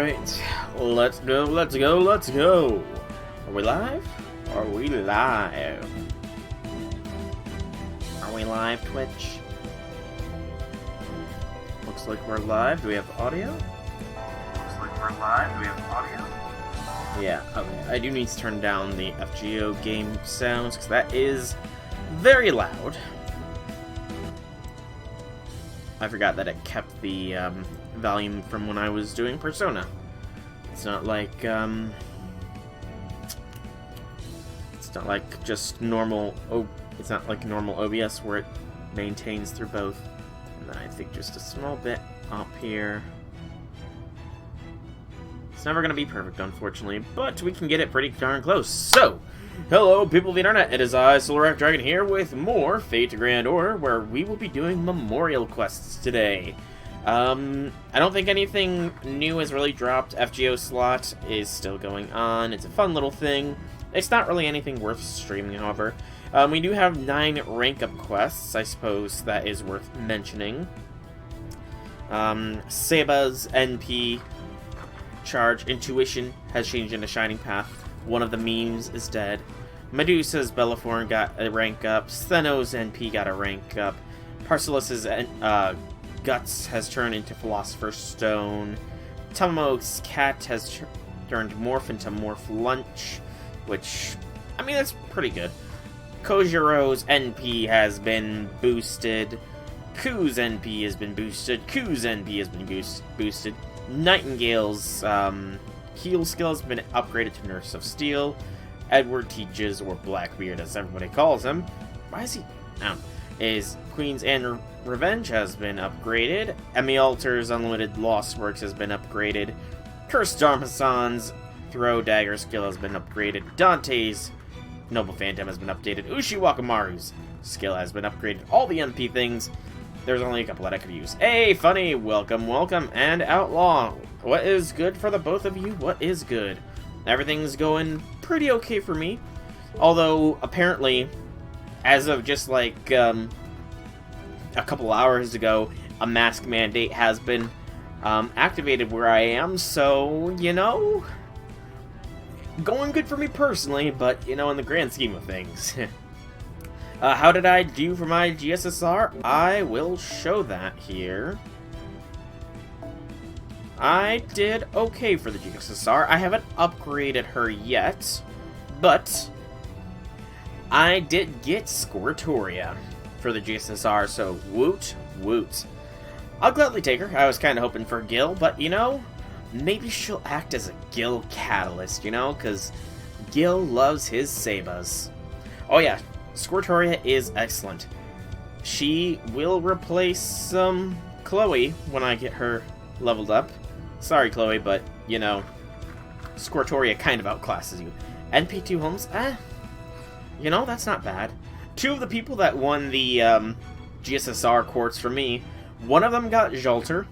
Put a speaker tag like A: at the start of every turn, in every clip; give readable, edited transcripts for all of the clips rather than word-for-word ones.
A: Alright, let's go, let's go, let's go. Are we live? Are we live? Are we live, Twitch? Looks like we're live. Do we have audio? Looks like we're live. Do we have audio? Yeah, okay. I do need to turn down the FGO game sounds, because that is very loud. I forgot that it kept the volume from when I was doing Persona. It's not like just normal. It's not like normal OBS where it maintains through both. And then I think just a small bit up here. It's never gonna be perfect, unfortunately, but we can get it pretty darn close. So, hello, people of the internet. It is I, Solar Dragon, here with more Fate to Grand Order, where we will be doing memorial quests today. I don't think anything new has really dropped. FGO slot is still going on. It's a fun little thing. It's not really anything worth streaming, however. We do have 9 rank-up quests. I suppose that is worth mentioning. Seba's NP charge Intuition has changed into Shining Path. One of the memes is dead. Medusa's Bellaform got a rank up. Steno's NP got a rank up. Parcelus's Guts has turned into Philosopher's Stone. Tomo's Cat has turned Morph into Morph Lunch, which, I mean, that's pretty good. Kojiro's NP has been boosted. Ku's NP has been boosted. Ku's NP has been boosted. Nightingale's heal skill has been upgraded to Nurse of Steel. Edward teaches, or Blackbeard as everybody calls him. Why is he? No. Is Queen's and Revenge has been upgraded. Emialter's Unlimited Lost Works has been upgraded. Cursed Dharmasan's Throw Dagger skill has been upgraded. Dante's Noble Phantom has been updated. Ushi Wakamaru's skill has been upgraded. All the MP things. There's only a couple that I could use. Hey, Funny, welcome, welcome, and Outlaw. What is good for the both of you? What is good? Everything's going pretty okay for me. Although, apparently, as of just like a couple hours ago, a mask mandate has been activated where I am, so, you know, going good for me personally, but, you know, in the grand scheme of things. How did I do for my GSSR? I will show that here. I did okay for the GSSR. I haven't upgraded her yet, but I did get Squirtoria for the GSSR, so woot, woot. I'll gladly take her. I was kind of hoping for Gil, but, you know, maybe she'll act as a Gil catalyst, you know, because Gil loves his Sebas. Oh yeah, Squirtoria is excellent. She will replace Chloe when I get her leveled up. Sorry, Chloe, but, you know, Squirtoria kind of outclasses you. NP2 homes, you know, that's not bad. 2 of the people that won the GSSR quartz for me, one of them got Jolter,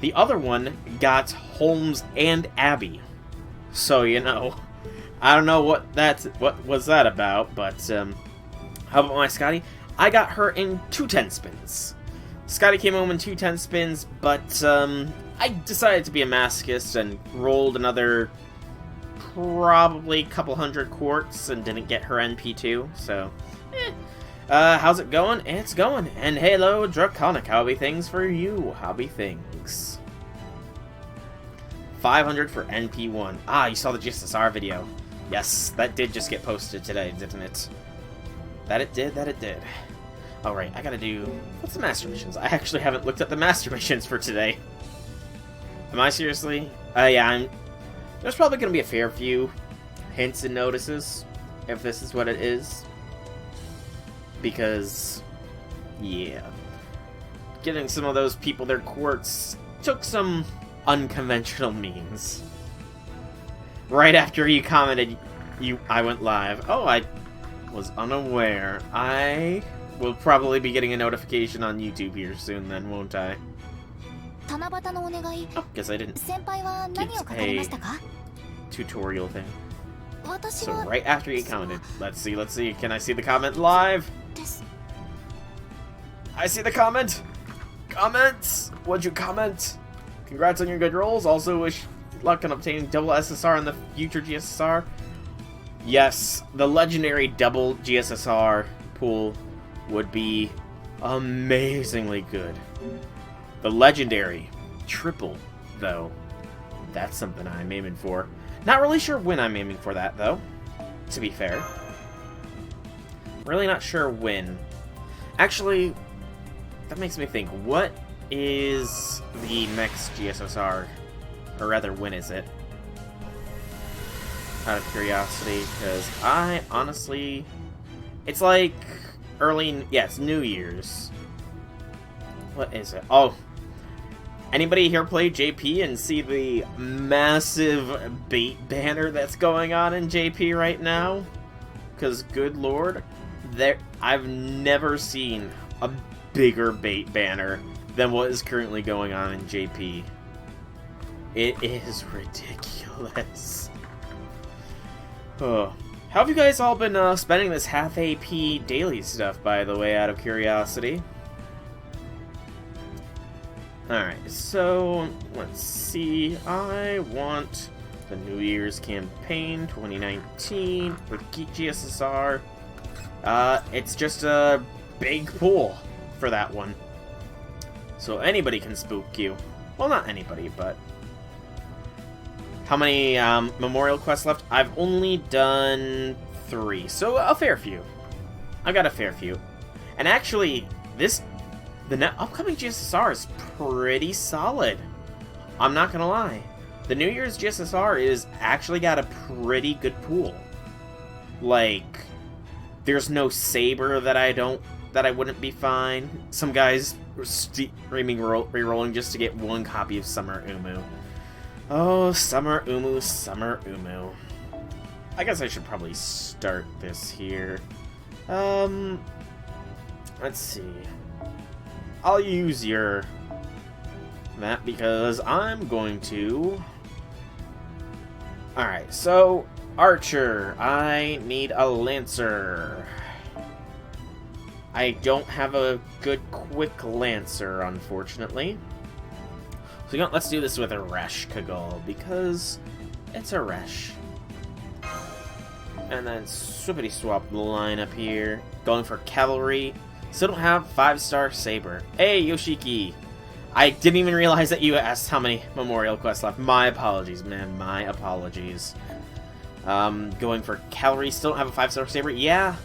A: the other one got Holmes and Abby. So, you know, I don't know what was that about, but how about my Skadi? I got her in 2 10 spins. Skadi came home in 2 10 spins, but I decided to be a masochist and rolled another probably a couple hundred quartz and didn't get her NP2, so how's it going? It's going. And hello, Draconic, how be things for you? How be things? 500 for NP1. Ah, you saw the GSSR video. Yes, that did just get posted today, didn't it? That it did, that it did. Alright, I gotta do... What's the master missions? I actually haven't looked at the master missions for today. Am I seriously? Yeah, there's probably gonna be a fair few hints and notices, if this is what it is. Because, yeah. Getting some of those people their quartz took some unconventional means. Right after you commented, I went live. Oh, I was unaware. I will probably be getting a notification on YouTube here soon then, won't I? Oh, guess I didn't. It's a tutorial thing. So right after you commented. Let's see. Can I see the comment live? I see the comment! Comments! What'd you comment? Congrats on your good rolls. Also wish luck on obtaining double SSR in the future GSSR? Yes, the legendary double GSSR pool would be amazingly good. The legendary triple, though, that's something I'm aiming for. Not really sure when I'm aiming for that, though, to be fair. Really not sure when. Actually, that makes me think, what is the next GSSR? Or rather, when is it? Out of curiosity, because I honestly... It's like early... Yeah, it's New Year's. What is it? Oh. Anybody here play JP and see the massive bait banner that's going on in JP right now? Because, good lord, I've never seen a bigger bait banner than what is currently going on in JP. It is ridiculous. Oh. How have you guys all been spending this half AP daily stuff, by the way, out of curiosity? Alright, so, let's see. I want the New Year's campaign 2019 for Geek GSSR. It's just a big pool for that one. So anybody can spook you. Well, not anybody, but... How many memorial quests left? I've only done 3, so a fair few. I've got a fair few. And actually, the upcoming GSSR is pretty solid. I'm not gonna lie. The New Year's GSSR is actually got a pretty good pool. Like, there's no Saber that I wouldn't be fine. Some guys streaming rerolling just to get 1 copy of Summer Umu. Oh, Summer Umu, Summer Umu. I guess I should probably start this here. Let's see. I'll use that because I'm going to... Alright, so, Archer. I need a Lancer. I don't have a good quick Lancer, unfortunately. So let's do this with a Resh Kagol, because it's a Resh. And then swippity swap the lineup here. Going for Cavalry. Still don't have 5-star Saber. Hey, Yoshiki! I didn't even realize that you asked how many memorial quests left. My apologies, man. My apologies. Going for Cavalry. Still don't have a 5-star Saber. Yeah,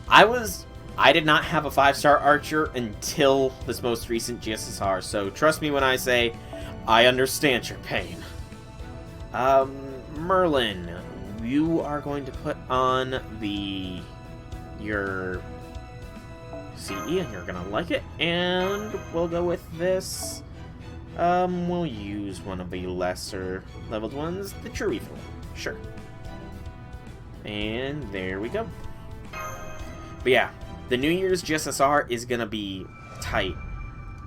A: I did not have a 5-star Archer until this most recent GSSR, so trust me when I say I understand your pain. Merlin, you are going to put on your CE, and you're gonna like it, and we'll go with this. We'll use one of the lesser leveled ones, the True Evil. Sure. And there we go. But yeah, the New Year's GSSR is gonna be tight.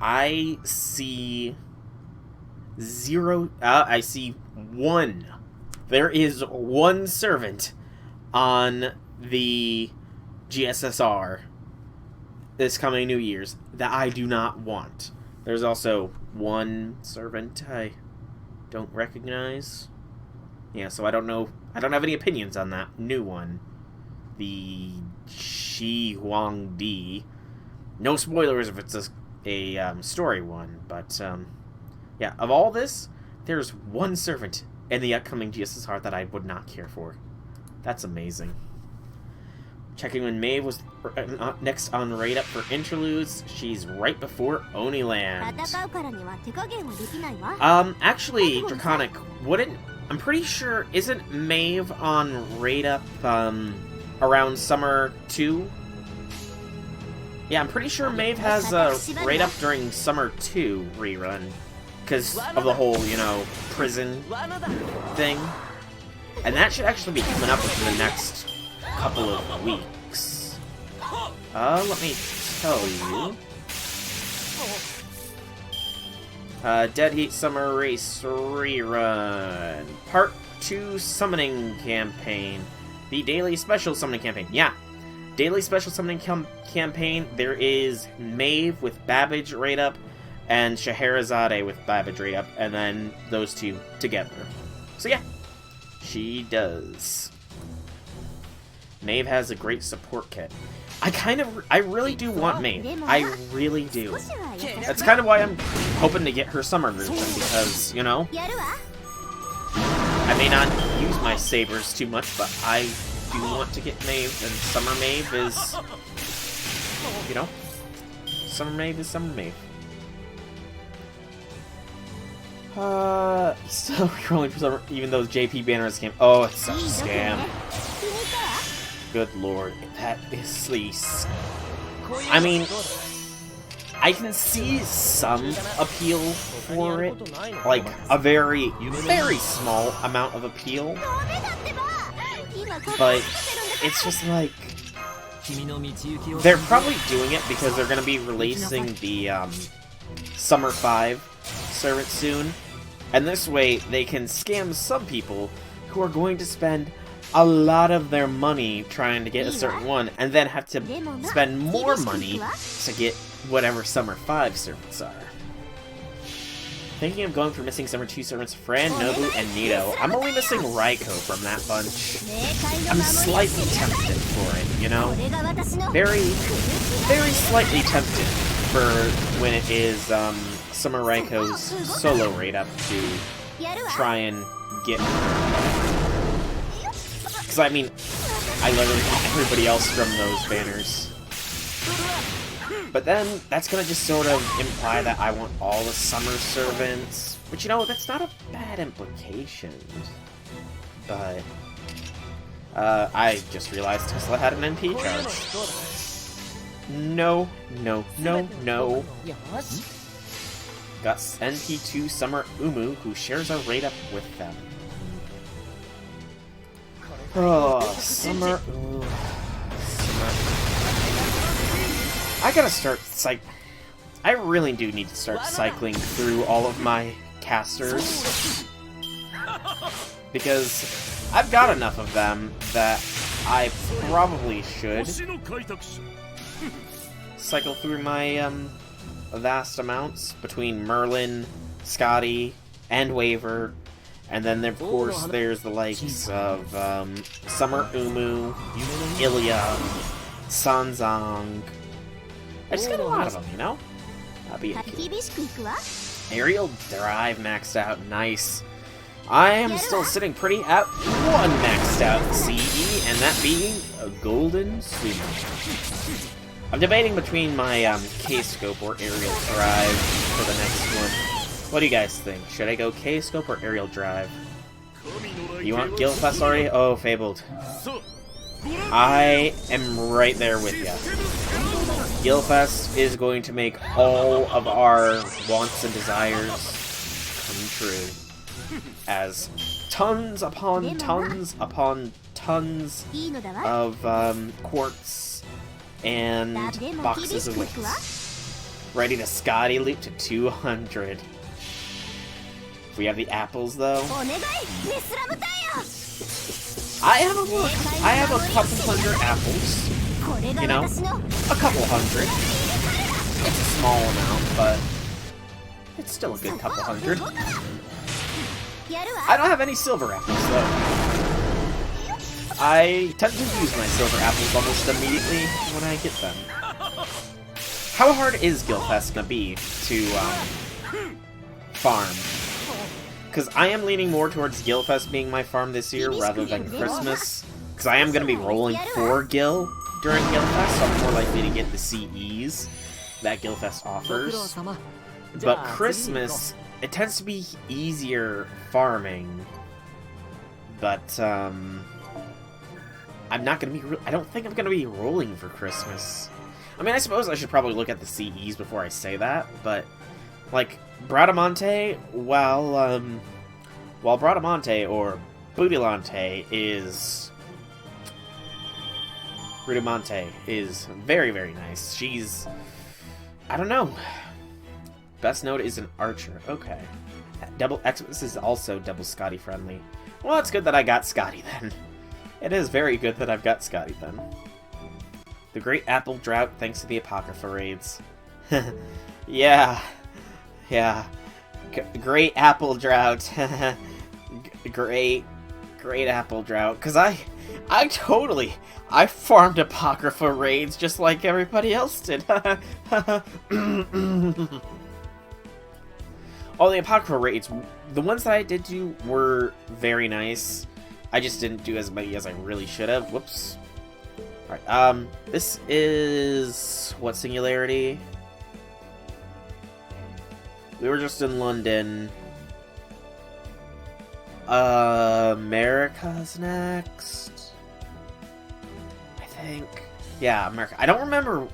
A: I see 1. There is 1 servant on the GSSR this coming New Year's that I do not want. There's also 1 servant I don't recognize. Yeah, so I don't know. I don't have any opinions on that new one. The Shi Huang Di. No spoilers if it's a story one, but yeah, of all this, there's 1 servant in the upcoming GSSR that I would not care for. That's amazing. Checking when Maeve was next on Raid Up for Interludes. She's right before Oniland. Actually, Draconic, I'm pretty sure, isn't Maeve on Raid Up, around Summer 2? Yeah, I'm pretty sure Maeve has a Raid Up during Summer 2 rerun. Because of the whole, prison thing. And that should actually be coming up within the next couple of weeks. Let me tell you. Dead Heat Summer Race Rerun. Part 2 Summoning Campaign. The Daily Special Summoning Campaign. Yeah. Daily Special Summoning Campaign. There is Maeve with Babbage Raid Up, and Scheherazade with Babbage Raid Up, and then those 2 together. So yeah, she does. Maeve has a great support kit. I really do want Maeve. I really do. That's kind of why I'm hoping to get her summer version, because, you know, I may not use my sabers too much, but I do want to get Maeve, and summer Maeve is, you know, summer Maeve is summer Maeve. Still rolling for summer, even though JP banner is a scam. Oh, it's such a scam. Good lord, that is least. I mean, I can see some appeal for it, like a very, very small amount of appeal, but it's just like, they're probably doing it because they're going to be releasing the Summer 5 servant soon, and this way they can scam some people who are going to spend a lot of their money trying to get a certain one, and then have to spend more money to get whatever Summer 5 servants are. Thinking of going for missing Summer 2 servants Fran, Nobu, and Nito. I'm only missing Raiko from that bunch. I'm slightly tempted for it, you know? Very, very slightly tempted for when it is Summer Raiko's solo raid up to try and get her. Because, I mean, I literally got everybody else from those banners. But then, that's gonna just sort of imply that I want all the summer servants. Which, you know, that's not a bad implication. But, I just realized Tesla had an NP charge. No, no, no, no. Got NP2 Summer Umu, who shares a raid up with them. Oh, Summer. Ooh. Summer. I gotta start I really do need to start cycling through all of my casters. Because I've got enough of them that I probably should cycle through my vast amounts between Merlin, Skadi, and Waver. And then, of course, there's the likes of Summer Umu, Ilya, Sanzang. I just got a lot of them, you know? That'd be cool. Aerial Drive maxed out, nice. I am still sitting pretty at one maxed out CE, and that being a Golden Swimmer. I'm debating between my K-Scope or Aerial Drive for the next one. What do you guys think? Should I go K-Scope or Aerial Drive? You want Guildfest already? Oh, Fabled. I am right there with ya. Guildfest is going to make all of our wants and desires come true. As tons upon tons upon tons of quartz and boxes of wings. Ready to Skadi loot to 200. We have the apples, though. I have a couple hundred apples. You know, a couple hundred. It's a small amount, but it's still a good couple hundred. I don't have any silver apples, though. I tend to use my silver apples almost immediately when I get them. How hard is Guildfest gonna be to farm? Because I am leaning more towards Guildfest being my farm this year rather than Christmas. Because I am going to be rolling for Gil during Guildfest, so I'm more likely to get the CEs that Guildfest offers. But Christmas, it tends to be easier farming. But, I'm not going to be... I don't think I'm going to be rolling for Christmas. I mean, I suppose I should probably look at the CEs before I say that, but... Like, Bradamante, while Bradamante or Budilante is... Bradamante is very, very nice. She's... I don't know. Best node is an archer. Okay. Double Xmas is also double Skadi friendly. Well, it's good that I got Skadi then. It is very good that I've got Skadi then. The Great Apple Drought thanks to the Apocrypha raids. Yeah. Yeah. Great Apple Drought. Great apple drought. Because I farmed Apocrypha raids just like everybody else did. All the Apocrypha raids, the ones that I did do were very nice. I just didn't do as many as I really should have. Whoops. Alright, this is... what singularity? We were just in London. America's next? I think. Yeah, America. I don't remember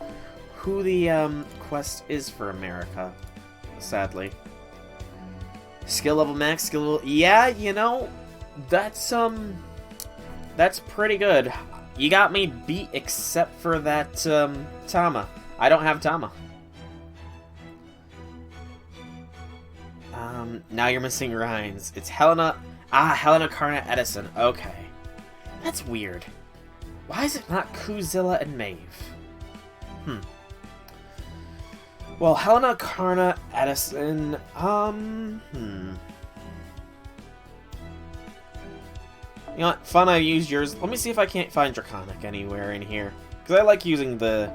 A: who the, quest is for America, sadly. Skill level max, skill level... yeah, you know, that's pretty good. You got me beat except for that, Tama. I don't have Tama. Now you're missing Rhines. It's Helena... ah, Helena Karna Edison. Okay. That's weird. Why is it not Kuzilla and Maeve? Well, Helena Karna Edison, You know what? Fun, I used yours. Let me see if I can't find Draconic anywhere in here. Because I like using the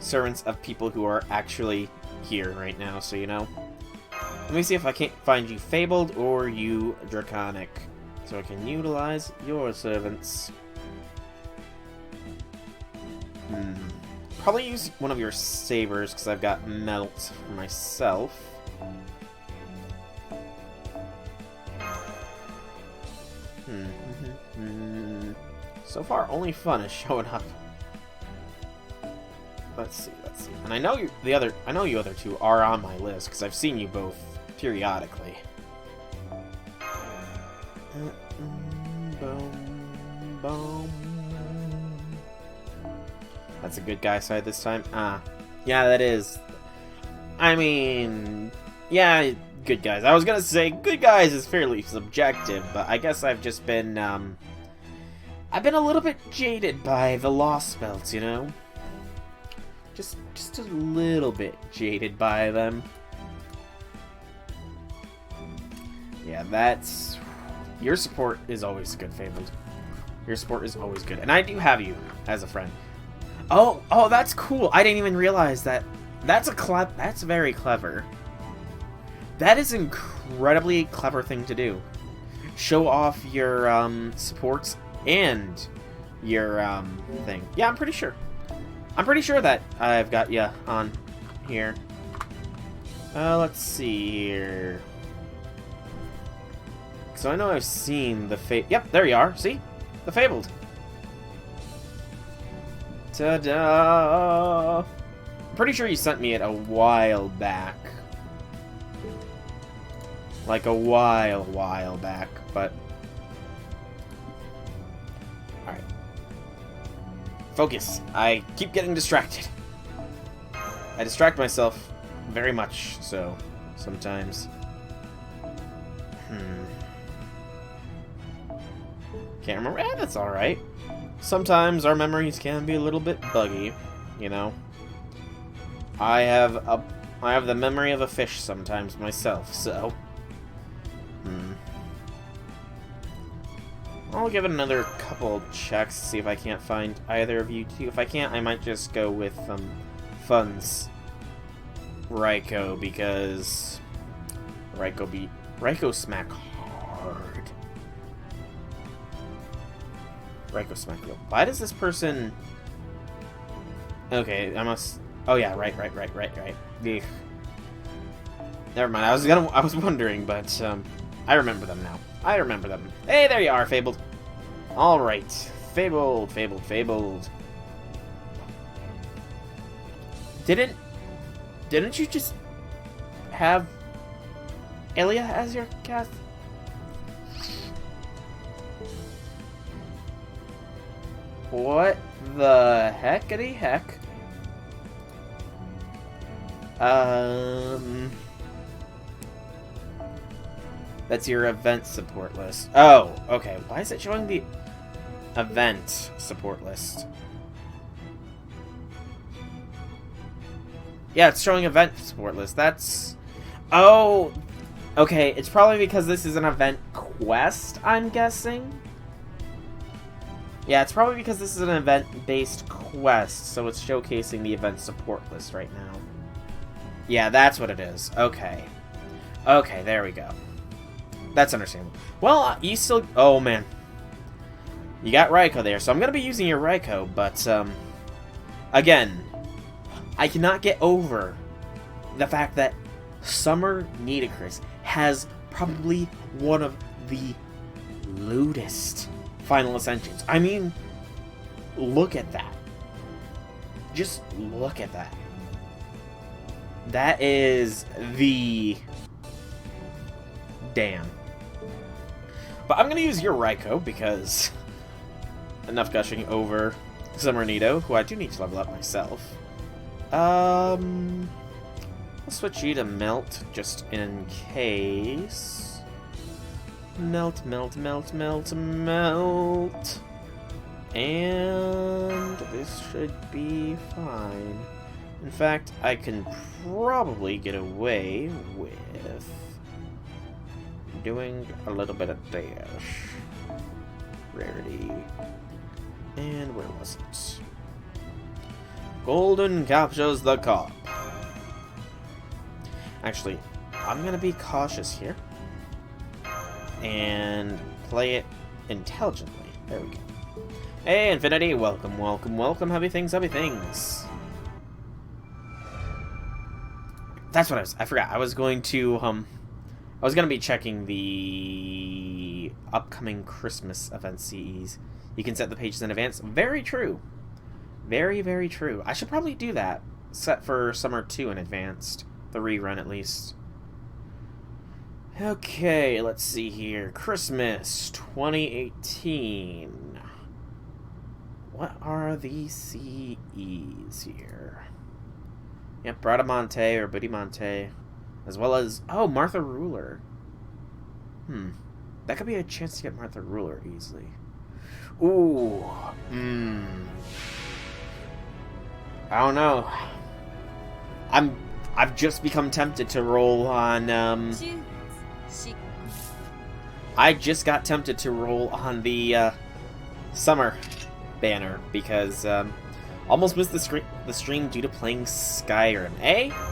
A: servants of people who are actually here right now, so you know. Let me see if I can't find you Fabled or you Draconic. So I can utilize your servants. Probably use one of your sabers because I've got melt for myself. So far, only Fun is showing up. Let's see. And I know you other two are on my list because I've seen you both periodically. That's a good guy side this time. Yeah, that is. I mean, yeah, good guys. I was gonna say good guys is fairly subjective, but I guess I've just been, I've been a little bit jaded by the Lost Belts, you know? Just a little bit jaded by them. Yeah, that's... your support is always good, Fabled. Your support is always good. And I do have you as a friend. Oh, that's cool. I didn't even realize that. That's very clever. That is an incredibly clever thing to do. Show off your supports and your thing. Yeah, I'm pretty sure. I'm pretty sure that I've got you on here. Let's see here. So I know I've seen the yep, there you are. See? The Fabled. Ta-da! I'm pretty sure you sent me it a while back. Like a while back, but... alright. Focus. I keep getting distracted. I distract myself very much, so sometimes. Can't remember. That's alright. Sometimes our memories can be a little bit buggy, you know. I have the memory of a fish sometimes myself, so... I'll give it another couple checks to see if I can't find either of you two. If I can't, I might just go with Fun's Raikou, because Raikou smack hard. Raikou smack real. Why does this person... okay, I must... oh yeah, right. Ugh. Never mind, I was wondering, but I remember them now. I remember them. Hey, there you are, Fabled. Alright. Fabled. Didn't you just have Elia as your cast? What the heckity heck? That's your event support list. Oh, okay. Why is it showing the event support list? Yeah, it's showing event support list. That's... oh, Okay, it's probably because this is an event quest, I'm guessing. Yeah, it's probably because this is an event-based quest, so it's showcasing the event support list right now. Yeah, that's what it is. Okay. Okay, there we go. That's understandable. Well, you still... Oh, man. You got Raikou there, so I'm going to be using your Raikou, but, again, I cannot get over the fact that Summer Nidacris has probably one of the lewdest final ascensions. I mean, look at that. Just look at that. That is the... Damn. But I'm going to use your Raikou because... Enough gushing over Summer Nido, who I do need to level up myself. I'll switch you to Melt, just in case. Melt, melt, melt, melt, melt. And this should be fine. In fact, I can probably get away with doing a little bit of dash. Rarity. And where was it? Golden captures the cop. Actually, I'm going to be cautious here. And play it intelligently. There we go. Hey, Infinity! Welcome, welcome, welcome. Happy things, happy things. That's what I forgot. I was going to, be checking the upcoming Christmas event CEs. You can set the pages in advance. Very true. Very, very true. I should probably do that. Set for Summer 2 in advanced. The rerun, at least. Okay, let's see here. Christmas 2018. What are the CEs here? Yep, Bradamante or Budimante. As well as... Oh, Martha Ruler. That could be a chance to get Martha Ruler easily. Ooh. I don't know. I've just become tempted to roll on, I just got tempted to roll on the, Summer banner, because, almost missed the stream due to playing Skyrim.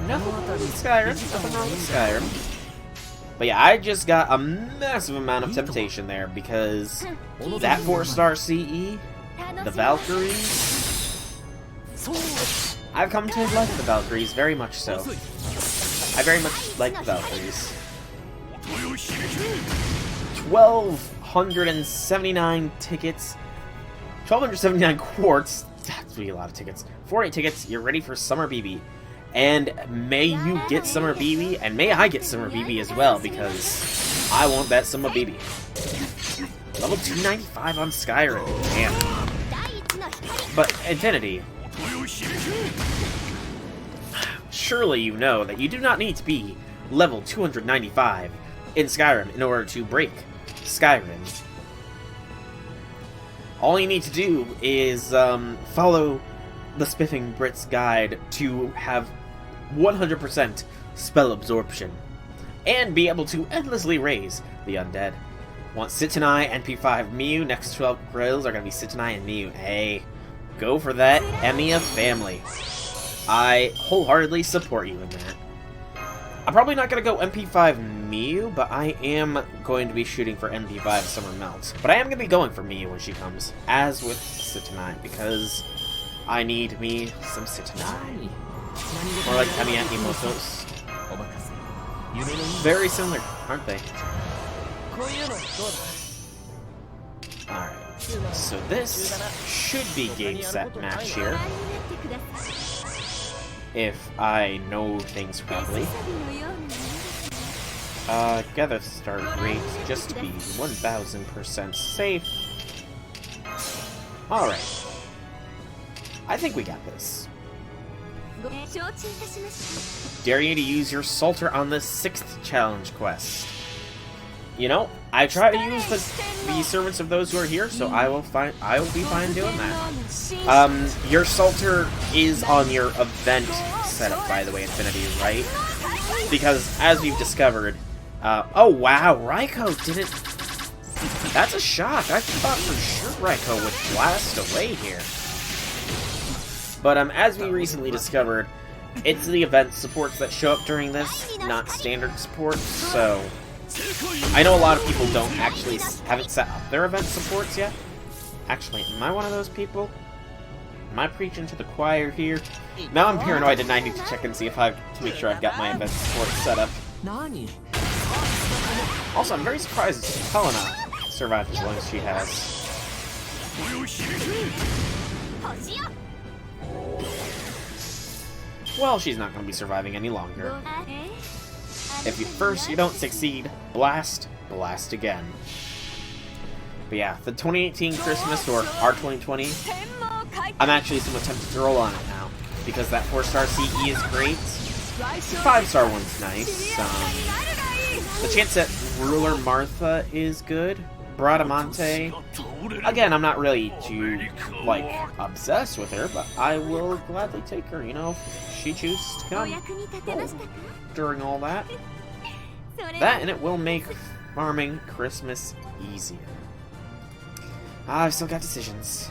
A: Nothing wrong with Skyrim. Nothing wrong with Skyrim. But yeah, I just got a massive amount of temptation there, because that 4-star CE, the Valkyries, I've come to like the Valkyries, very much so. I very much like the Valkyries. 1,279 tickets. 1,279 quartz. That's really a lot of tickets. 48 tickets, you're ready for Summer BB. And may you get Summer BB, and may I get Summer BB as well, because I want that Summer BB. Level 295 on Skyrim. Damn. But, Infinity, surely you know that you do not need to be level 295 in Skyrim in order to break Skyrim. All you need to do is follow the Spiffing Brit's guide to have 100% spell absorption and be able to endlessly raise the undead. Want Sitanai, NP5 Mew, next 12 grills are going to be Sitanai and Mew. Hey, go for that Emiya family. I wholeheartedly support you in that. I'm probably not going to go MP5 Mew, but I am going to be shooting for MP5 Summer Melt. But I am going to be going for Mew when she comes, as with Sitanai, because I need me some Sitanai. More like Emiya Imotos. Very similar, aren't they? Alright, so this should be game set match here. If I know things properly. Gather start rate just to be 1000% safe. Alright. I think we got this. Dare you to use your Salter on the 6th challenge quest. You know, I try to use the Servants of Those Who Are Here, so I will be fine doing that. Your Salter is on your event setup, by the way, Infinity, right? Because, as we've discovered, Oh wow, Raiko didn't... That's a shock. I thought for sure Raiko would blast away here. But as we recently discovered, it's the event supports that show up during this, not standard supports, so... I know a lot of people haven't set up their event supports yet. Actually, am I one of those people? Am I preaching to the choir here? Now I'm paranoid and I need to check and see if to make sure I've got my event support set up. Also, I'm very surprised Helena survived as long as she has. Well, she's not going to be surviving any longer. If you don't succeed, blast again. But yeah, the 2018 Christmas, or our 2020, I'm actually somewhat tempted to roll on it now, because that 4-star CE is great. 5-star one's nice. The chance that Ruler Martha is good. Bradamante, again, I'm not really too, obsessed with her, but I will gladly take her, if she chooses to come during all that. That, and it will make farming Christmas easier. I've still got decisions.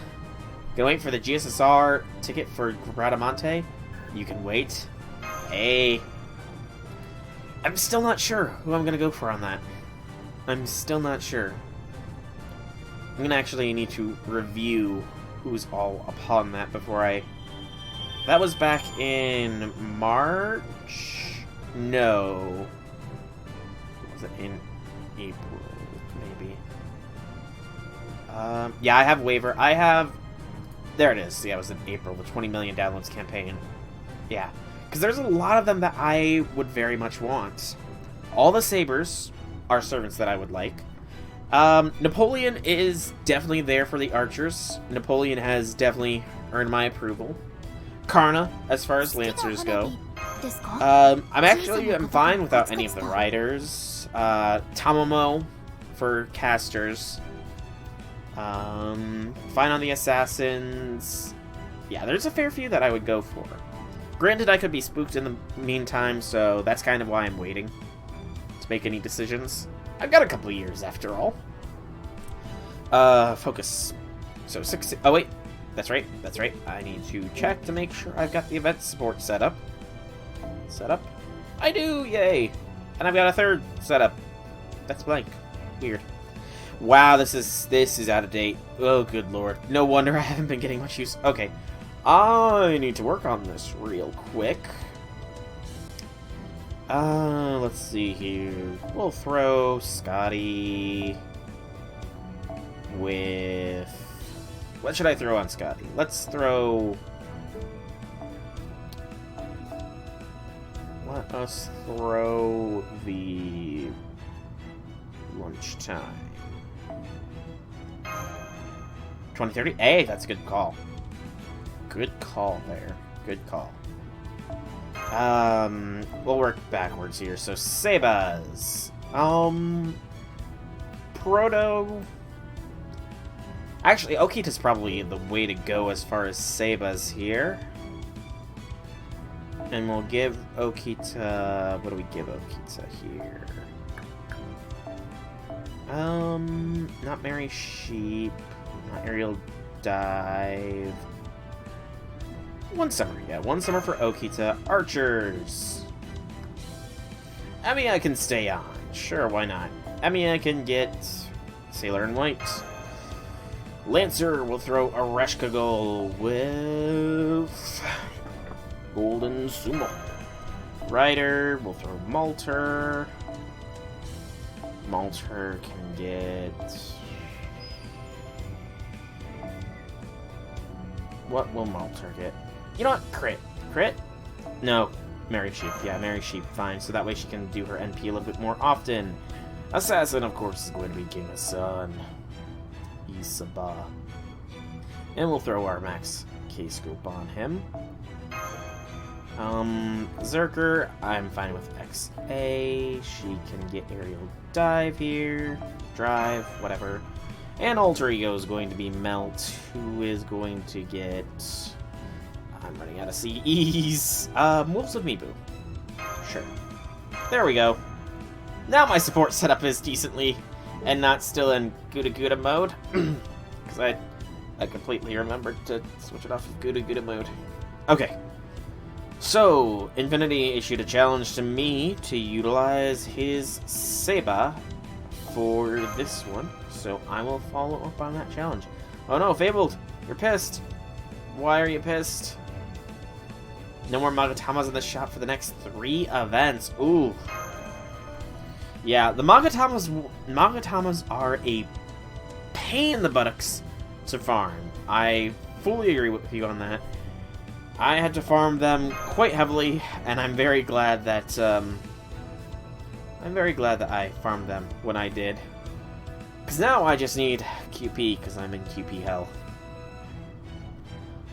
A: Gonna wait for the GSSR ticket for Bradamante? You can wait. Hey. I'm still not sure who I'm gonna go for on that. I'm still not sure. I'm gonna actually need to review who's all upon that before I... That was back in March? No. Was it in April? Maybe. Yeah, I have waiver. I have... There it is. Yeah, it was in April, the 20 million downloads campaign. Yeah. Because there's a lot of them that I would very much want. All the Sabers are servants that I would like. Napoleon is definitely there for the archers. Napoleon has definitely earned my approval. Karna, as far as lancers go. I'm fine without any of the riders. Tamamo for casters. Fine on the assassins. Yeah, there's a fair few that I would go for. Granted, I could be spooked in the meantime, so that's kind of why I'm waiting to make any decisions. I've got a couple of years, after all. Focus. So, 6... Oh, wait. That's right. I need to check to make sure I've got the event support set up. I do! Yay! And I've got a third setup. That's blank. Weird. Wow, this is out of date. Oh, good lord. No wonder I haven't been getting much use. Okay. I need to work on this real quick. Let's see here. We'll throw Skadi with... What should I throw on Skadi? Let's throw... Let us throw the... Lunchtime. 2030? Hey, that's a good call. Good call there. Good call. We'll work backwards here. So, Sebas. Proto... Actually, Okita's probably the way to go as far as Sebas here. And we'll give Okita... What do we give Okita here? Not Mary Sheep. Not Aerial Dive. One summer, yeah. One summer for Okita. Archers. Emiya can stay on. Sure, why not? Emiya can get Sailor in White. Lancer will throw Ereshkigal with Golden Sumo. Rider will throw Malter. Malter can get... What will Malter get? You know what? Crit. Crit? No. Mary Sheep. Yeah, Mary Sheep. Fine. So that way she can do her NP a little bit more often. Assassin, of course, is going to be King of Sun. Isaba. And we'll throw our max K-scope on him. Zerker, I'm fine with XA. She can get Aerial Dive here. Drive, whatever. And Alter Ego is going to be Melt, who is going to get... I'm running out of CEs. Wolves of Mibu. Sure. There we go. Now my support setup is decently and not still in Gouda mode. Because I completely remembered to switch it off of Gouda mode. Okay. So, Infinity issued a challenge to me to utilize his Seba for this one. So I will follow up on that challenge. Oh no, Fabled! You're pissed! Why are you pissed? No more Magatamas in the shop for the next 3 events. Ooh. Yeah, the Magatamas are a pain in the buttocks to farm. I fully agree with you on that. I had to farm them quite heavily, and I'm very glad that I farmed them when I did. Because now I just need QP, because I'm in QP hell.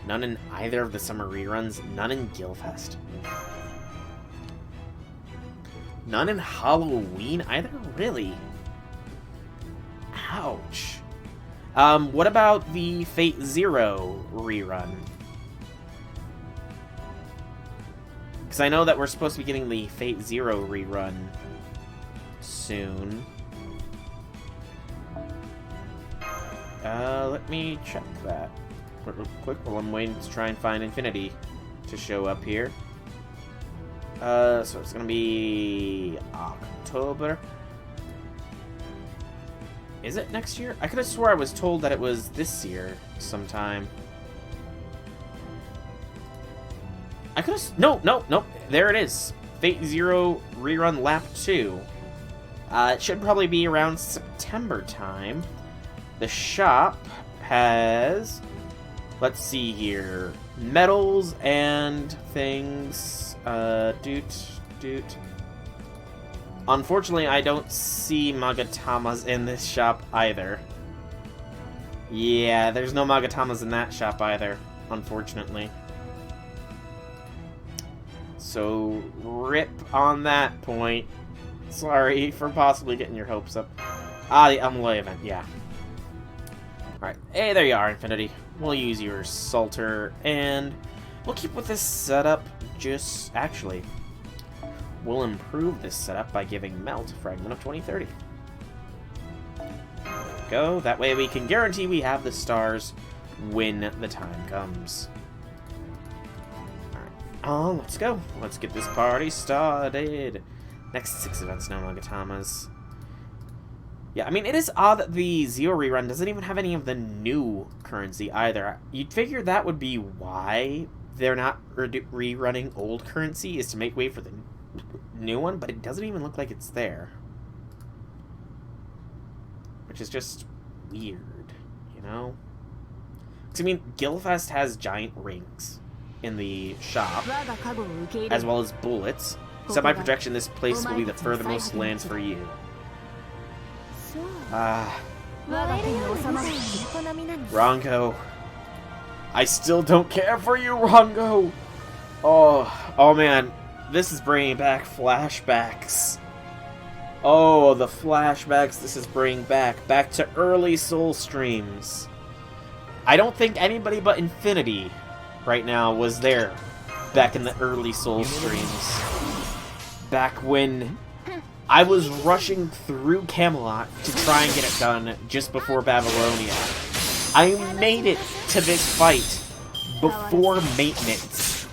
A: None in either of the summer reruns. None in Gilfest. None in Halloween either? Really? Ouch. What about the Fate Zero rerun? Because I know that we're supposed to be getting the Fate Zero rerun soon. Let me check that real quick while I'm waiting to try and find Infinity to show up here. So it's gonna be October. Is it next year? I could have swore I was told that it was this year sometime. I could have... No. There it is. Fate Zero Rerun Lap 2. It should probably be around September time. The shop has... Let's see here. Medals and things. Doot. Unfortunately, I don't see Magatamas in this shop either. Yeah, there's no Magatamas in that shop either, unfortunately. So, rip on that point. Sorry for possibly getting your hopes up. Ah, the Umloy event, yeah. Alright, hey, there you are, Infinity. We'll use your Salter, and we'll keep with this setup. Actually, we'll improve this setup by giving Melt a fragment of 2030. There we go. That way we can guarantee we have the stars when the time comes. Alright, let's go. Let's get this party started. Next 6 events, no Magatamas. Yeah, I mean, it is odd that the Zero rerun doesn't even have any of the new currency either. You'd figure that would be why they're not rerunning old currency, is to make way for the new one, but it doesn't even look like it's there. Which is just weird, you know? Because, I mean, Gilfest has giant rings in the shop, as well as bullets. So by projection, this place will be the furthermost lands for you. Rongo. I still don't care for you, Rongo! Oh man. This is bringing back flashbacks. Oh, the flashbacks this is bringing back. Back to early Soul streams. I don't think anybody but Infinity right now was there back in the early Soul streams. Back when I was rushing through Camelot to try and get it done just before Babylonia. I made it to this fight before maintenance,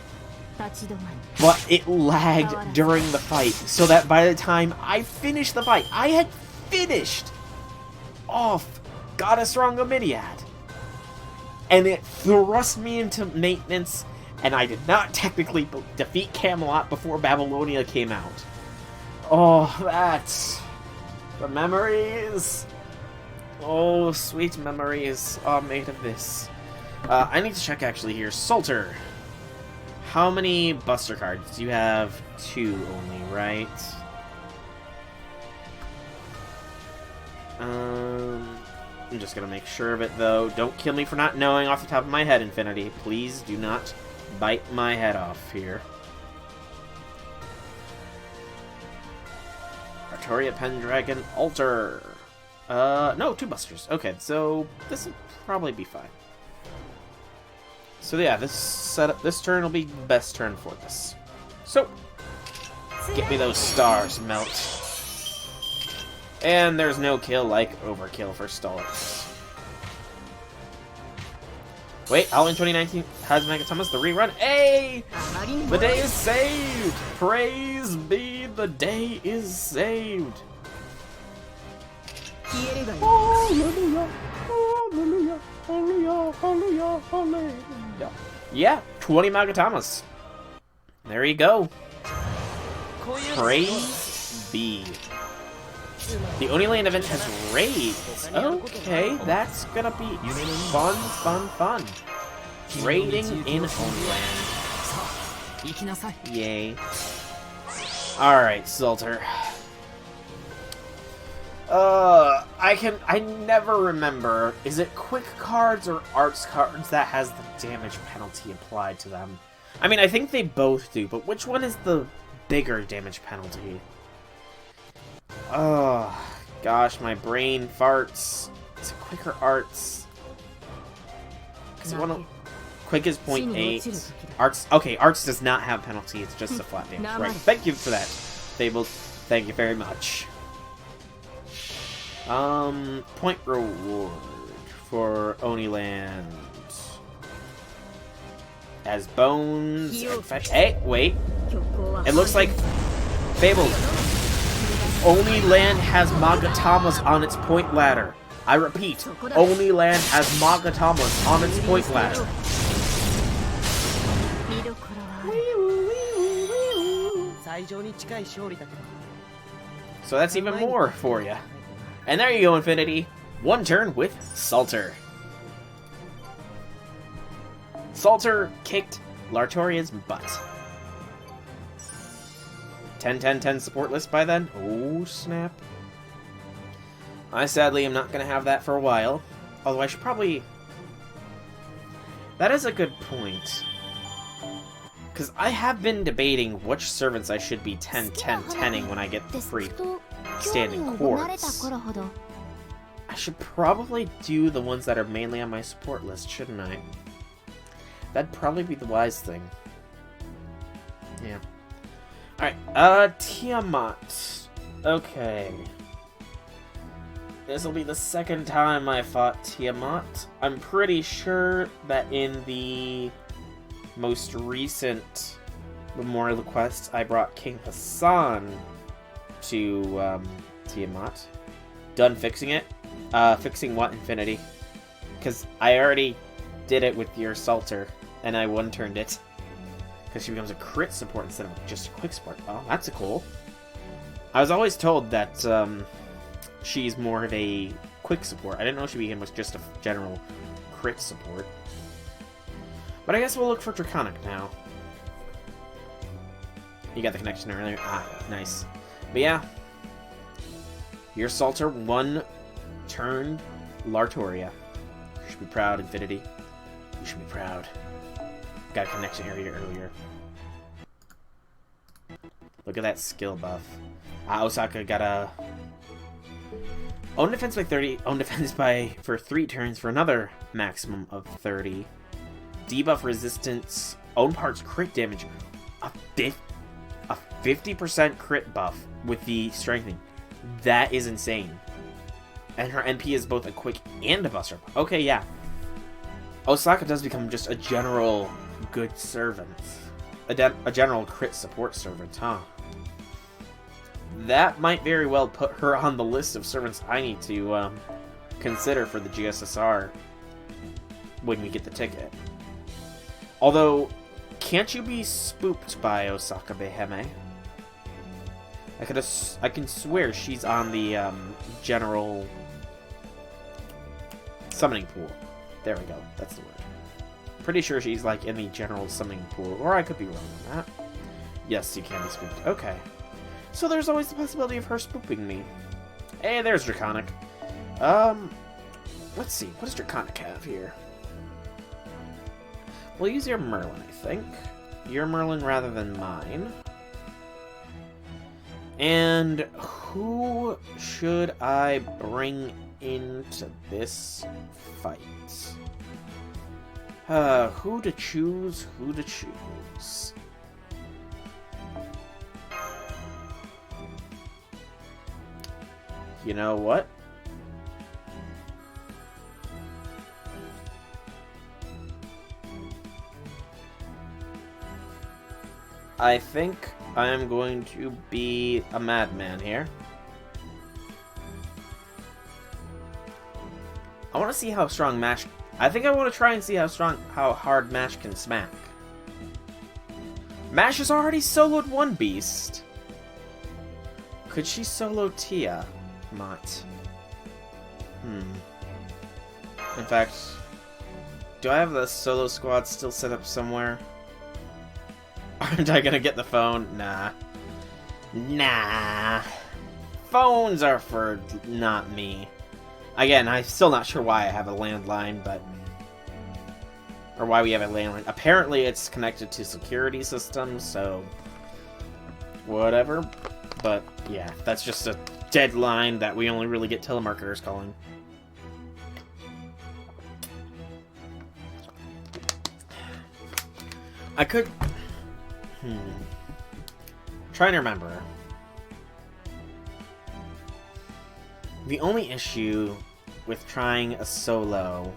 A: but it lagged during the fight, so that by the time I finished the fight, I had finished off Goddess Rongominiad, and it thrust me into maintenance, and I did not technically defeat Camelot before Babylonia came out. Oh, that's... the memories! Oh, sweet memories are made of this. I need to check actually here. Salter! How many Buster cards? You have 2 only, right? I'm just gonna make sure of it, though. Don't kill me for not knowing off the top of my head, Infinity. Please do not bite my head off here. Artoria Pendragon Altar. No, 2 Busters. Okay, so this will probably be fine. So yeah, this turn will be the best turn for this. So, get me those stars, Melt. And there's no kill like overkill for Stolitz. Wait, all in 2019 has Magatomas the rerun? Hey! The day is saved! Praise be, the day is saved! Hallelujah! Hallelujah! Hallelujah! Hallelujah! Hallelujah! Yeah, 20 Magatamas. There you go. Praise be. The Oni-Land event has raids. Okay, that's gonna be fun, fun, fun. Raiding in Oni-Land. Yay. Alright, Salter. I never remember. Is it quick cards or arts cards that has the damage penalty applied to them? I mean, I think they both do, but which one is the bigger damage penalty? Oh, gosh, my brain farts. Is it quick or arts? Because quick is 0.8. Arts, okay, arts does not have penalty. It's just a flat damage. Right. Thank you for that, Fable. Thank you very much. Point reward for Oni-Land. As bones. Hey, wait. It looks like Fable. Oni-Land has Magatamas on its point ladder. I repeat, Oni-Land has Magatamas on its point ladder. So that's even more for you. And there you go, Infinity. One turn with Salter. Salter kicked Lartoria's butt. 10-10-10 support list by then? Oh, snap. I sadly am not going to have that for a while. Although I should probably... That is a good point. Because I have been debating which servants I should be 10-10-10ing when I get the free standing quartz. I should probably do the ones that are mainly on my support list, shouldn't I? That'd probably be the wise thing. Yeah. Alright, Tiamat. Okay. This will be the second time I fought Tiamat. I'm pretty sure that in the most recent Memorial Quest, I brought King Hassan to Tiamat. Done fixing it. Fixing what, Infinity? Because I already did it with your Salter, and I one-turned it. Because she becomes a crit support instead of just a quick support. Oh, that's cool. I was always told that she's more of a quick support. I didn't know she became just a general crit support. But I guess we'll look for Draconic now. You got the connection earlier. Ah, nice. But yeah. Your Salter one-turned Lartoria. You should be proud, Infinity. You should be proud. Got a connection area earlier. Look at that skill buff. Osaka got a own defense by 30. Own defense for 3 turns for another maximum of 30. Debuff resistance. Own parts crit damage. A 50% crit buff with the strengthening. That is insane. And her NP is both a quick and a buster. Okay, yeah. Osaka does become just a general good servant. A general crit support servant, huh? That might very well put her on the list of servants I need to consider for the GSSR when we get the ticket. Although, can't you be spooked by Osaka Beheme? I can swear she's on the general summoning pool. There we go. That's the word. Pretty sure she's like in the general summoning pool, or I could be wrong on that. Yes, you can be spooked. Okay. So there's always the possibility of her spooping me. Hey, there's Draconic. Let's see. What does Draconic have here? We'll use your Merlin, I think. Your Merlin rather than mine. And who should I bring into this fight? Who to choose? Who to choose? You know what? I think I am going to be a madman here. I want to see how strong Mash... I think I want to try and see how hard Mash can smack. Mash has already soloed one beast. Could she solo Tiamat? In fact, do I have the solo squad still set up somewhere? Aren't I gonna get the phone? Nah. Nah. Phones are for not me. Again, I'm still not sure why I have a landline, but... Or why we have a landline. Apparently it's connected to security systems, so... Whatever. But, yeah, that's just a dead line that we only really get telemarketers calling. I could... Trying to remember. The only issue with trying a solo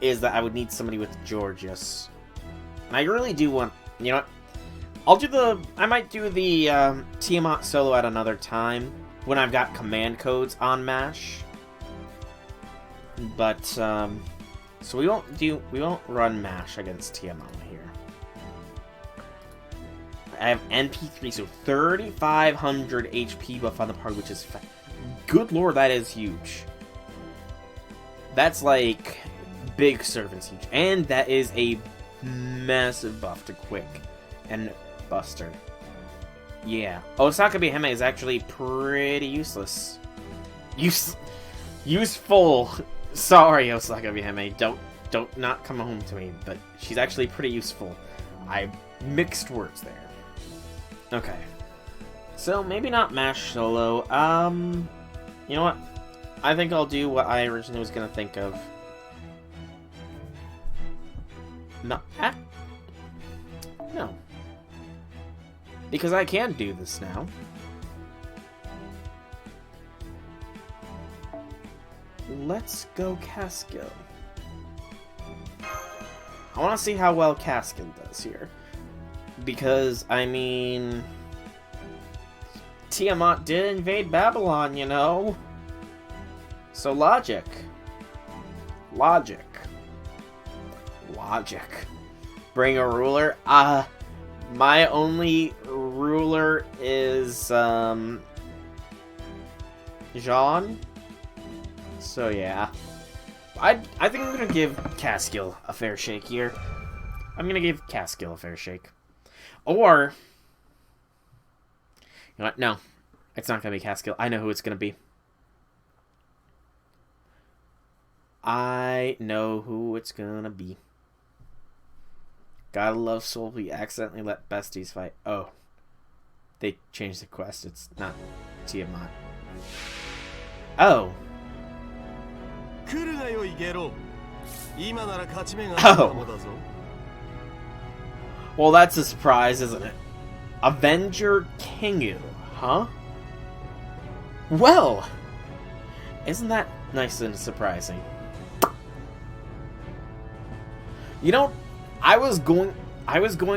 A: is that I would need somebody with Georgius. And I really do want... You know what? I'll do the... I might do the Tiamat solo at another time when I've got command codes on MASH. But, so we won't run MASH against Tiamat here. I have NP3, so 3,500 HP buff on the party, which is... Good lord, that is huge. That's like... Big Servant's huge. And that is a massive buff to Quick and Buster. Yeah. Osaka Biheme is actually pretty useless. Useful. Sorry, Osaka Biheme. Don't not come home to me, but she's actually pretty useful. I mixed words there. Okay. So maybe not MASH solo. You know what? I think I'll do what I originally was gonna think of. No. No. Because I can do this now. Let's go Caskill. I want to see how well Caskill does here. Because, I mean... Tiamat did invade Babylon, you know? So logic. Logic. Bring a ruler? My only ruler is, Jean? So, yeah. I think I'm gonna give Caskill a fair shake here. I'm gonna give Caskill a fair shake. Or... You know what? No. It's not gonna be Caskill. I know who it's gonna be. I know who it's gonna be. Gotta love Soul. We accidentally let besties fight. Oh. They changed the quest. It's not Tiamat. Oh. Oh. Well, that's a surprise, isn't it? Avenger Kingu, huh? Well, isn't that nice and surprising? You know, I was going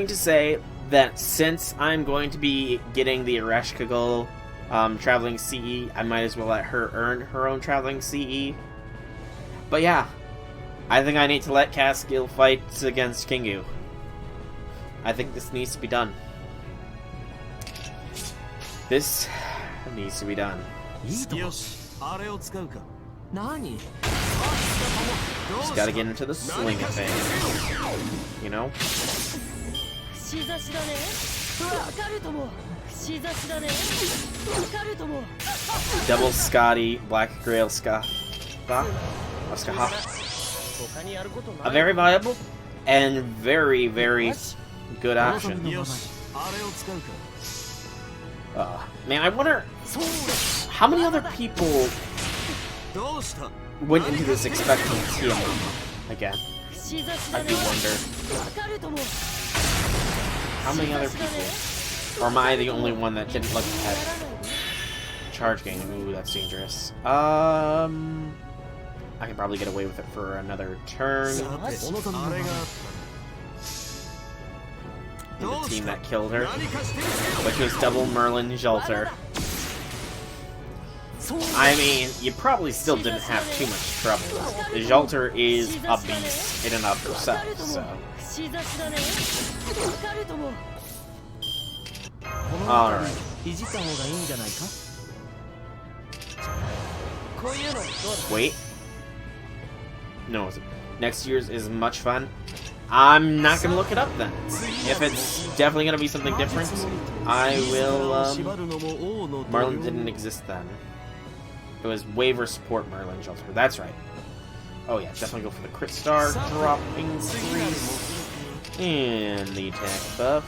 A: to say that since I'm going to be getting the Ereshkigal traveling CE, I might as well let her earn her own traveling CE. But yeah, I think I need to let Caskill fight against Kingu. I think this needs to be done. This needs to be done. Just gotta get into the swing of things. You know? Double Skadi, Black Grail Ska. A very viable and very, very good option. Man, I wonder how many other people went into this expecting Tiamat again. I do wonder. How many other people? Or am I the only one that didn't look at charge gain. Ooh, that's dangerous. I can probably get away with it for another turn. The team that killed her, which was double Merlin Jolter. I mean, you probably still didn't have too much trouble. The Jolter is a beast in and of herself, so. Alright. Wait. No, next year's is much fun. I'm not gonna look it up then. If it's definitely gonna be something different, I will, Merlin didn't exist then. It was waiver support Merlin Shelter. That's right. Oh yeah, definitely go for the crit star, drop increase, and the attack buff.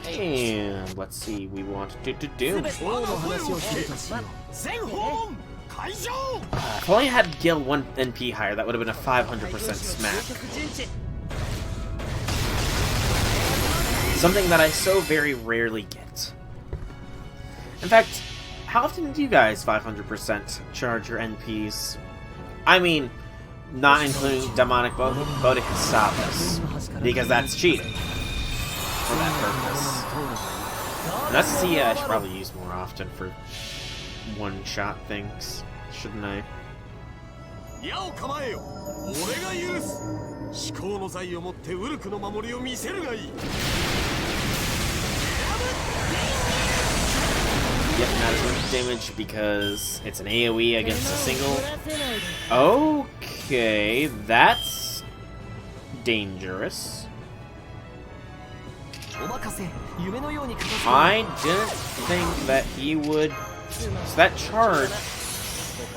A: And let's see, we want to do. If I only had Gil 1 NP higher, that would have been a 500% smack. Something that I so very rarely get. In fact, how often do you guys 500% charge your NPs? I mean, not including Demonic Bodhisattvas, because that's cheating for that purpose. And that's a CA I should probably use more often for one-shot things, shouldn't I? Yep, not as much damage because it's an AoE against a single. Okay, that's dangerous. I didn't think that he would. So that charge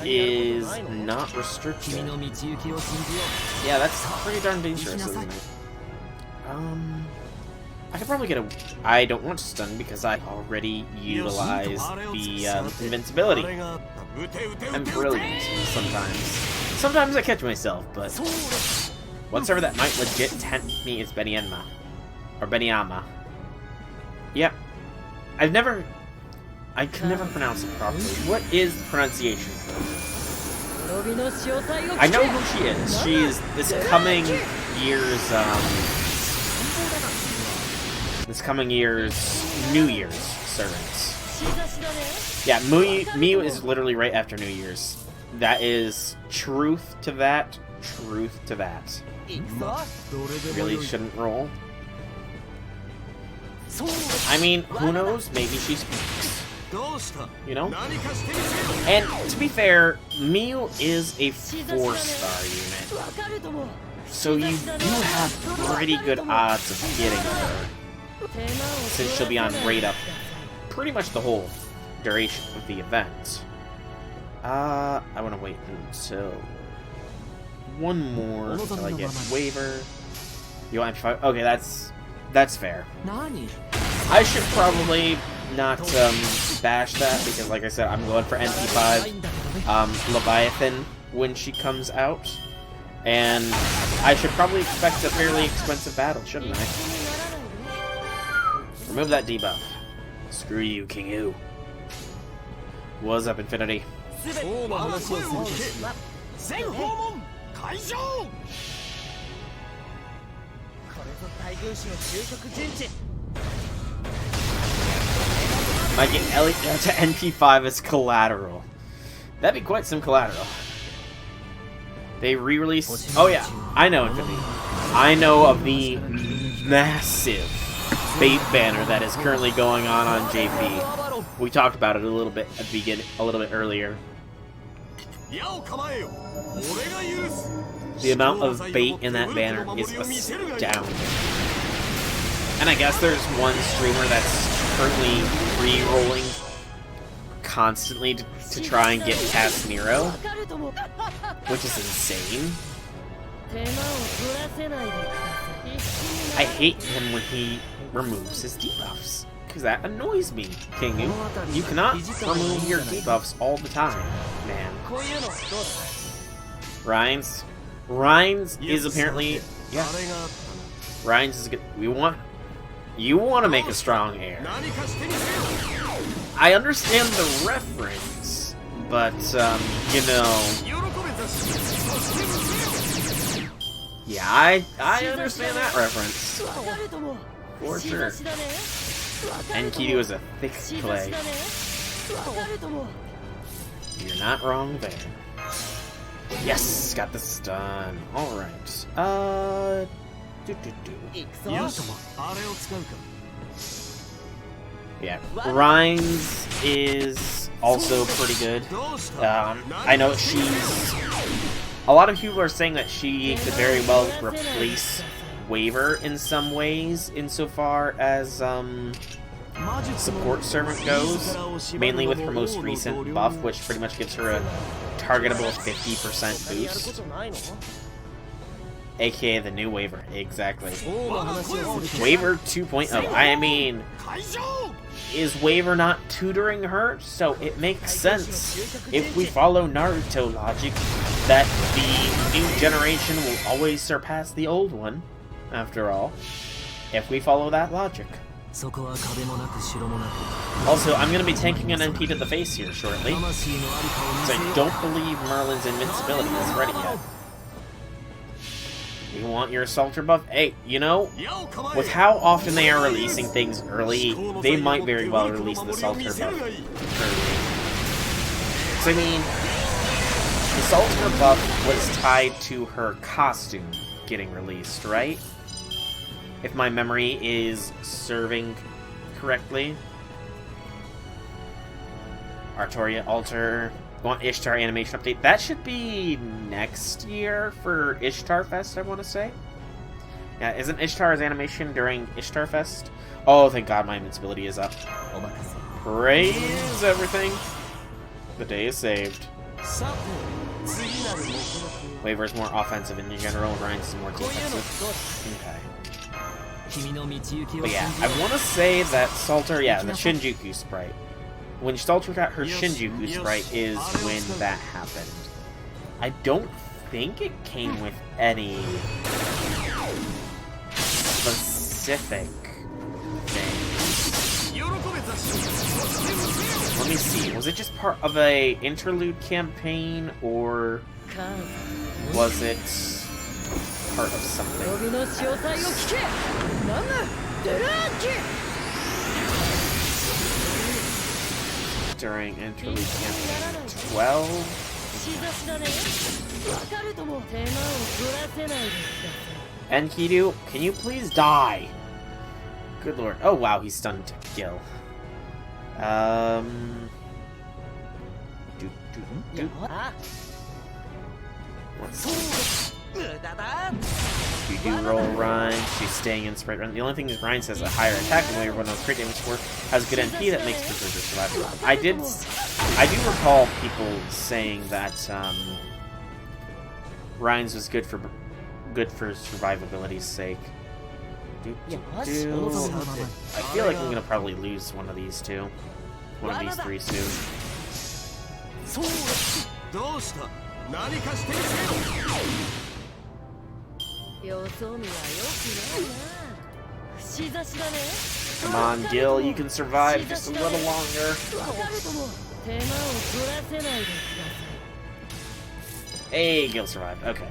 A: is not restricted. Yeah, that's pretty darn dangerous, isn't it? I could probably get a... I don't want to stun because I already utilized the invincibility. I'm brilliant sometimes. Sometimes I catch myself, but... one server that might legit tempt me is Benienma. Or Beniama. Yep. I can never pronounce it properly. What is the pronunciation? I know who she is. She is this coming year's New Year's servant. Yeah, Miu is literally right after New Year's. That is truth to that. Truth to that. Really shouldn't roll. I mean, who knows? Maybe she speaks. You know? And to be fair, Miu is a 4-star unit. So you do have pretty good odds of getting her. Since she'll be on rate up pretty much the whole duration of the event. I want to wait until one more until I get waiver. You want MP5? Okay, that's fair. I should probably not bash that because, like I said, I'm going for NP5 Leviathan when she comes out, and I should probably expect a fairly expensive battle, shouldn't I? Remove that debuff. Screw you, King U. What's up, Infinity? Might get Elliot to NP5 as collateral. That'd be quite some collateral. They re-released... Oh yeah, I know Infinity. I know of the massive bait banner that is currently going on JP. We talked about it a little bit at the beginning, a little bit earlier. The amount of bait in that banner is astounding. And I guess there's one streamer that's currently re-rolling constantly to try and get past Nero, which is insane. I hate him when he removes his debuffs, because that annoys me, Kingu. You cannot remove your debuffs all the time, man. Rhines is apparently... Yeah. Rhines is good. You want to make a strong air. I understand the reference, but, you know... Yeah, I understand that reference. For sure. Enkidu is a thick play. You're not wrong there. Yes! Got the stun. Alright. Yeah, Rhines is also pretty good. I know she's... A lot of people are saying that she could very well replace Waver in some ways, insofar as support servant goes, mainly with her most recent buff, which pretty much gives her a targetable 50% boost. AKA the new Waver, exactly. Waver 2.0. I mean, is Waver not tutoring her? So it makes sense, if we follow Naruto logic, that the new generation will always surpass the old one, after all, if we follow that logic. Also, I'm going to be tanking an NP to the face here shortly, because I don't believe Merlin's invincibility is ready yet. You want your Assaulter buff? Hey, you know, with how often they are releasing things early, they might very well release the Assaulter buff early. So, I mean, the Assaulter buff was tied to her costume getting released, right? If my memory is serving correctly. Artoria Alter. Want Ishtar animation update? That should be next year for Ishtar Fest, I want to say. Yeah, isn't Ishtar's animation during Ishtar Fest? Oh, thank God my invincibility is up. Praise everything. The day is saved. Waver's more offensive in general, Rhines is more defensive. Okay. But yeah, I want to say that Salter, yeah, the Shinjuku sprite. When Salter got her Shinjuku sprite is when that happened. I don't think it came with any specific thing. Let me see, was it just part of a interlude campaign, or was it part of something else? During interlude campaign 12. Enkidu, can you please die? Good lord. Oh wow, he's stunned to kill. Let's see. You do roll Rhine, she's staying in sprite run. The only thing is Rhine says a higher attack than Waver when crit damage score has good NP that makes Berserker survive. I do recall people saying that Rhine's was good for survivability's sake. I feel like I'm gonna probably lose one of these two. One of these three soon. Come on, Gil, you can survive just a little longer. Hey, Gil survived. Okay.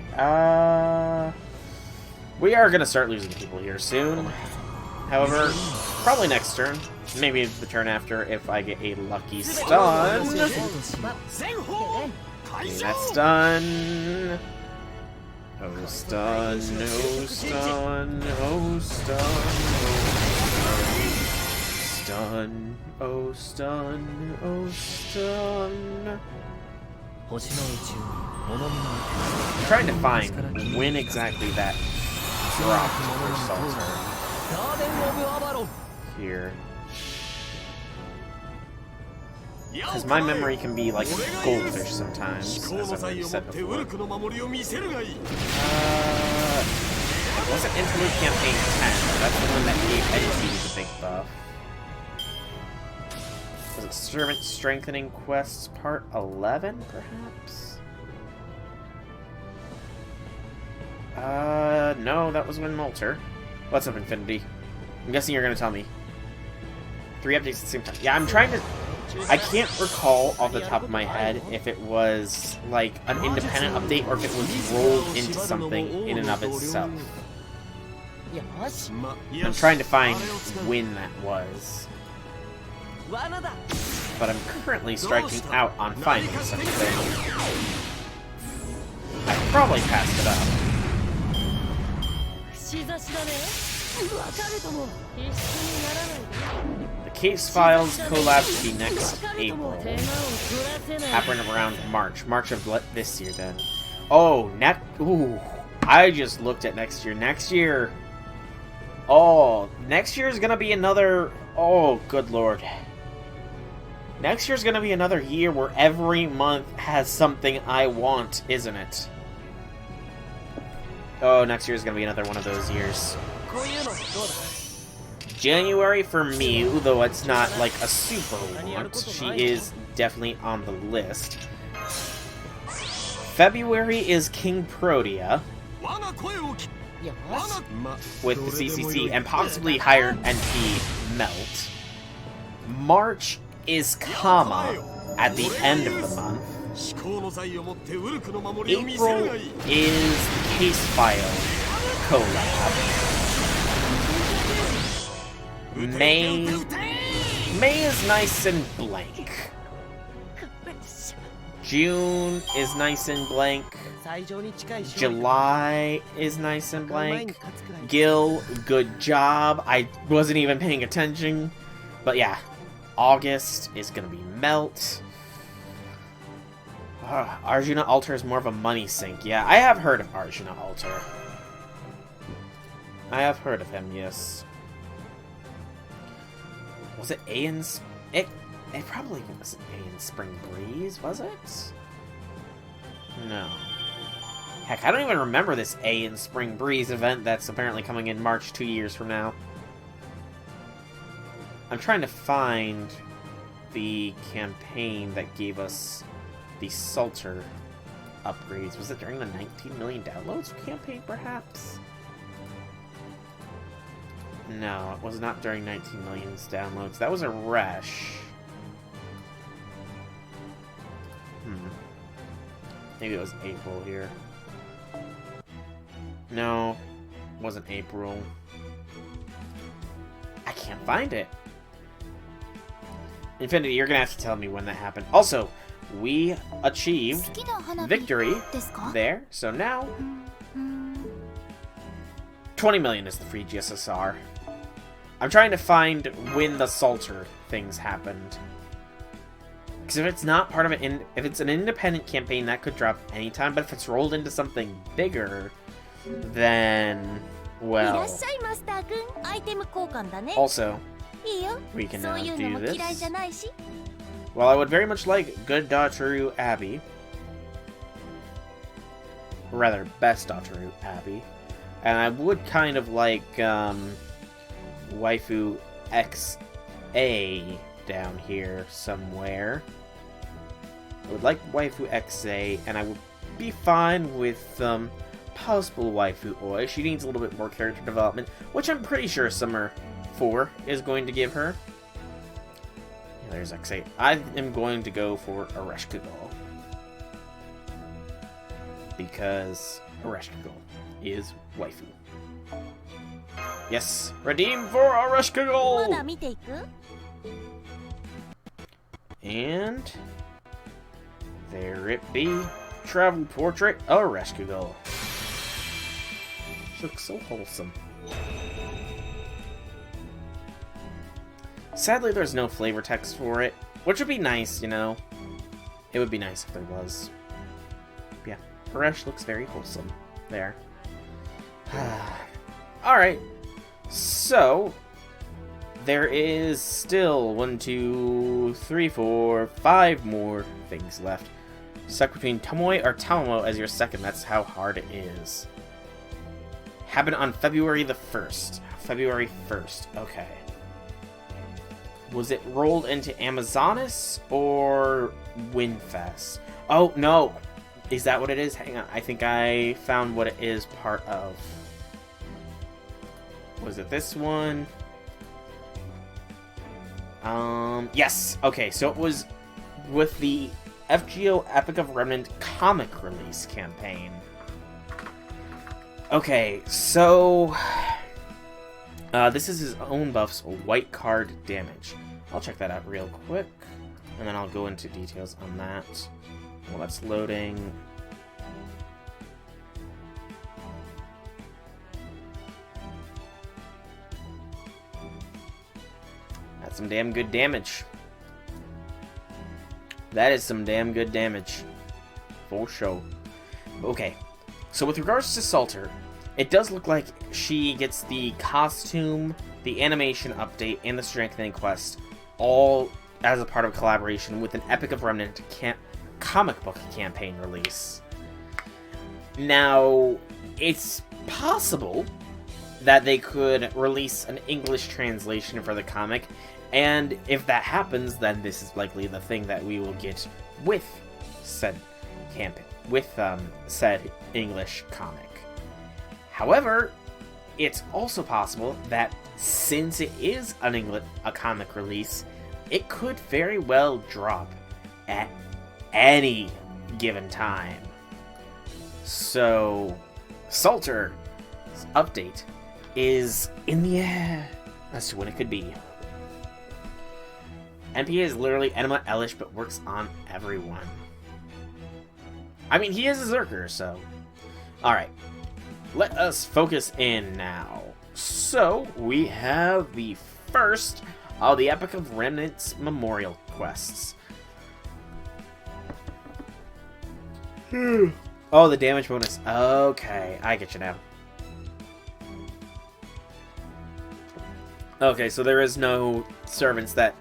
A: We are gonna start losing people here soon. However, probably next turn. Maybe the turn after if I get a lucky stun. That's done. Oh stun, oh stun, oh stun, oh stun, oh stun, oh stun. I'm trying to find when exactly that dropped for Salter. Here. Because my memory can be like goldfish sometimes, as I've already said before. It wasn't Interlude Campaign 10, that's the one that gave NP the big buff. Was it Servant Strengthening Quests Part 11, perhaps? No, that was when Molter. What's up, Infinity? I'm guessing you're gonna tell me. 3 updates at the same time. Yeah, I'm trying to... I can't recall off the top of my head if it was like an independent update or if it was rolled into something in and of itself. I'm trying to find when that was. But I'm currently striking out on finding such a thing. I probably passed it up. The Case Files collab should be next April. Happening around March of this year then. Oh, ooh, I just looked at next year. Next year is gonna be another, oh, good lord. Next year's gonna be another year where every month has something I want, isn't it? Oh, next year's gonna be another one of those years. January for me, though it's not like a super want, she is definitely on the list. February is King Protea with the CCC and possibly higher NP Melt. March is Kama at the end of the month. April is Case File collab. May is nice and blank. June is nice and blank. July is nice and blank. Gil, good job. I wasn't even paying attention. But yeah, August is gonna be Melt. Arjuna Alter is more of a money sink. Yeah, I have heard of Arjuna Alter. I have heard of him, yes. Was it Aeon's... It probably wasn't Aeon's Spring Breeze, was it? No. Heck, I don't even remember this Aeon Spring Breeze event that's apparently coming in March 2 years from now. I'm trying to find the campaign that gave us the Salter upgrades. Was it during the 19 million downloads campaign, perhaps? No, it was not during 19 million downloads. That was a Resh. Maybe it was April here. No, it wasn't April. I can't find it. Infinity, you're gonna have to tell me when that happened. Also, we achieved victory there, so now 20 million is the free GSSR. I'm trying to find when the Salter things happened. Because if it's not part of it, if it's an independent campaign, that could drop anytime. But if it's rolled into something bigger, then, well. Also, we can now do this. Well, I would very much like Good Daughteru Abby. Or rather, Best Daughteru Abby. And I would kind of like Waifu XA down here somewhere. I would like Waifu XA, and I would be fine with possible Waifu Oi. She needs a little bit more character development, which I'm pretty sure Summer 4 is going to give her. Yeah, there's XA. I am going to go for Areshkagol. Because Areshkagol is Waifu. Yes, redeem for Areshkagol! And there it be. Travel portrait of Areshkagol. She looks so wholesome. Sadly, there's no flavor text for it, which would be nice, you know. It would be nice if there was. Yeah, Aresh looks very wholesome there. Alright, so there is still 1, 2, 3, 4, 5 more things left. Stuck between Tomoe or Tamamo as your second. That's how hard it is. Happened on February the 1st. February 1st. Okay. Was it rolled into Amazonas or Winfest? Oh, no. Is that what it is? Hang on. I think I found what it is part of. Was it this one? Yes. Okay, so it was with the FGO Epic of Remnant comic release campaign. Okay, so this is his own buff's white card damage. I'll check that out real quick, and then I'll go into details on that while that's loading. That's some damn good damage. That is some damn good damage. For sure. Okay, so with regards to Salter, it does look like she gets the costume, the animation update, and the strengthening quest all as a part of a collaboration with an Epic of Remnant comic book campaign release. Now, it's possible that they could release an English translation for the comic, and if that happens, then this is likely the thing that we will get with said campaign, with said English comic. However, it's also possible that since it is a comic release, it could very well drop at any given time. So, Salter's update is in the air as to when it could be. NPA is literally Enema Elish, but works on everyone. I mean, he is a Zerker, so... Alright. Let us focus in now. So, we have the first of the Epic of Remnant's memorial quests. Oh, the damage bonus. Okay, I get you now. Okay, so there is no servants that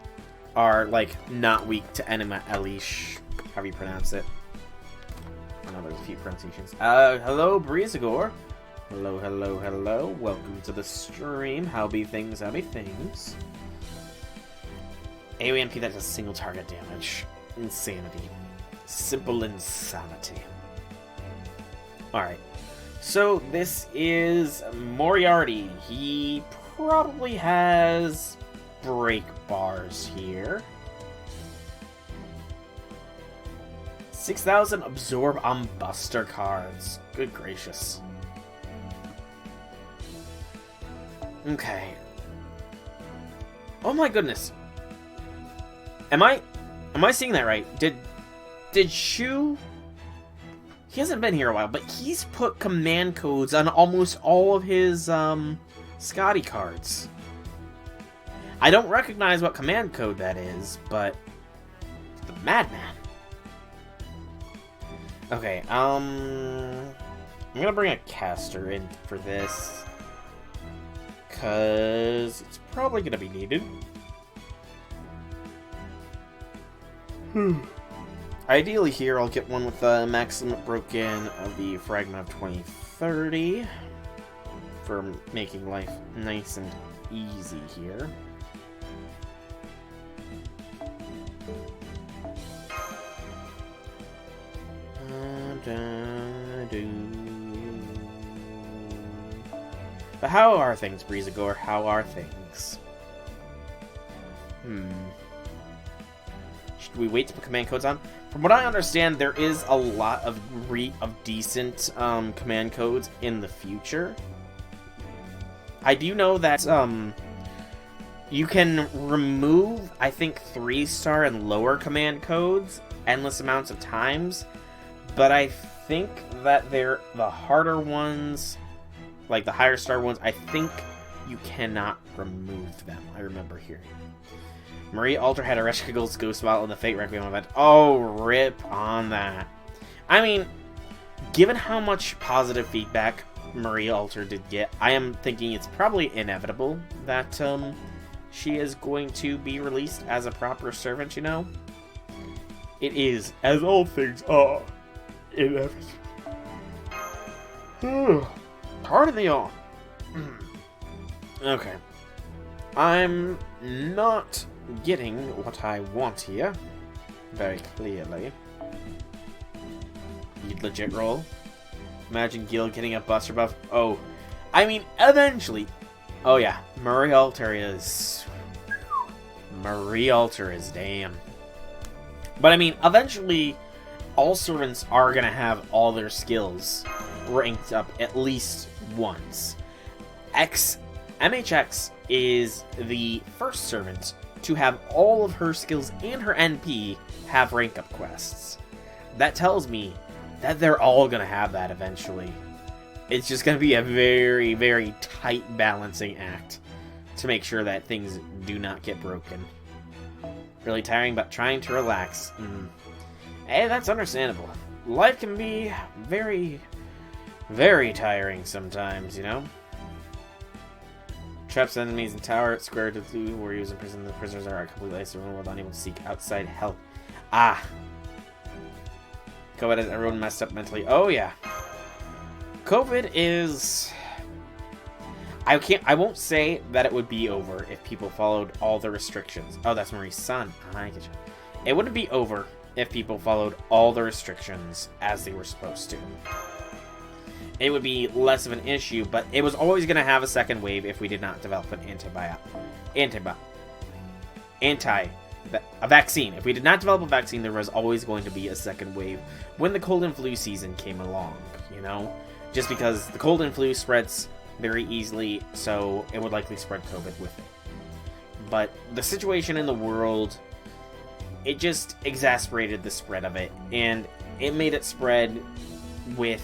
A: are, like, not weak to Enema Elish, however you pronounce it. I know there's a few pronunciations. Hello, Breezagor. Hello, hello, hello. Welcome to the stream. How be things, how be things. AoE MP that does single target damage. Insanity. Simple insanity. Alright. So, this is Moriarty. He probably has break bars here. 6,000 absorb on Buster cards. Good gracious. Okay. Oh my goodness. Am I seeing that right? Did Shu... He hasn't been here a while, but he's put command codes on almost all of his Skadi cards. I don't recognize what command code that is, but the Madman. Okay, I'm gonna bring a caster in for this, cause it's probably gonna be needed. Ideally here, I'll get one with the maximum broken of the Fragment of 2030 for making life nice and easy here. But how are things, Breezagor? How are things? Should we wait to put command codes on? From what I understand, there is a lot of decent command codes in the future. I do know that you can remove, I think, 3-star and lower command codes endless amounts of times, but I think that they're the harder ones, like the higher star ones, I think you cannot remove them. I remember hearing. Marie Alter had a Reshkagul's Ghost Bottle in the Fate Requiem event. Oh, rip on that. I mean, given how much positive feedback Marie Alter did get, I am thinking it's probably inevitable that she is going to be released as a proper servant, you know? It is, as all things are, inevitable. Pardon the yawn. Okay. I'm not getting what I want here. Very clearly. You'd legit roll. Imagine Gil getting a Buster buff. Oh. I mean, eventually. Oh yeah. Murray Alter is... Marie Alter damn. But I mean, eventually, all servants are gonna have all their skills ranked up at least once. MHX is the first servant to have all of her skills and her NP have rank up quests. That tells me that they're all gonna have that eventually. It's just gonna be a very, very tight balancing act to make sure that things do not get broken. Really tiring, but trying to relax. Hey, that's understandable. Life can be very, very tiring sometimes, you know? Traps enemies in tower, square to two warriors in prison. The prisoners are completely isolated in the world, unable to seek outside help. Ah! COVID has everyone messed up mentally. Oh, yeah. COVID is... I won't say that it would be over if people followed all the restrictions. Oh, that's Marie's son. I get you. It wouldn't be over if people followed all the restrictions as they were supposed to. It would be less of an issue, but it was always going to have a second wave if we did not develop an a vaccine. If we did not develop a vaccine, there was always going to be a second wave when the cold and flu season came along, you know? Just because the cold and flu spreads very easily, so it would likely spread COVID with it. But the situation in the world, it just exacerbated the spread of it, and it made it spread with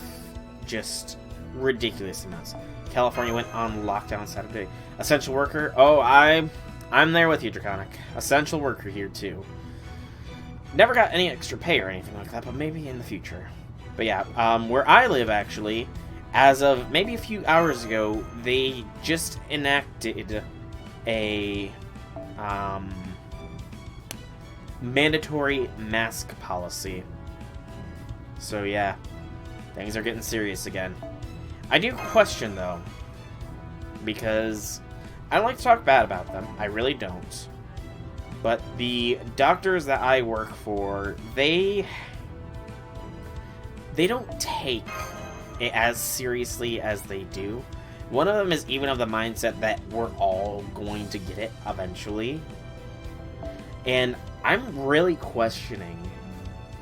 A: just ridiculous amounts. California went on lockdown Saturday. Essential worker? Oh, I'm there with you, Draconic. Essential worker here, too. Never got any extra pay or anything like that, but maybe in the future. But yeah, where I live, actually, as of maybe a few hours ago, they just enacted a mandatory mask policy. So yeah, things are getting serious again. I do question, though, because I don't like to talk bad about them. I really don't. But the doctors that I work for, they don't take it as seriously as they do. One of them is even of the mindset that we're all going to get it eventually. And I'm really questioning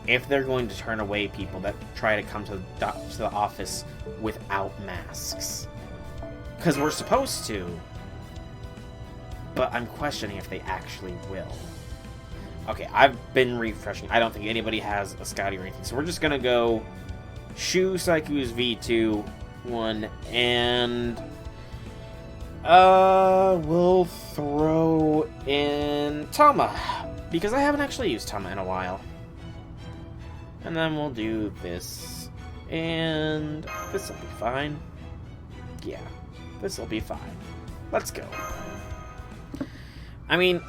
A: if they're going to turn away people that try to come to the office without masks. Because we're supposed to. But I'm questioning if they actually will. Okay, I've been refreshing. I don't think anybody has a Skadi or anything. So we're just going to go Shu Saiku's V2 one, and we'll throw in Tama, because I haven't actually used Tama in a while. And then we'll do this, and this will be fine. Yeah, this will be fine. Let's go. I mean,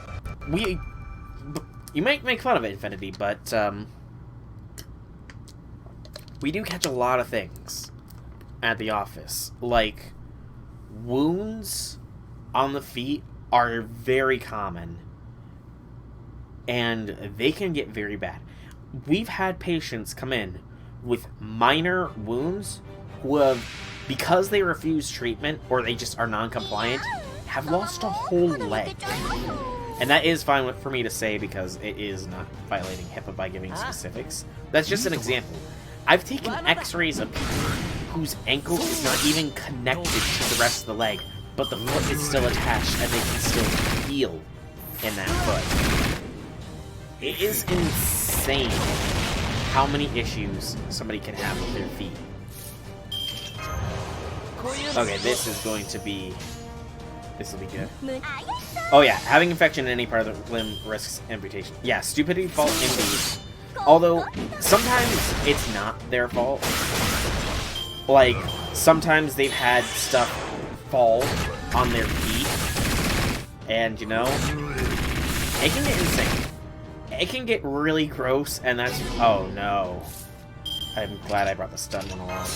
A: you might make fun of Infinity, but we do catch a lot of things at the office. Like, wounds on the feet are very common, and they can get very bad. We've had patients come in with minor wounds who have, because they refuse treatment or they just are non-compliant, have lost a whole leg. And that is fine for me to say because it is not violating HIPAA by giving specifics. That's just an example. I've taken x-rays of people whose ankle is not even connected to the rest of the leg, but the foot is still attached and they can still feel in that foot. It is insane how many issues somebody can have with their feet. Okay, this is going to be... This will be good. Oh yeah, having infection in any part of the limb risks amputation. Yeah, stupidity fault indeed. Although, sometimes it's not their fault. Like, sometimes they've had stuff fall on their feet. And, you know, it can get insane. It can get really gross, and that's... Oh, no. I'm glad I brought the stun one along.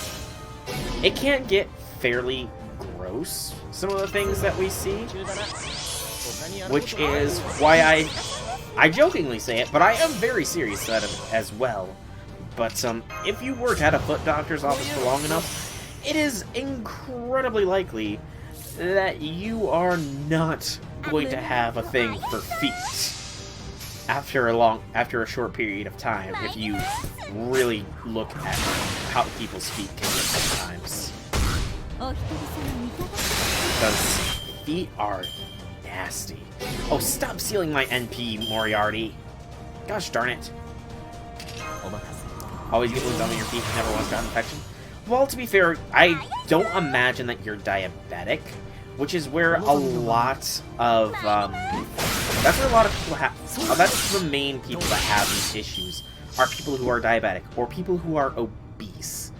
A: It can get fairly gross, some of the things that we see. Which is why I jokingly say it, but I am very serious about it as well. But if you work at a foot doctor's office for long enough, it is incredibly likely that you are not going to have a thing for feet after a short period of time if you really look at how people's feet can get sometimes. Because feet are nasty. Oh, stop sealing my NP, Moriarty. Gosh darn it. Always get wounds on your feet, never once got an infection. Well, to be fair, I don't imagine that you're diabetic, which is where a lot of, that's where a lot of people have, that's the main people that have these issues, are people who are diabetic, or people who are obese.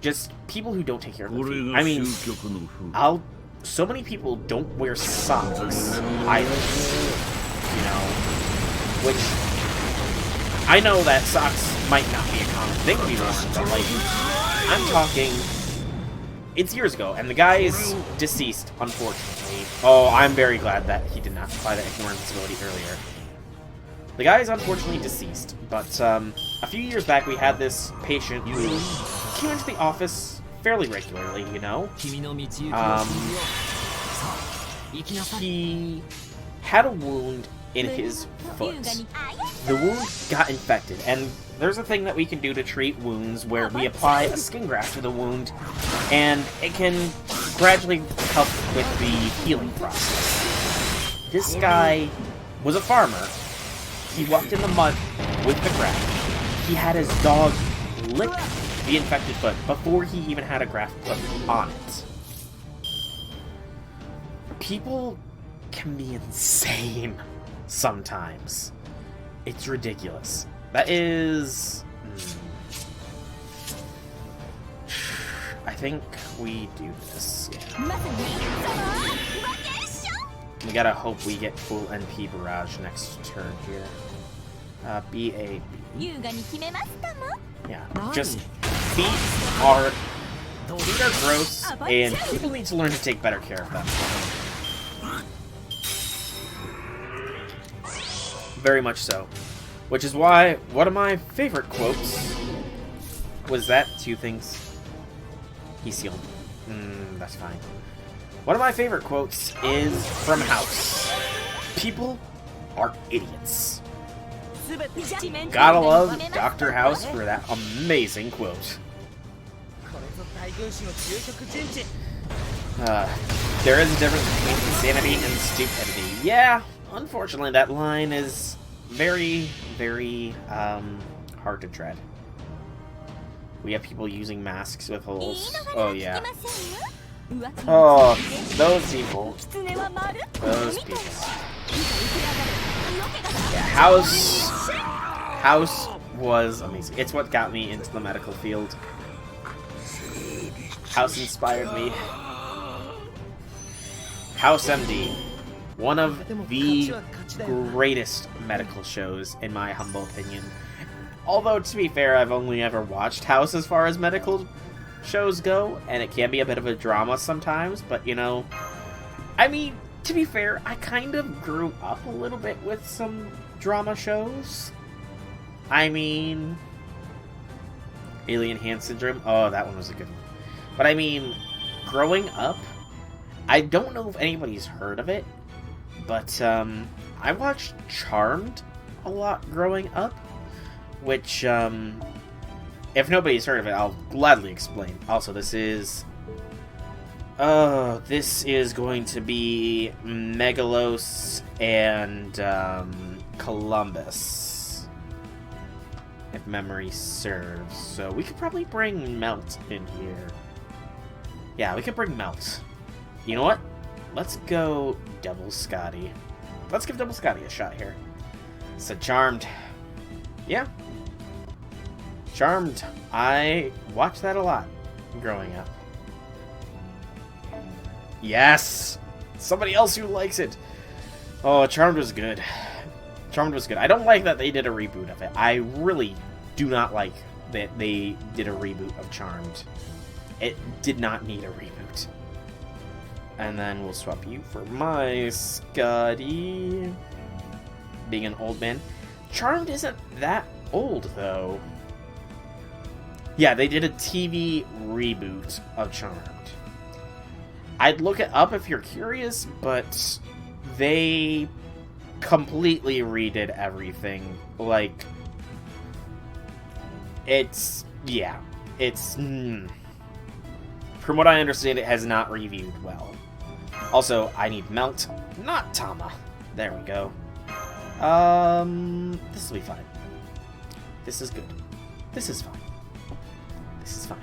A: Just people who don't take care of their feet. I mean, so many people don't wear socks either, you know, which, I know that socks might not be a common thing anymore, but, like, I'm talking, it's years ago, and the guy is deceased, unfortunately. Oh, I'm very glad that he did not apply that ignorance ability earlier. The guy is unfortunately deceased, but a few years back we had this patient who came into the office fairly regularly, you know? He had a wound in his foot. The wound got infected, and there's a thing that we can do to treat wounds where we apply a skin graft to the wound, and it can gradually help with the healing process. This guy was a farmer. He walked in the mud with the graft. He had his dog lick the infected foot before he even had a graft put on it. People can be insane sometimes. It's ridiculous. That is... I think we do this. Yeah. We gotta hope we get full NP barrage next turn here. BAB. Yeah, just feet are gross, and people need to learn to take better care of them. Very much so. Which is why one of my favorite quotes was that two things. He sealed. That's fine. One of my favorite quotes is from House. People are idiots. Gotta love Dr. House for that amazing quote. There is a difference between insanity and stupidity. Yeah, unfortunately that line is very, very hard to tread. We have people using masks with holes. Oh yeah. Oh, those people. Those people. Yeah, House was amazing. It's what got me into the medical field. House inspired me. House MD. One of the greatest medical shows, in my humble opinion. Although, to be fair, I've only ever watched House as far as medical shows go, and it can be a bit of a drama sometimes, but, you know, I mean, to be fair, I kind of grew up a little bit with some drama shows. I mean, Alien Hand Syndrome, oh, that one was a good one. But I mean, growing up, I don't know if anybody's heard of it, but I watched Charmed a lot growing up, which, if nobody's heard of it, I'll gladly explain. Also, this is going to be Megalos and Columbus, if memory serves. So we could probably bring Melt in here. Yeah, we could bring Melt. You know what? Let's go Double Skadi. Let's give Double Skadi a shot here. So Charmed. Yeah. Charmed. I watched that a lot growing up. Yes! Somebody else who likes it! Oh, Charmed was good. Charmed was good. I don't like that they did a reboot of it. I really do not like that they did a reboot of Charmed. It did not need a reboot. And then we'll swap you for my Skadi. Being an old man. Charmed isn't that old, though. Yeah, they did a TV reboot of Charmed. I'd look it up if you're curious, but they completely redid everything. Like, it's... yeah. It's... from what I understand, it has not reviewed well. Also, I need Melt, not Tama. There we go. This will be fine. This is good. This is fine. This is fine.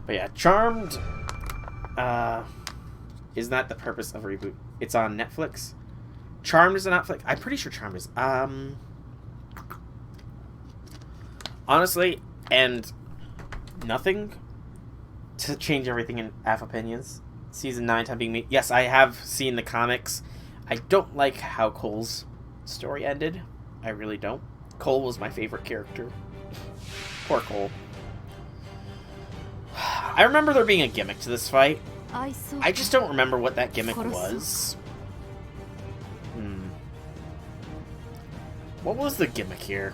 A: But yeah, Charmed, is that the purpose of a reboot? It's on Netflix? Charmed is on Netflix? I'm pretty sure Charmed is. Honestly, and nothing to change everything in F opinions. Season 9 time being me. Yes, I have seen the comics. I don't like how Cole's story ended. I really don't. Cole was my favorite character. Poor Cole. I remember there being a gimmick to this fight. I just don't remember what that gimmick was. What was the gimmick here?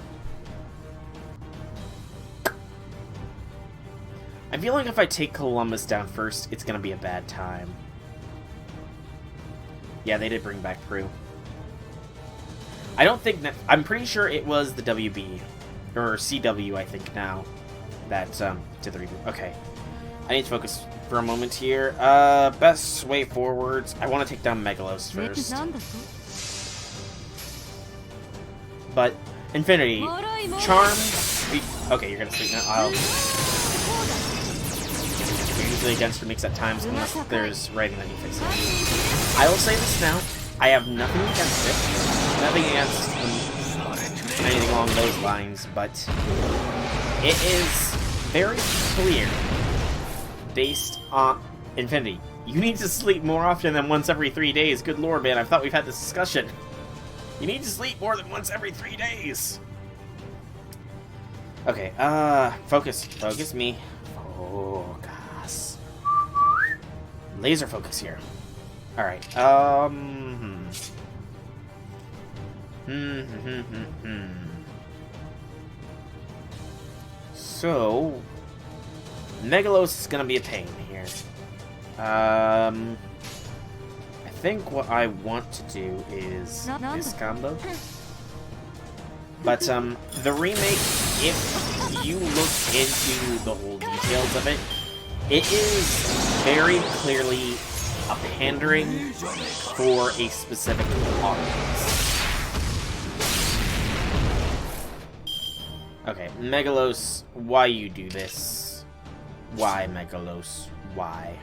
A: I feel like if I take Columbus down first, it's gonna be a bad time. Yeah, they did bring back Prue. I don't think that... I'm pretty sure it was the WB. Or CW, I think, now. That, did the reboot. Okay. I need to focus for a moment here. Best way forwards. I want to take down Megalos first. But, Infinity. Charmed... Okay, you're gonna sleep now. You're usually against for mix at times unless there's writing that you fix it. I will say this now. I have nothing against it. Nothing against anything along those lines, but it is very clear, based on Infinity. You need to sleep more often than once every 3 days. Good lord, man, I thought we've had this discussion. You need to sleep more than once every 3 days. Okay, focus. Focus me. Focus. Laser focus here. Alright, So, Megalos is gonna be a pain here. I think what I want to do is this combo. But, the remake, if you look into the whole details of it, it is very clearly a pandering for a specific audience. Okay, Megalos, why you do this? Why, Megalos? Why?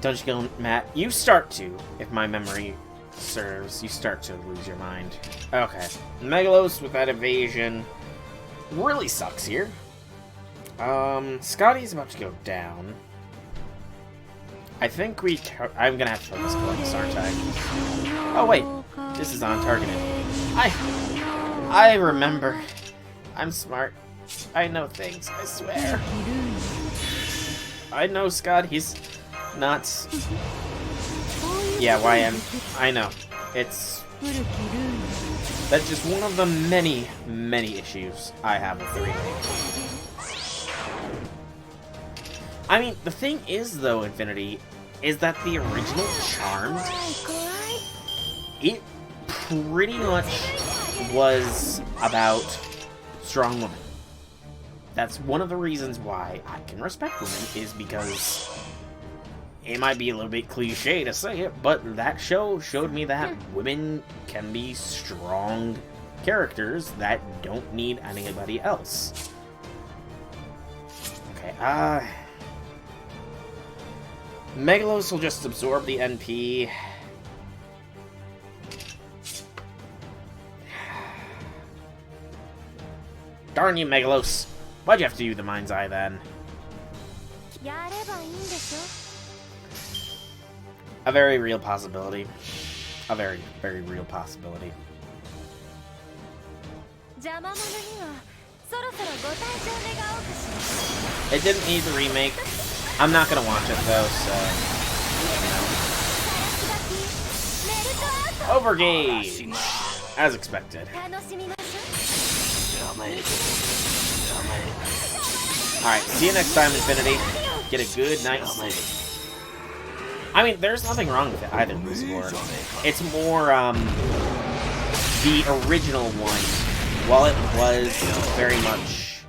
A: Don't you go, Matt? You start to, if my memory serves, you start to lose your mind. Okay, Megalos with that evasion really sucks here. Skadi's about to go down. I think I'm gonna have to focus Columbus, aren't I? Oh wait, this is on targeted. I remember. I'm smart. I know things, I swear. I know Scott, he's not... Yeah, YM. I know. It's... That's just one of the many, many issues I have with the remake. I mean, the thing is, though, Infinity, is that the original Charmed, it pretty much was about strong women. That's one of the reasons why I can respect women, is because it might be a little bit cliche to say it, but that show showed me that women can be strong characters that don't need anybody else. Okay, Megalos will just absorb the NP. Darn you, Megalos. Why'd you have to do the Mind's Eye, then? A very real possibility. A very, very real possibility. It didn't need the remake. I'm not gonna watch it, though, so... Overgage! As expected. Alright, see you next time, Infinity. Get a good night's sleep. I mean, there's nothing wrong with it either, this war. It's more, the original one, while it was very much,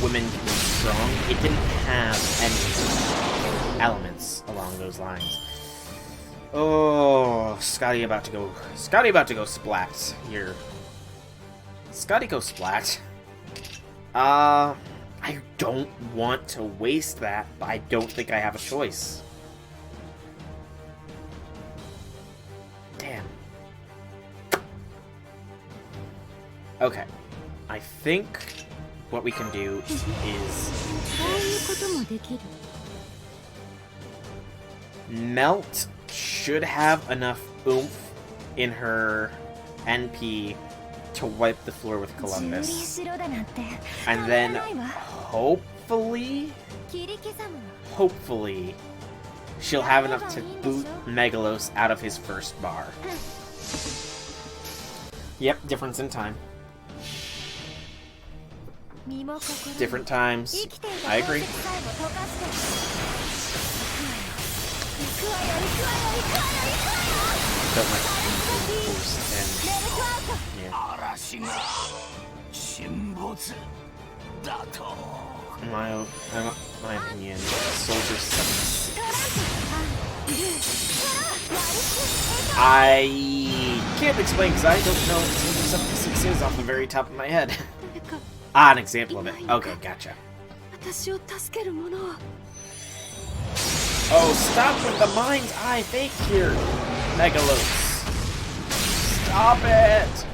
A: women can be strong, it didn't have any elements along those lines. Oh, Skadi about to go splat here. Skadi go splat. I don't want to waste that, but I don't think I have a choice. Damn. Okay. I think what we can do is this. Melt should have enough oomph in her NP to wipe the floor with Columbus. And then hopefully she'll have enough to boot Megalos out of his first bar. Yep, difference in time. Different times. I agree. Don't like boost and yeah. My opinion, Soldier 76. I can't explain because I don't know what Soldier 76 is off the very top of my head. An example of it. Okay, gotcha. Oh, stop with the mind's eye fake here, Megalos. Stop it!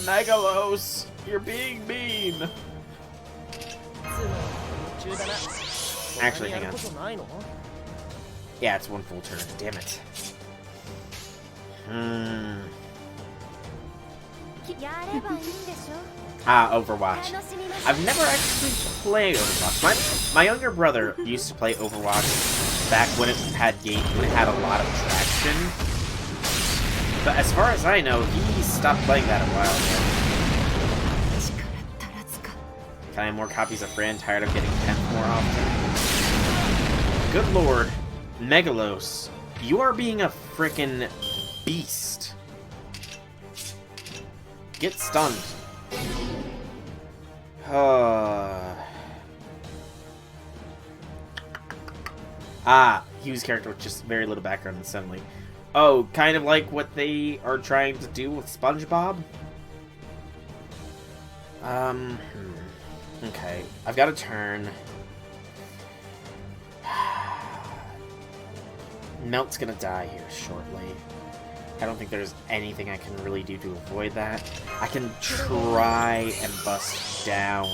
A: Megalos, you're being mean. Actually, hang on. Yeah, it's one full turn. Damn it. Overwatch. I've never actually played Overwatch. My younger brother used to play Overwatch back when it had a lot of traction. But as far as I know, he stopped playing that a while ago. Can I have more copies of Fran? Tired of getting 10th more often. Good lord, Megalos, you are being a frickin' beast. Get stunned. Hugh's character with just very little background and suddenly. Oh, kind of like what they are trying to do with SpongeBob? Okay. I've got a turn. Melt's gonna die here shortly. I don't think there's anything I can really do to avoid that. I can try and bust down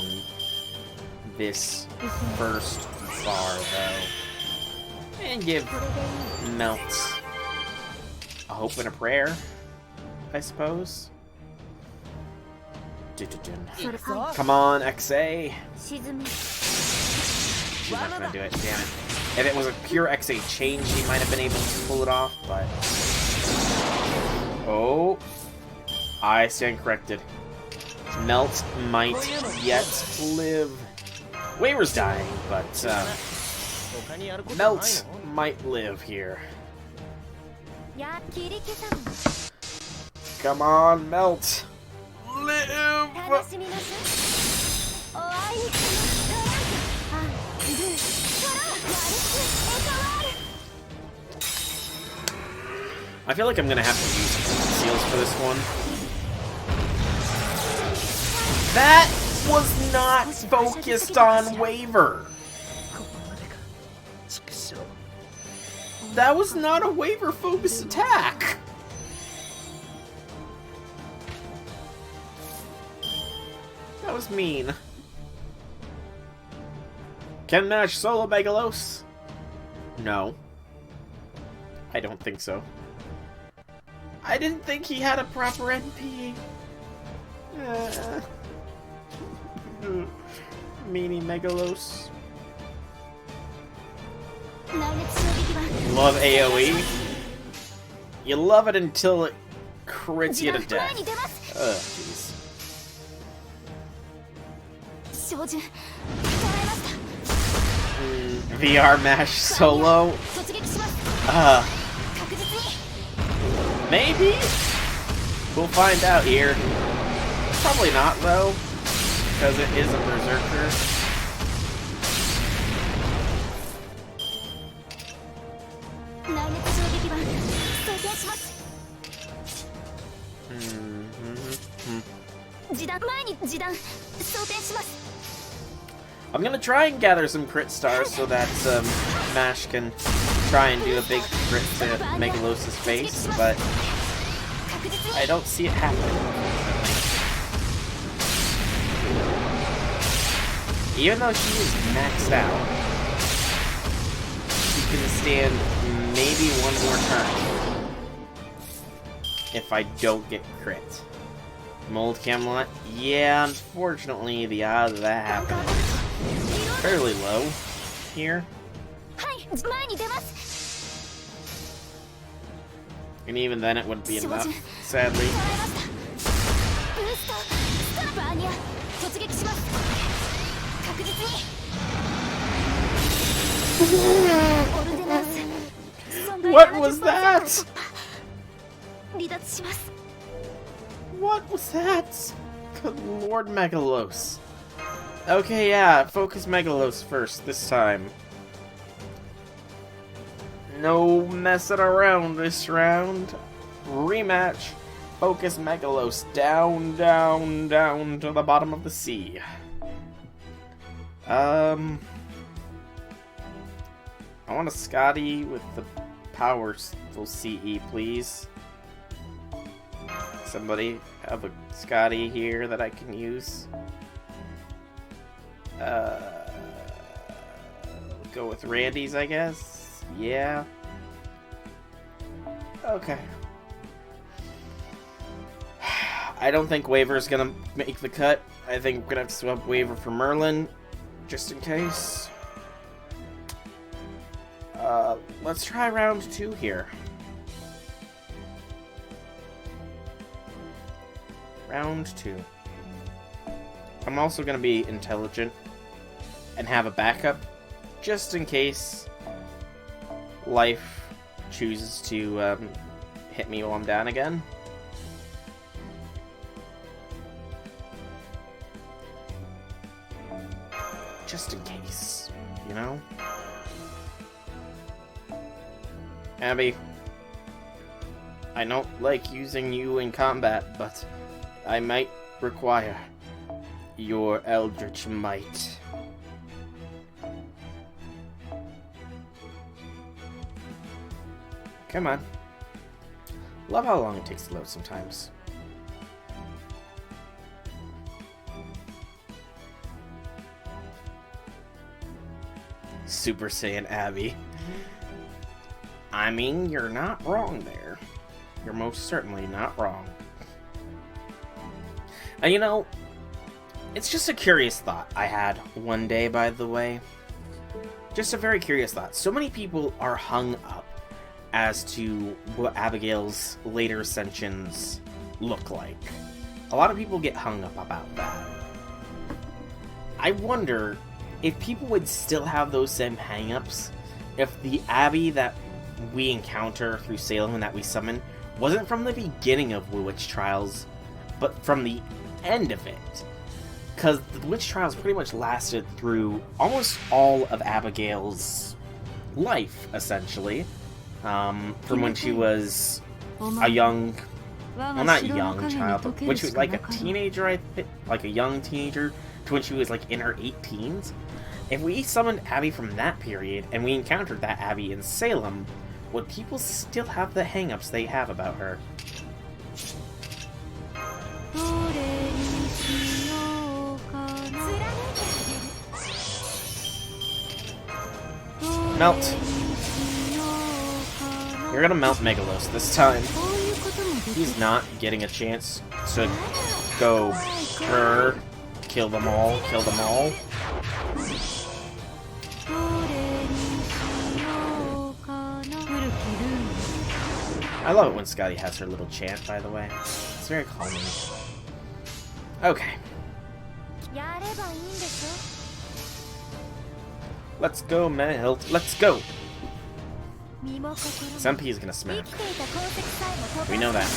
A: this first bar, though. And give Melt a hope and a prayer, I suppose. Come on, XA. She's not gonna do it, damn it. If it was a pure XA chain, she might have been able to pull it off, but... Oh, I stand corrected. Melt might yet live. Waver's dying, but Melt might live here. Come on, Melt. Live! I feel like I'm gonna have to use seals for this one. That was not focused on Waver. That was not a Waver focused attack. That was mean. Can Nash solo Megalos? No. I don't think so. I didn't think he had a proper NP. Meanie Megalos. Love AoE? You love it until it crits you to death. Ugh, jeez. VR Mash solo? Maybe? We'll find out here. Probably not, though, because it is a Berserker. I'm gonna try and gather some crit stars so that Mash can try and do a big crit to Megalos's face, but I don't see it happening. Even though she is maxed out, she can stand maybe one more turn if I don't get crit. Mold Camelot? Yeah, unfortunately, the odds of that happening is fairly low here. And even then, it wouldn't be enough, sadly. What was that? What was that? Good Lord, Megalos. Okay, yeah, focus Megalos first this time. No messing around this round. Rematch. Focus Megalos down, down, down to the bottom of the sea. I want a Skadi with the powerful CE, please. Somebody have a Skadi here that I can use. Go with Randy's, I guess. Yeah. Okay. I don't think Waver's gonna make the cut. I think we're gonna have to swap Waver for Merlin, just in case. Let's try round 2 here. Round 2. I'm also gonna be intelligent and have a backup, just in case life chooses to hit me while I'm down again. Just in case, you know? Abby, I don't like using you in combat, but I might require your eldritch might. Come on. Love how long it takes to load sometimes. Super Saiyan Abby. I mean, you're not wrong there. You're most certainly not wrong. And you know, it's just a curious thought I had one day, by the way. Just a very curious thought. So many people are hung up as to what Abigail's later ascensions look like. A lot of people get hung up about that. I wonder if people would still have those same hang-ups if the Abby that we encounter through Salem and that we summon wasn't from the beginning of the Witch Trials, but from the end of it. Because the Witch Trials pretty much lasted through almost all of Abigail's life, essentially. From when she was a young, well, not young child, but when she was like a teenager, I think, like a young teenager, to when she was like in her 18s. If we summoned Abby from that period, and we encountered that Abby in Salem, would people still have the hang-ups they have about her? Melt. You're gonna melt Megalos this time. He's not getting a chance to go brr, kill them all, kill them all. I love it when Skadi has her little chant, by the way. It's very calming. Okay. Let's go, Melt. Let's go. SMP is gonna smack. We know that.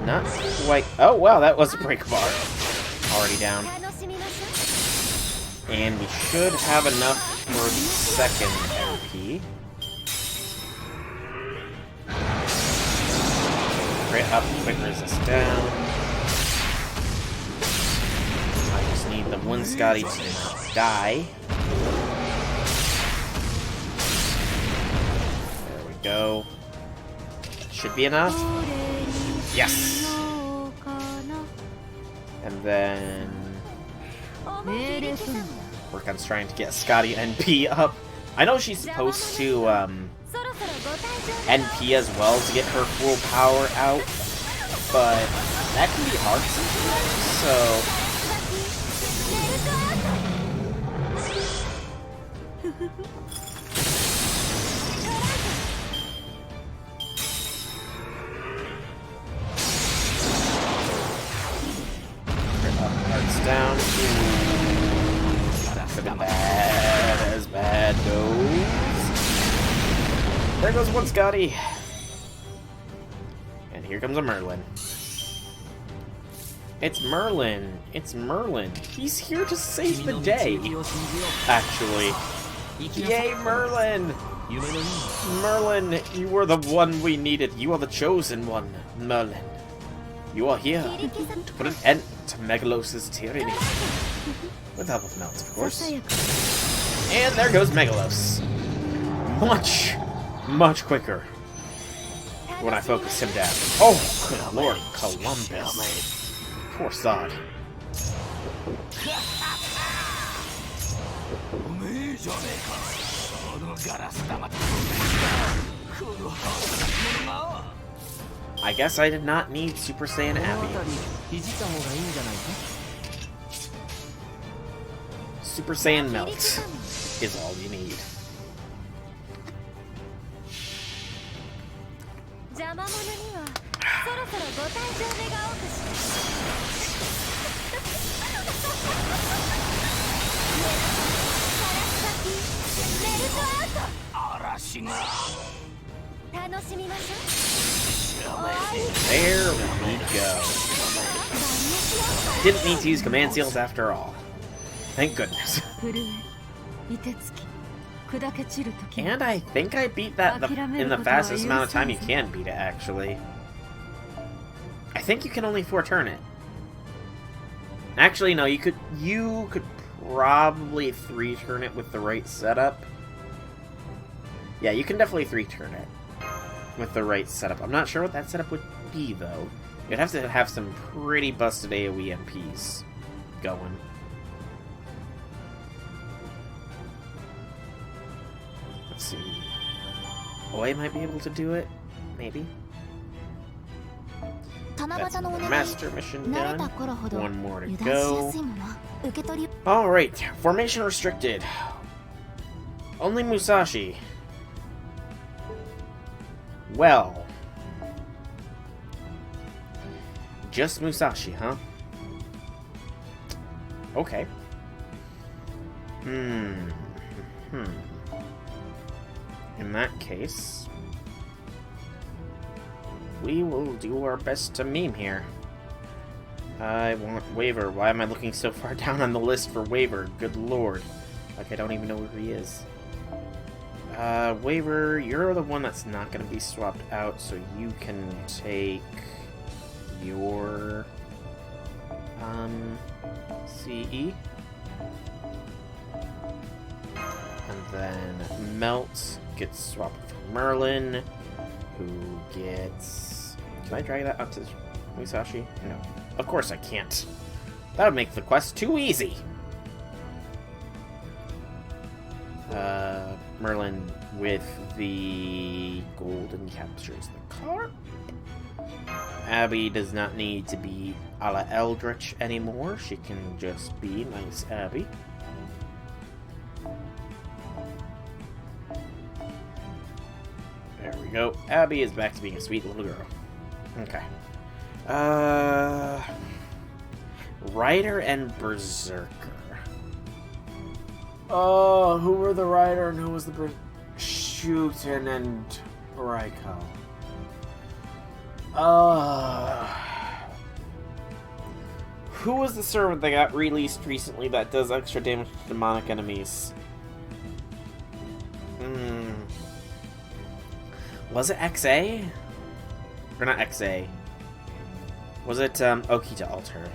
A: Not quite. Oh, wow, that was a break bar. Already down. And we should have enough for the second MP. Crit up, quick resist down. I just need the one Skadi to not die. There we go. Should be enough. Yes! And then work on trying to get Skadi NP up. I know she's supposed to NP as well to get her full power out, but that can be hard sometimes, so... down. That could have been bad as bad goes. There goes one Skadi. And here comes a Merlin. It's Merlin. It's Merlin. He's here to save the day. Actually. Yay, Merlin! Merlin, you were the one we needed. You are the chosen one, Merlin. You are here to put an end to Megalos' tyranny. With the help of Melt, of course. And there goes Megalos. Much quicker when I focus him down. Oh, good lord, Columbus. Poor sod. I guess I did not need Super Saiyan Abby. Super Saiyan Melt is all you need. There we go. Didn't need to use command seals after all. Thank goodness. And I think I beat that in the fastest amount of time you can beat it, actually. I think you can only 4-turn it. Actually, no, you could probably 3-turn it with the right setup. Yeah, you can definitely 3-turn it with the right setup. I'm not sure what that setup would be, though. You'd have to have some pretty busted AoE MPs going. Let's see. Oi might be able to do it. Maybe. That's the master mission done. One more to go. Alright, formation restricted. Only Musashi. Well. Just Musashi, huh? Okay. In that case, we will do our best to meme here. I want Waver. Why am I looking so far down on the list for Waver? Good lord. Like I don't even know where he is. Waver, you're the one that's not going to be swapped out, so you can take your CE. And then Melt gets swapped for Merlin, who gets... Can I drag that up to Musashi? No. Of course I can't. That would make the quest too easy. Merlin with the golden captures the car. Abby does not need to be a la Eldritch anymore. She can just be nice Abby. There we go. Abby is back to being a sweet little girl. Okay. Rider and Berserker. Oh, who were the Rider and who was the Shootin and Raiko? Who was the servant that got released recently that does extra damage to demonic enemies? Was it XA? Or not XA? Was it Okita Alter?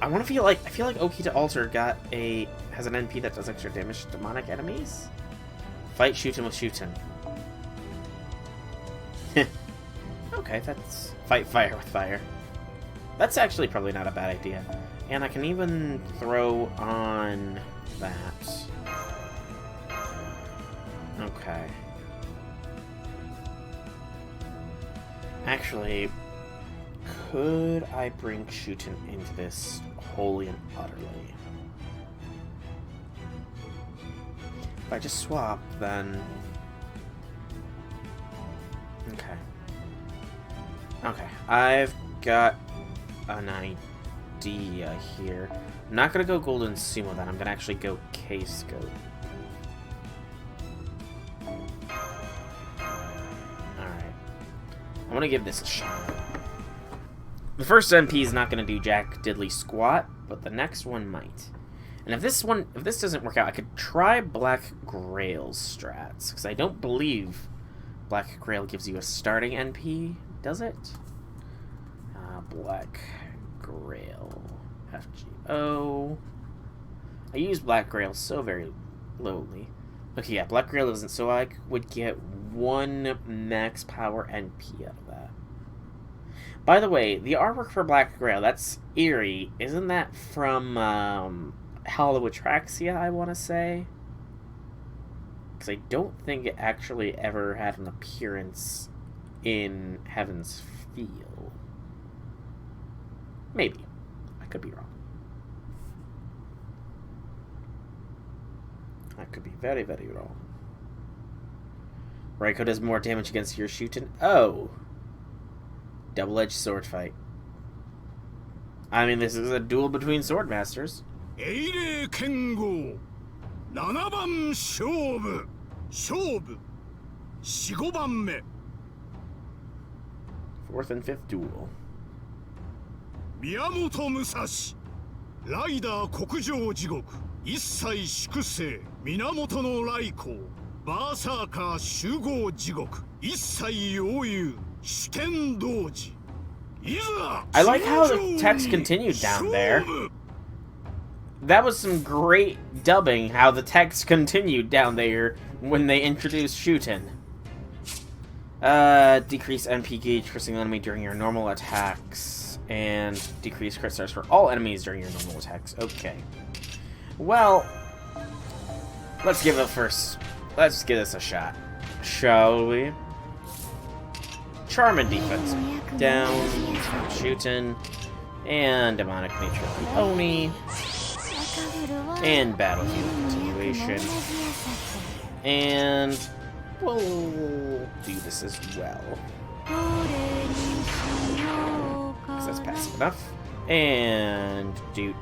A: I feel like Okita Alter has an NP that does extra damage to demonic enemies. Fight Shootin with Shootin. Okay, that's fight fire with fire. That's actually probably not a bad idea. And I can even throw on that. Okay. Actually, could I bring Shootin into this wholly and utterly? If I just swap, then... Okay. Okay, I've got an idea here. I'm not gonna go Golden Sumo then, I'm gonna actually go K-Scope. Alright. I wanna give this a shot. The first MP is not gonna do jack diddly squat, but the next one might. And if this doesn't work out, I could try Black Grail's strats, because I don't believe Black Grail gives you a starting NP, does it? Black Grail. FGO. I use Black Grail so very lowly. Okay, yeah, Black Grail isn't, so I would get 1 max power NP out of that. By the way, the artwork for Black Grail, that's eerie. Isn't that from Hollow Atraxia, I want to say? Because I don't think it actually ever had an appearance in Heaven's Feel. Maybe. I could be wrong. I could be very, very wrong. Raiko does more damage against your Shootin. Oh! Double-edged sword fight. I mean, this is a duel between sword masters.
B: 7番勝負 4,5 番目
A: Fourth and fifth duel.
B: 宮本武蔵ライダー国上地獄一切粛清源の来光バーサーカー集合地獄一切溶融主天同時
A: I like how the text continued down there. That was some great dubbing, how the text continued down there when they introduced Shootin. Decrease MP gauge for single enemy during your normal attacks. And decrease crit stars for all enemies during your normal attacks. Okay. Well, let's give this a shot. Shall we? Charm and defense down, Shootin, and demonic nature of Oni, and battlefield continuation, and we'll do this as well, because that's passive enough, and Doot.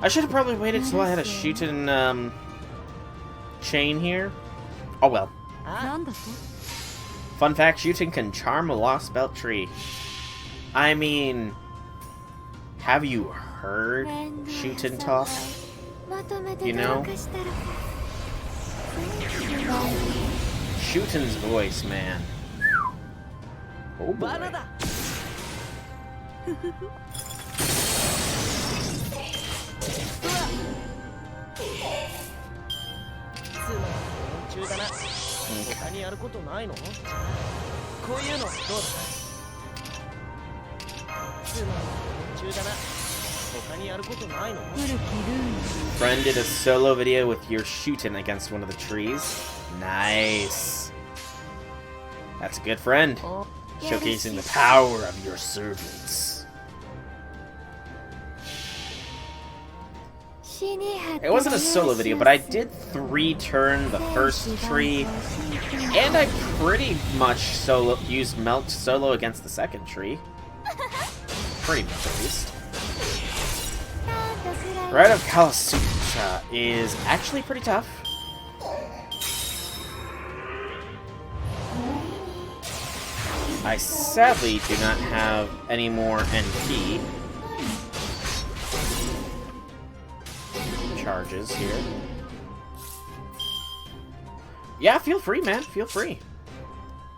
A: I should have probably waited till I had a Shootin chain here. Oh well. Fun fact, Shootin can charm a lost belt tree. I mean, have you heard Shootin talk? You know? Shootin's voice, man. Oh boy. Friend did a solo video with your Shootin against one of the trees. Nice. That's a good friend. Showcasing the power of your servants. It wasn't a solo video, but I did 3-turn the first tree, and I pretty much used Melt solo against the second tree. Pretty much, at least. Rite of Kalasutra is actually pretty tough. I sadly do not have any more NP charges here. Yeah, feel free, man. Feel free.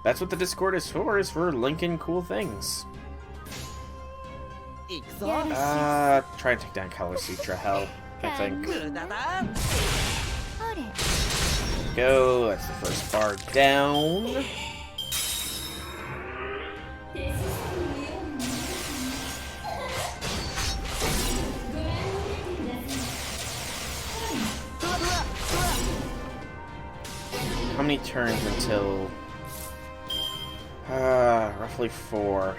A: That's what the Discord is for linking cool things. Try and take down Color Sutra help, I think. Go, that's the first bar down. How many turns until... roughly 4.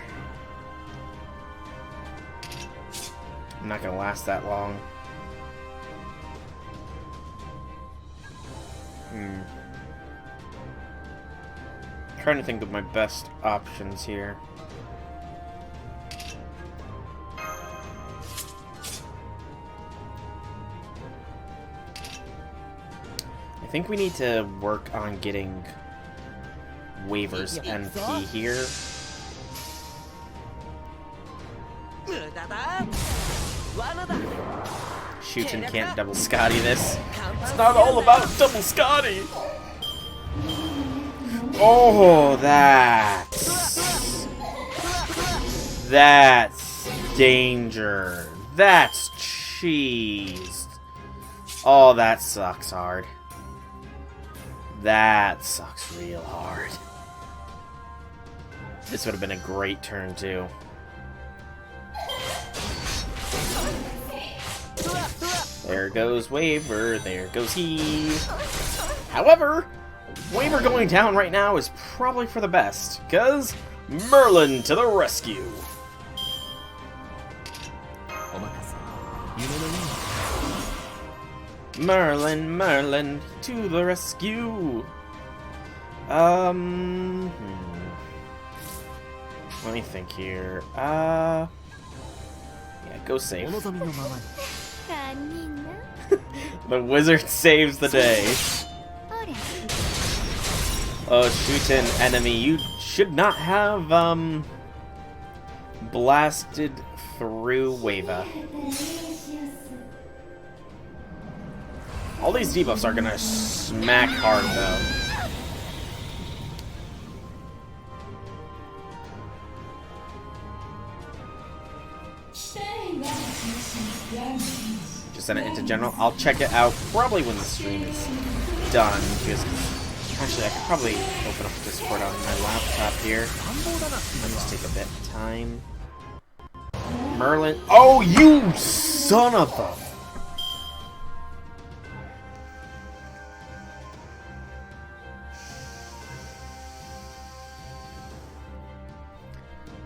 A: I'm not gonna last that long. Trying to think of my best options here. I think we need to work on getting waivers NP here. Shootin' can't double Skadi this. It's not all about double Skadi! Oh, that's danger. That's cheese. Oh, that sucks hard. That sucks real hard. This would have been a great turn, too. There goes Waver, there goes he. However, Waver going down right now is probably for the best, because Merlin to the rescue. Merlin to the rescue. Let me think here. Yeah, go safe. The wizard saves the day. Oh, shoot an enemy. You should not have, blasted through Wava. All these debuffs are gonna smack hard, though. Just send it into general. I'll check it out probably when the stream is done, because actually I could probably open up Discord on my laptop here. I'll just take a bit of time. Merlin. Oh, you son of a...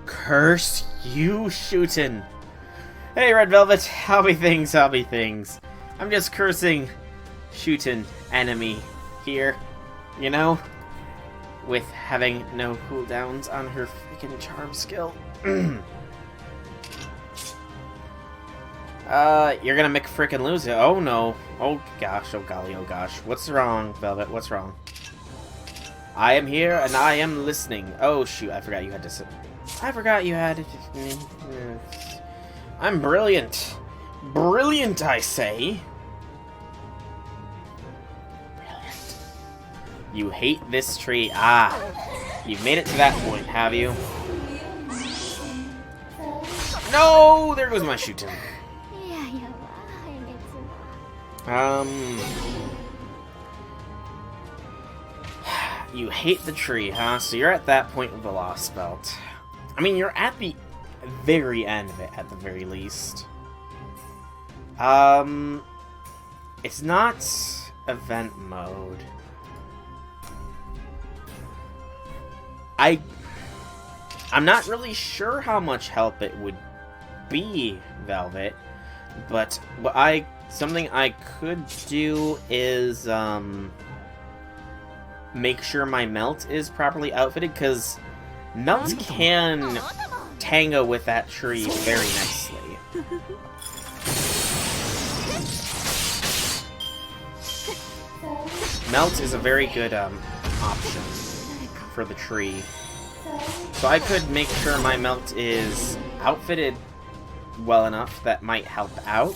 A: Curse you, shootin'. Hey, Red Velvet. How be things, how be things. I'm just cursing shootin' enemy here, you know? With having no cooldowns on her freaking charm skill. You're gonna make frickin' lose it. Oh no. Oh gosh, oh golly, oh gosh. What's wrong, Velvet? What's wrong? I am here and I am listening. Oh shoot, I forgot you had to sit. I forgot you had... I'm brilliant. Brilliant, I say. Brilliant. You hate this tree. Ah. You've made it to that point, have you? No! There goes my shooting. You hate the tree, huh? So you're at that point with the Lost Belt. I mean, you're at the very end of it, at the very least. It's not event mode. I'm not really sure how much help it would be, Velvet, but what I Something I could do is, make sure my melt is properly outfitted, because melts can tango with that tree very nicely. Melt is a very good option for the tree. So I could make sure my melt is outfitted well enough that might help out.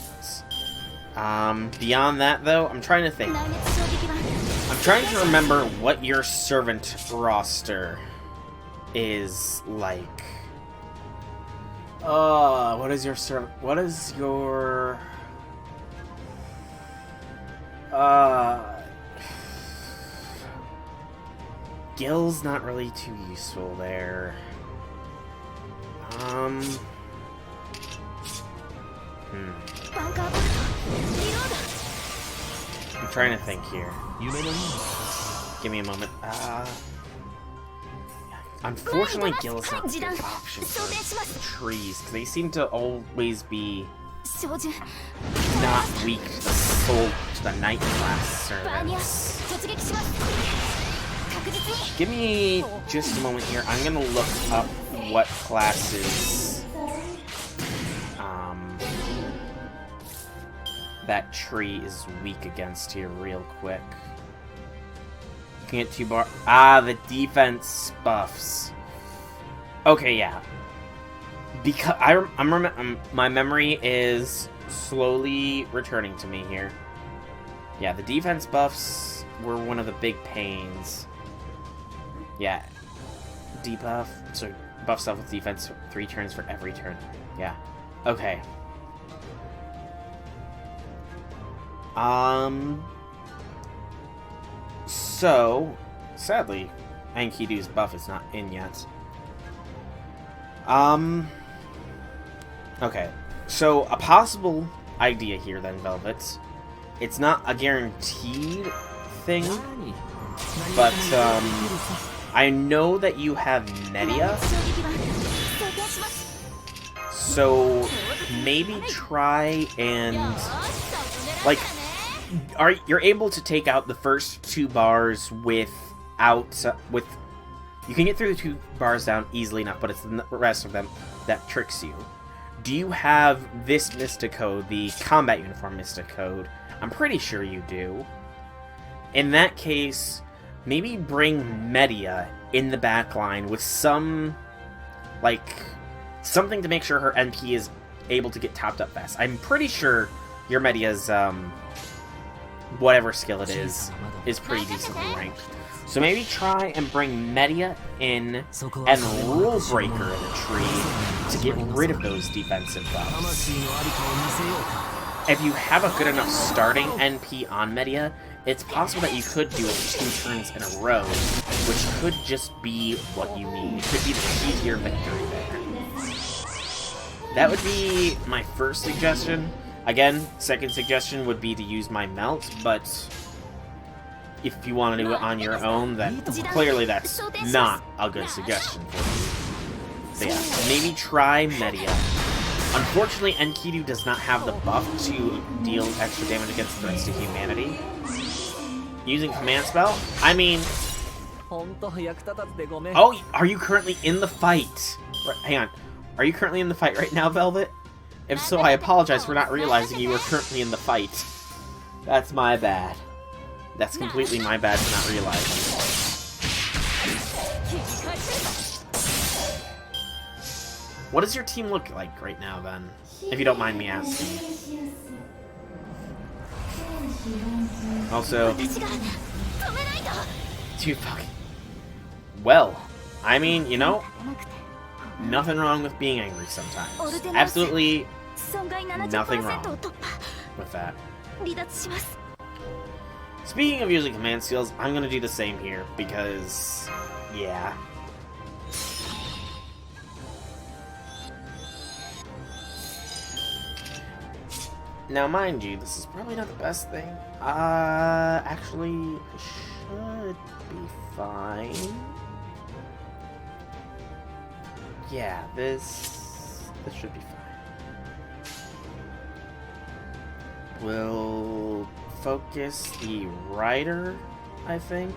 A: Beyond that, though, I'm trying to think. I'm trying to remember what your servant roster is like. What is your servant? What is your... Gil's not really too useful there. I'm trying to think here. Give me a moment. Unfortunately, Gil is not a good option for trees, because they seem to always be not weak to the soul, to the night class servants. Give me just a moment here. I'm gonna look up what classes that tree is weak against here real quick. You can get 2 bar. The defense buffs. Okay, yeah. Because my memory is slowly returning to me here. Yeah, the defense buffs were one of the big pains. Yeah. Debuff. So buff self with defense 3 turns for every turn. Yeah. Okay. So, sadly, Enkidu's buff is not in yet. Okay. So, a possible idea here then, Velvet. It's not a guaranteed thing, but, I know that you have Media. So, maybe try and, like, you're able to take out the first 2 bars without, you can get through the 2 bars down easily enough, but it's the rest of them that tricks you. Do you have this Mystic Code, the Combat Uniform Mystic Code? I'm pretty sure you do. In that case, maybe bring Media in the back line with some, like, something to make sure her NP is able to get topped up fast. I'm pretty sure your Media's, whatever skill it is pretty decently ranked. So maybe try and bring Media in and Rule Breaker in the tree to get rid of those defensive buffs. If you have a good enough starting NP on Media, it's possible that you could do it 2 turns in a row, which could just be what you need. It could be the key to your victory there. That would be my first suggestion. Again, second suggestion would be to use my melt, but if you want to do it on your own, then clearly that's not a good suggestion for you. So yeah, maybe try Media. Unfortunately, Enkidu does not have the buff to deal extra damage against threats to humanity. Using Command Spell? I mean... Oh, are you currently in the fight? Hang on. Are you currently in the fight right now, Velvet? If so, I apologize for not realizing you were currently in the fight. That's my bad. That's completely my bad for not realizing. What does your team look like right now, then? If you don't mind me asking. Also... Dude, fucking... Well, I mean, you know... Nothing wrong with being angry sometimes. Absolutely nothing wrong with that. Speaking of using command skills, I'm gonna do the same here, because... yeah. Now, mind you, this is probably not the best thing. Actually, it should be fine. Yeah, this should be fine. We'll focus the rider, I think,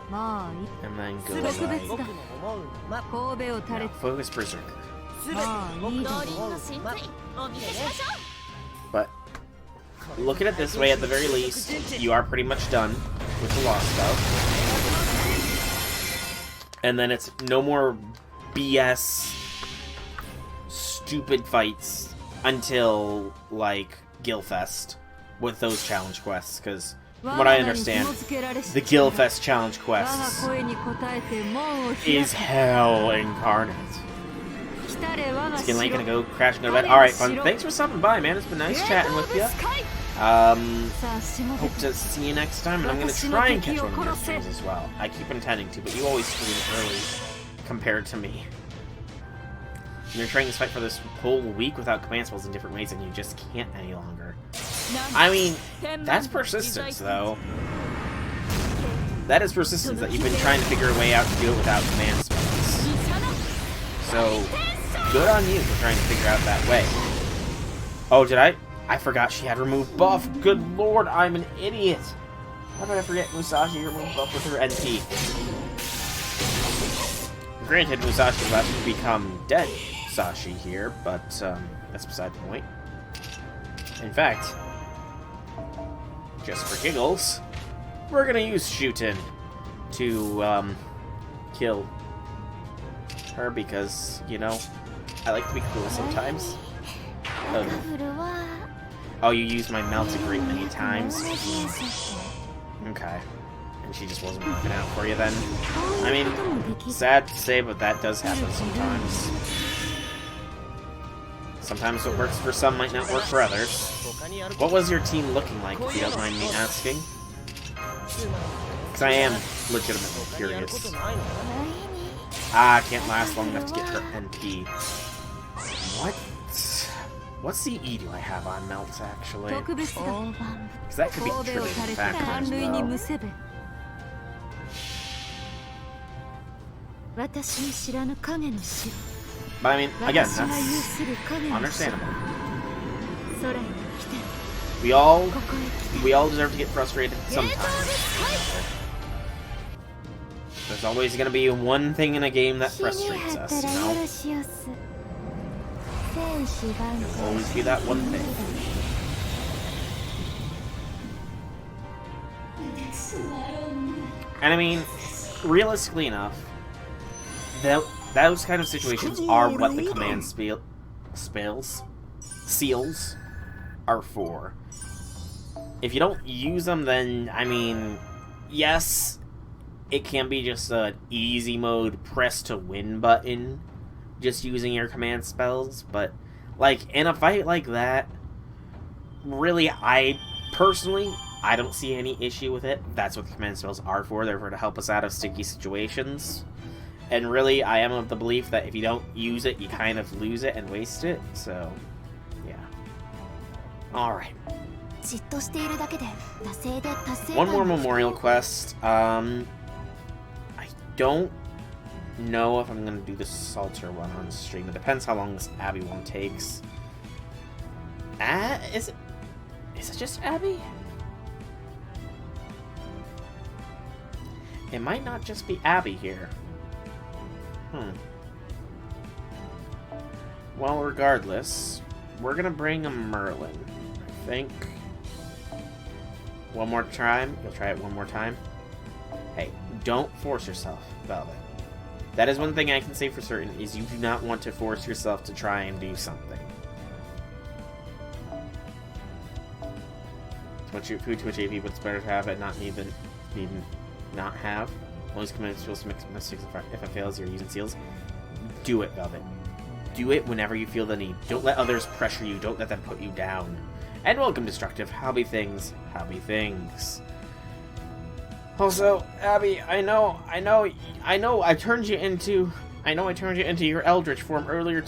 C: まあいい
A: and then go
C: 特別
A: right.
C: だ 神戸を垂れ
A: No, focus berserker.
C: まあいいだろう
A: But look at it this way, at the very least, you are pretty much done with the lost stuff. And then it's no more BS stupid fights until, like, Gilfest with those challenge quests, because from what I understand, the Gilfest challenge quests is hell incarnate. It's getting late, gonna go crash and go to bed. Alright, fun. Thanks for stopping by, man. It's been nice chatting with you. Hope to see you next time, and I'm gonna try and catch one of your streams as well. I keep intending to, but you always stream early compared to me. You're training this fight for this whole week without command spells in different ways, and you just can't any longer. I mean, that's persistence, though. That is persistence, that you've been trying to figure a way out to do it without command spells. So, good on you for trying to figure out that way. Oh, did I? I forgot she had removed buff. Good lord, I'm an idiot. How did I forget Musashi removed buff with her NP? Granted, Musashi will actually become dead Musashi here, but that's beside the point. In fact, just for giggles, we're gonna use Shuten to kill her because, you know, I like to be cool sometimes. Oh, you used my melt a great many times. Okay. And she just wasn't working out for you then. I mean, sad to say, but that does happen sometimes. Sometimes what works for some might not work for others. What was your team looking like, if you don't mind me asking? Because I am legitimately curious. Ah, can't last long enough to get her NP. What? What CE do I have on Melts, actually? Because that could be contributing factor as well. But I mean, again, that's understandable. We all deserve to get frustrated sometimes. There's always going to be one thing in a game that frustrates us, you know? There'll always be that one thing. And I mean, realistically enough, those kind of situations are what the command seals are for. If you don't use them, then, I mean, yes, it can be just an easy mode press to win button, just using your command spells, but, like, in a fight like that, really, I don't see any issue with it. That's what the command spells are for. They're for to help us out of sticky situations. And really, I am of the belief that if you don't use it, you kind of lose it and waste it, so, yeah. Alright. One more memorial quest. I don't know if I'm going to do the Salter one on stream. It depends how long this Abby one takes. Is it just Abby? It might not just be Abby here. Well, regardless, we're gonna bring a Merlin, I think. One more time. You'll try it one more time. Hey, don't force yourself, Velvet. That is one thing I can say for certain, is you do not want to force yourself to try and do something. Too much food, too much AP, but it's better to have it, not need than not have. Always command supposed to make mistakes if it fails, you're using seals. Do it, Velvet. Do it whenever you feel the need. Don't let others pressure you. Don't let them put you down. And welcome, Destructive. Hobby things. Hobby things. Also, Abby, I know I turned you into your Eldritch form earlier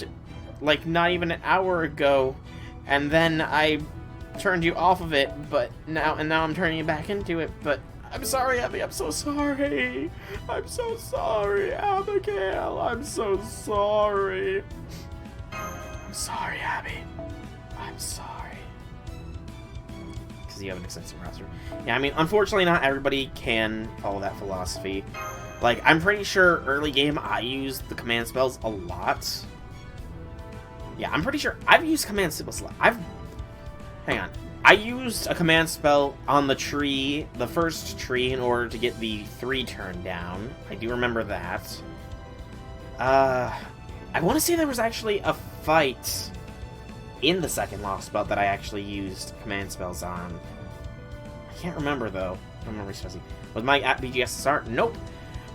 A: like not even an hour ago, and then I turned you off of it, but now I'm turning you back into it, but I'm sorry, Abby, I'm so sorry. I'm so sorry, Abigail, I'm so sorry. I'm sorry, Abby. I'm sorry. because you have an extensive roster. Yeah, I mean, unfortunately, not everybody can follow that philosophy. Like, I'm pretty sure early game I used the command spells a lot. Yeah, I'm pretty sure I've used command spells a lot. Hang on. I used a command spell on the tree, the first tree, in order to get the 3 turn down. I do remember that. I want to say there was actually a fight in the second Lost Belt that I actually used command spells on. I can't remember, though. I don't remember Stuzzy. Was my at BGSSR? Nope.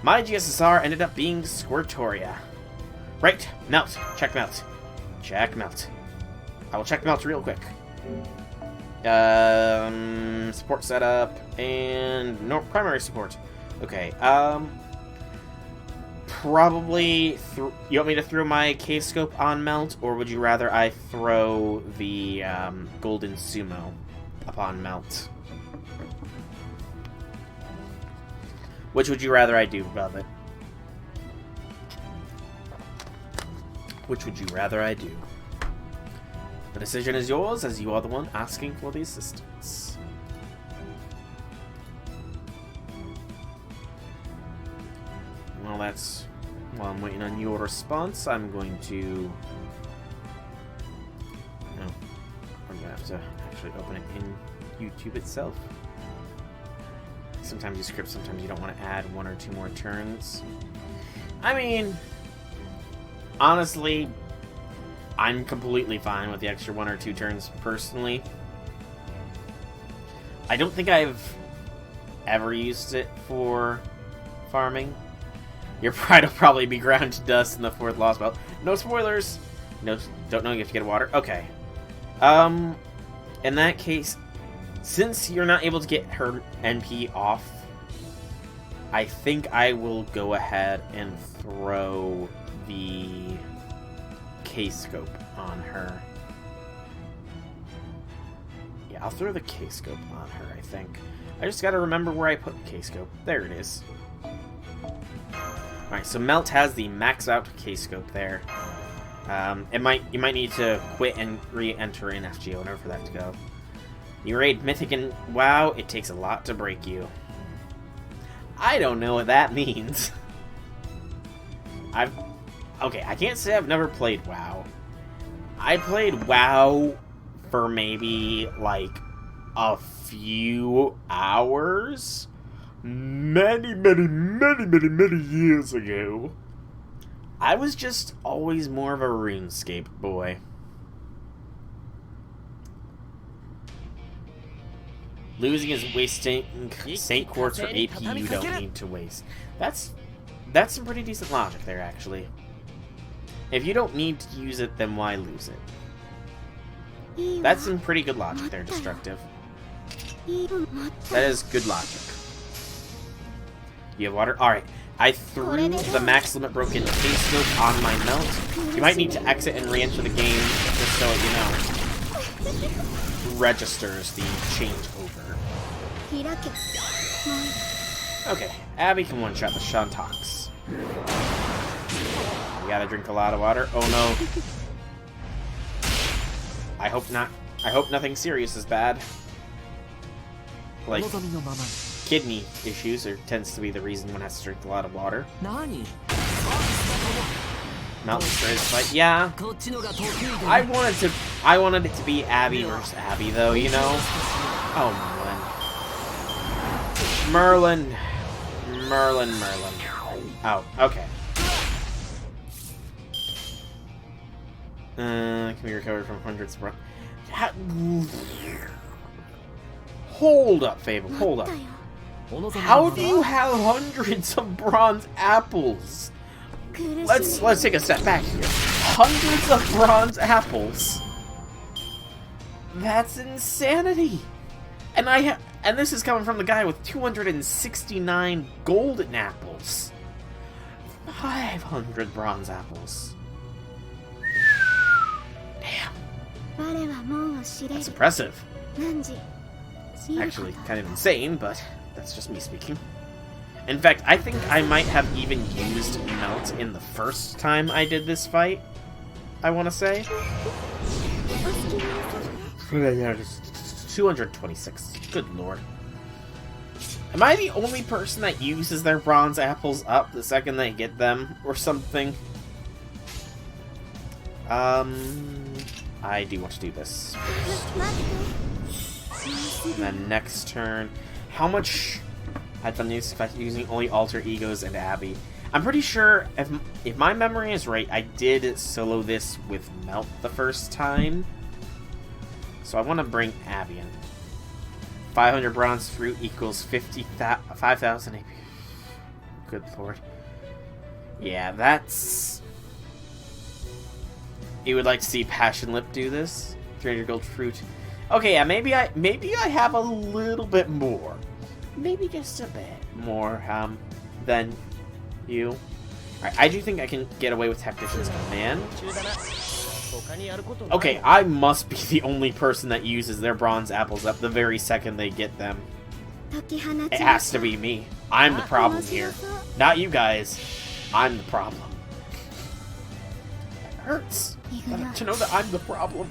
A: My GSSR ended up being Squirtoria. Right. Melt. Check melt. Check melt. I will check melt real quick. Support setup, and no primary support. Okay, probably, you want me to throw my K-Scope on melt, or would you rather I throw the, Golden Sumo upon melt? Which would you rather I do, Velvet? Which would you rather I do? The decision is yours, as you are the one asking for the assistance. Well, while I'm waiting on your response, I'm going to... No. I'm going to have to actually open it in YouTube itself. Sometimes you script, sometimes you don't want to add 1 or 2 more turns. I mean, honestly, I'm completely fine with the extra 1 or 2 turns, personally. I don't think I've ever used it for farming. Your pride will probably be ground to dust in the 4th Lost Belt. No spoilers! No, don't know you have to get water. Okay. In that case, since you're not able to get her NP off, I think I will go ahead and throw the K-Scope on her. Yeah, I'll throw the K-Scope on her, I think. I just gotta remember where I put the K-Scope. There it is. Alright, so Melt has the max out K-Scope there. You might need to quit and re-enter in FGO in order for that to go. You raid Mythic and WoW, it takes a lot to break you. I don't know what that means. Okay, I can't say I've never played WoW. I played WoW for maybe, like, a few hours. Many years ago. I was just always more of a RuneScape boy. Losing is wasting Saint Quartz or AP you don't need to waste. That's some pretty decent logic there, actually. If you don't need to use it, then why lose it? That's some pretty good logic there, Destructive. That is good logic. You have water? Alright. I threw the max limit broken K-Scope on my melt. You might need to exit and re-enter the game, just so you know. Registers the changeover. Okay, Abby can one-shot the Shantox. You gotta drink a lot of water. Oh no. I hope not. I hope nothing serious is bad. Like kidney issues tends to be the reason one has to drink a lot of water. Mountain Straight fight. Yeah. I wanted it to be Abby versus Abby though, you know? Oh Merlin. Merlin. Oh, okay. Can be recovered from hundreds of... Hold up, Fable, hold up. How do you have hundreds of bronze apples? Let's take a step back here. Hundreds of bronze apples? That's insanity. And this is coming from the guy with 269 golden apples. 500 bronze apples. Damn. That's impressive. Actually, kind of insane, but that's just me speaking. In fact, I think I might have even used Melt in the first time I did this fight, I want to say. 226. Good lord. Am I the only person that uses their bronze apples up the second they get them, or something? I do want to do this first. And then next turn, how much I've done using only alter egos and Abby. I'm pretty sure, if my memory is right, I did solo this with Melt the first time. So I want to bring Abby in. 500 bronze fruit equals 5,000 AP. Good lord. Yeah, that's... You would like to see Passion Lip do this? 300 gold fruit. Okay, yeah, maybe I have a little bit more. Maybe just a bit more, than you. Alright, I do think I can get away with Tactician's Command. Okay, I must be the only person that uses their bronze apples up the very second they get them. It has to be me. I'm the problem here. Not you guys. I'm the problem. It hurts to know that I'm the problem.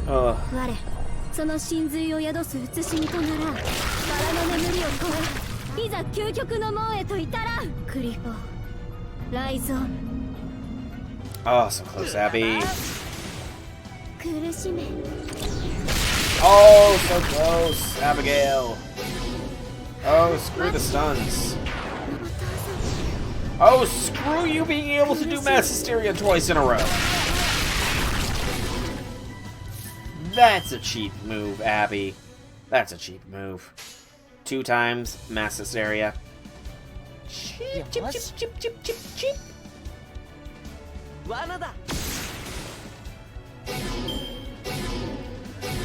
A: Ugh.
D: その真髄を宿す写しみとならバラの眠りを超えいざ究極の門へと至らんクリポライゾン
A: Oh, so close, Abby.
D: 苦しめ
A: Oh, so close, Abigail. Oh, screw the stuns. Oh, screw you being able to do Mass Hysteria twice in a row. That's a cheap move, Abby. That's a cheap move. 2 times Mass Hysteria. Cheap, cheap, cheap, cheap, cheap, cheap, cheap.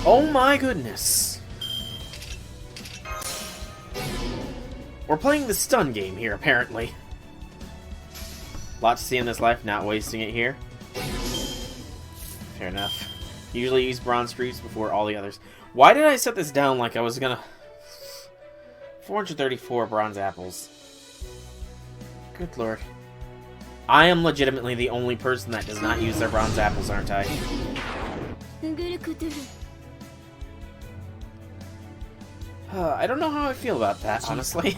A: Oh my goodness. We're playing the stun game here, apparently. Lot to see in this life, not wasting it here. Fair enough. Usually use bronze fruits before all the others. Why did I set this down like I was gonna... 434 bronze apples. Good lord. I am legitimately the only person that does not use their bronze apples, aren't I? I don't know how I feel about that, honestly.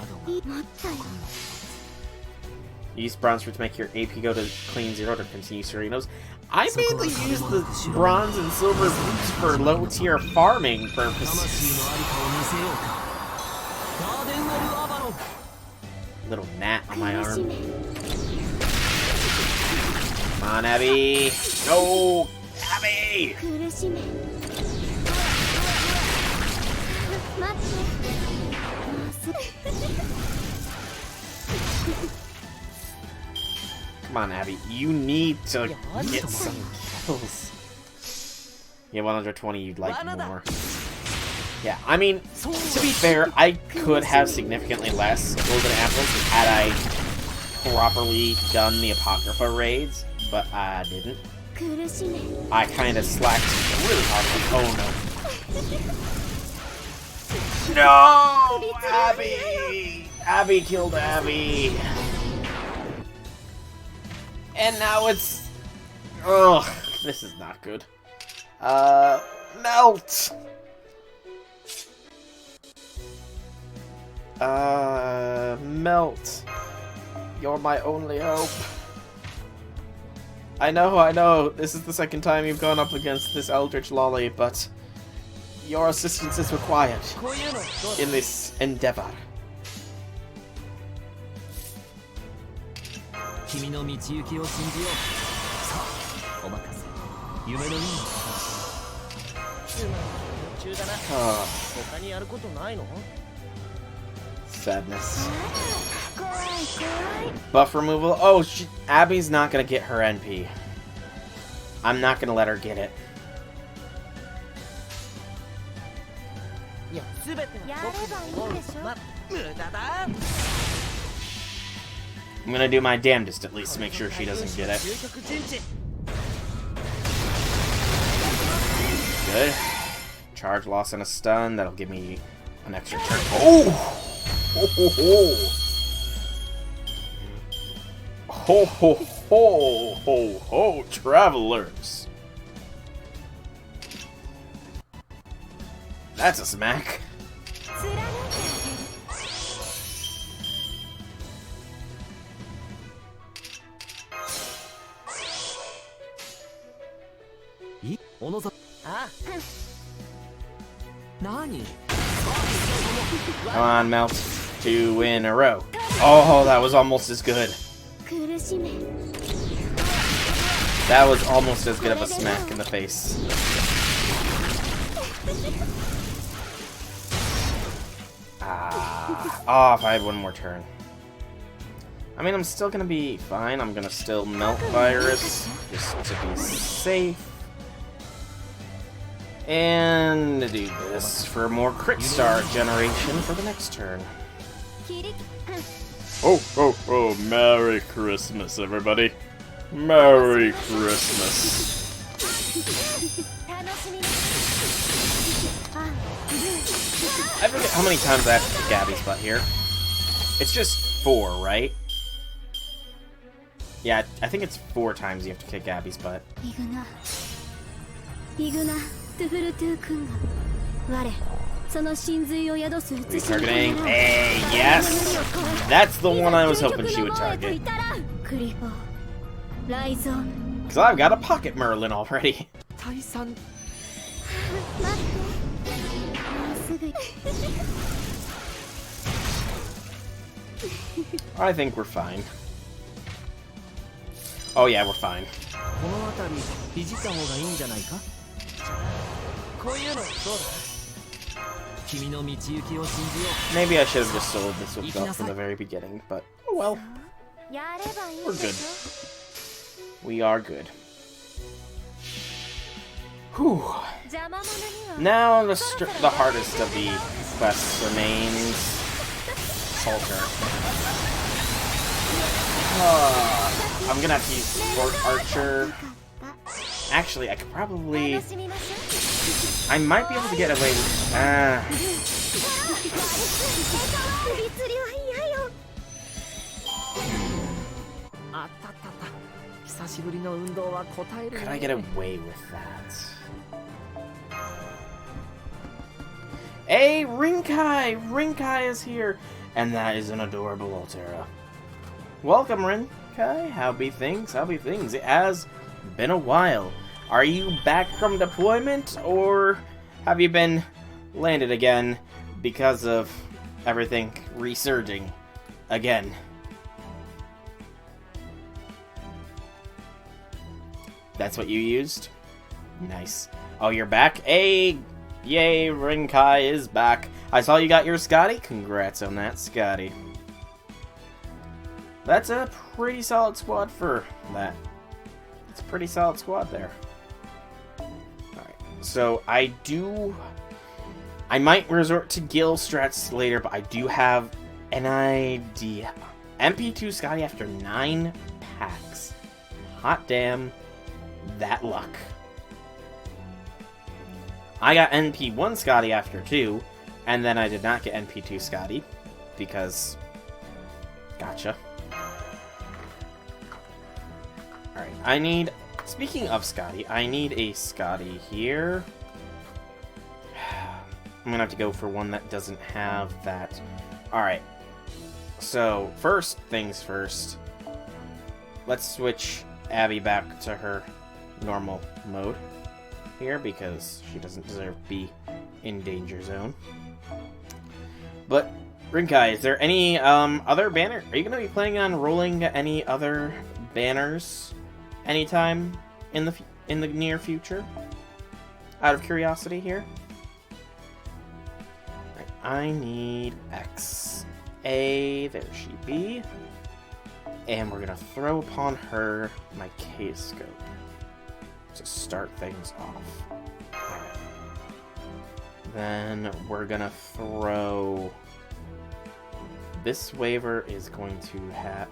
A: Use bronze fruit to make your AP go to clean 0 to continue Serenos. I mainly use the bronze and silver fruits for low-tier farming purposes. Little gnat on my arm. Come on, Abby! No! Abby! Come on, Abby. You need to get some kills. Yeah, 120 you'd like more. Yeah, I mean, to be fair, I could have significantly less golden apples had I properly done the Apocrypha raids, but I didn't. I kind of slacked really hard. Oh no! No! Abby! Abby killed Abby! And now it's... Ugh, this is not good. Melt! Melt. You're my only hope. I know, this is the second time you've gone up against this Eldritch Lolly, but your assistance is required in this endeavor. Sadness. Buff removal. Oh, Abby's not gonna get her NP. I'm not gonna let her get it. I'm gonna do my damnedest at least to make sure she doesn't get it. Good. Charge, loss, and a stun. That'll give me an extra turn. Oh! Ho ho ho! Ho ho ho ho ho, travelers! That's a smack. Come on, Melt. 2 in a row. Oh, that was almost as good. That was almost as good of a smack in the face. Oh, if I had one more turn. I mean, I'm still gonna be fine. I'm gonna still Melt Virus, just to be safe. And do this for more crit star generation for the next turn. Oh, oh, oh, Merry Christmas, everybody. Merry Christmas. I forget how many times I have to kick Gabby's butt here. It's just 4, right? Yeah, I think it's 4 times you have to kick Gabby's butt. Retargeting. Hey, yes! That's the one I was hoping she would target. Because I've got a Pocket Merlin already. I think we're fine. Oh yeah, we're fine. Maybe I should have just sold this with Belt from the very beginning, but oh well. We're good. We are good. Whew. Now the hardest of the quests remains Salter. I'm gonna have to use Sport Archer. Actually, I could probably... I might be able to get away with... Could I get away with that? Hey, Rinkai! Rinkai is here! And that is an adorable Altera. Welcome, Rinkai. How be things? How be things? It has been a while. Are you back from deployment, or have you been landed again because of everything resurging again? That's what you used? Nice. Oh, you're back? Hey! Yay, Rinkai is back. I saw you got your Skadi. Congrats on that, Skadi. That's a pretty solid squad for that. It's a pretty solid squad there. Alright, so I might resort to Gil strats later, but I do have an idea. MP2 Skadi after 9 packs. Hot damn, that luck. I got NP1 Skadi after 2, and then I did not get NP2 Skadi, because... Gotcha. Alright, I need... Speaking of Skadi, I need a Skadi here. I'm gonna have to go for one that doesn't have that. Alright. So, first things first. Let's switch Abby back to her normal mode here, because she doesn't deserve to be in danger zone. But, Rinkai, is there any other banner? Are you going to be planning on rolling any other banners anytime in the near future? Out of curiosity here. Right, I need X. A, there she be. And we're going to throw upon her my K-scope to start things off. Right. Then we're gonna throw... This waiver is going to have...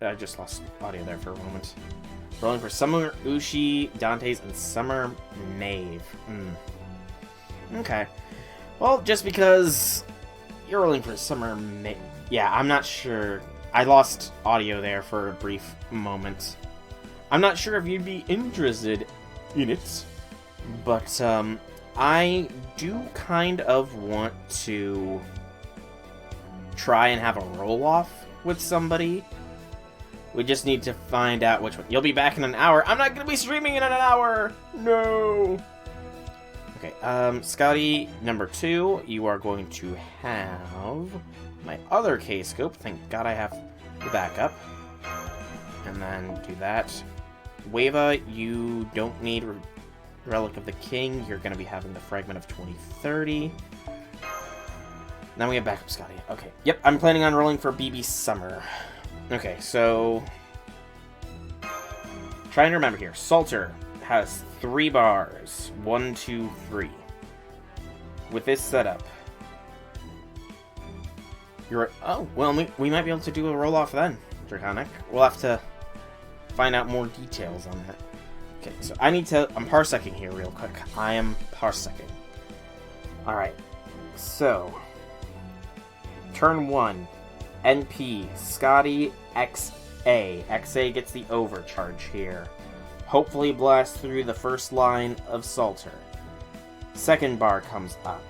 A: I just lost audio there for a moment. Rolling for Summer Ushi, Dante's, and Summer Maeve. Okay. Well, just because you're rolling for Summer Maeve... Yeah, I'm not sure... I lost audio there for a brief moment. I'm not sure if you'd be interested in it. But, I do kind of want to try and have a roll-off with somebody. We just need to find out which one. You'll be back in an hour. I'm not going to be streaming in an hour! No! Okay, Skadi, number 2, you are going to have my other K-scope. Thank God I have the backup. And then do that. Wava, you don't need Relic of the King. You're going to be having the Fragment of 2030. Now we have backup Skadi. Okay, yep, I'm planning on rolling for BB Summer. Okay, so... trying to remember here. Salter has 3 bars. 1, 2, 3. With this setup, you're... oh, well, we might be able to do a roll-off then, Draconic. We'll have to find out more details on that. Okay, so I'm parsecing here real quick. I am parsecing. Alright, so... turn 1, NP, Skadi, XA. XA gets the overcharge here. Hopefully blast through the first line of Salter. Second bar comes up.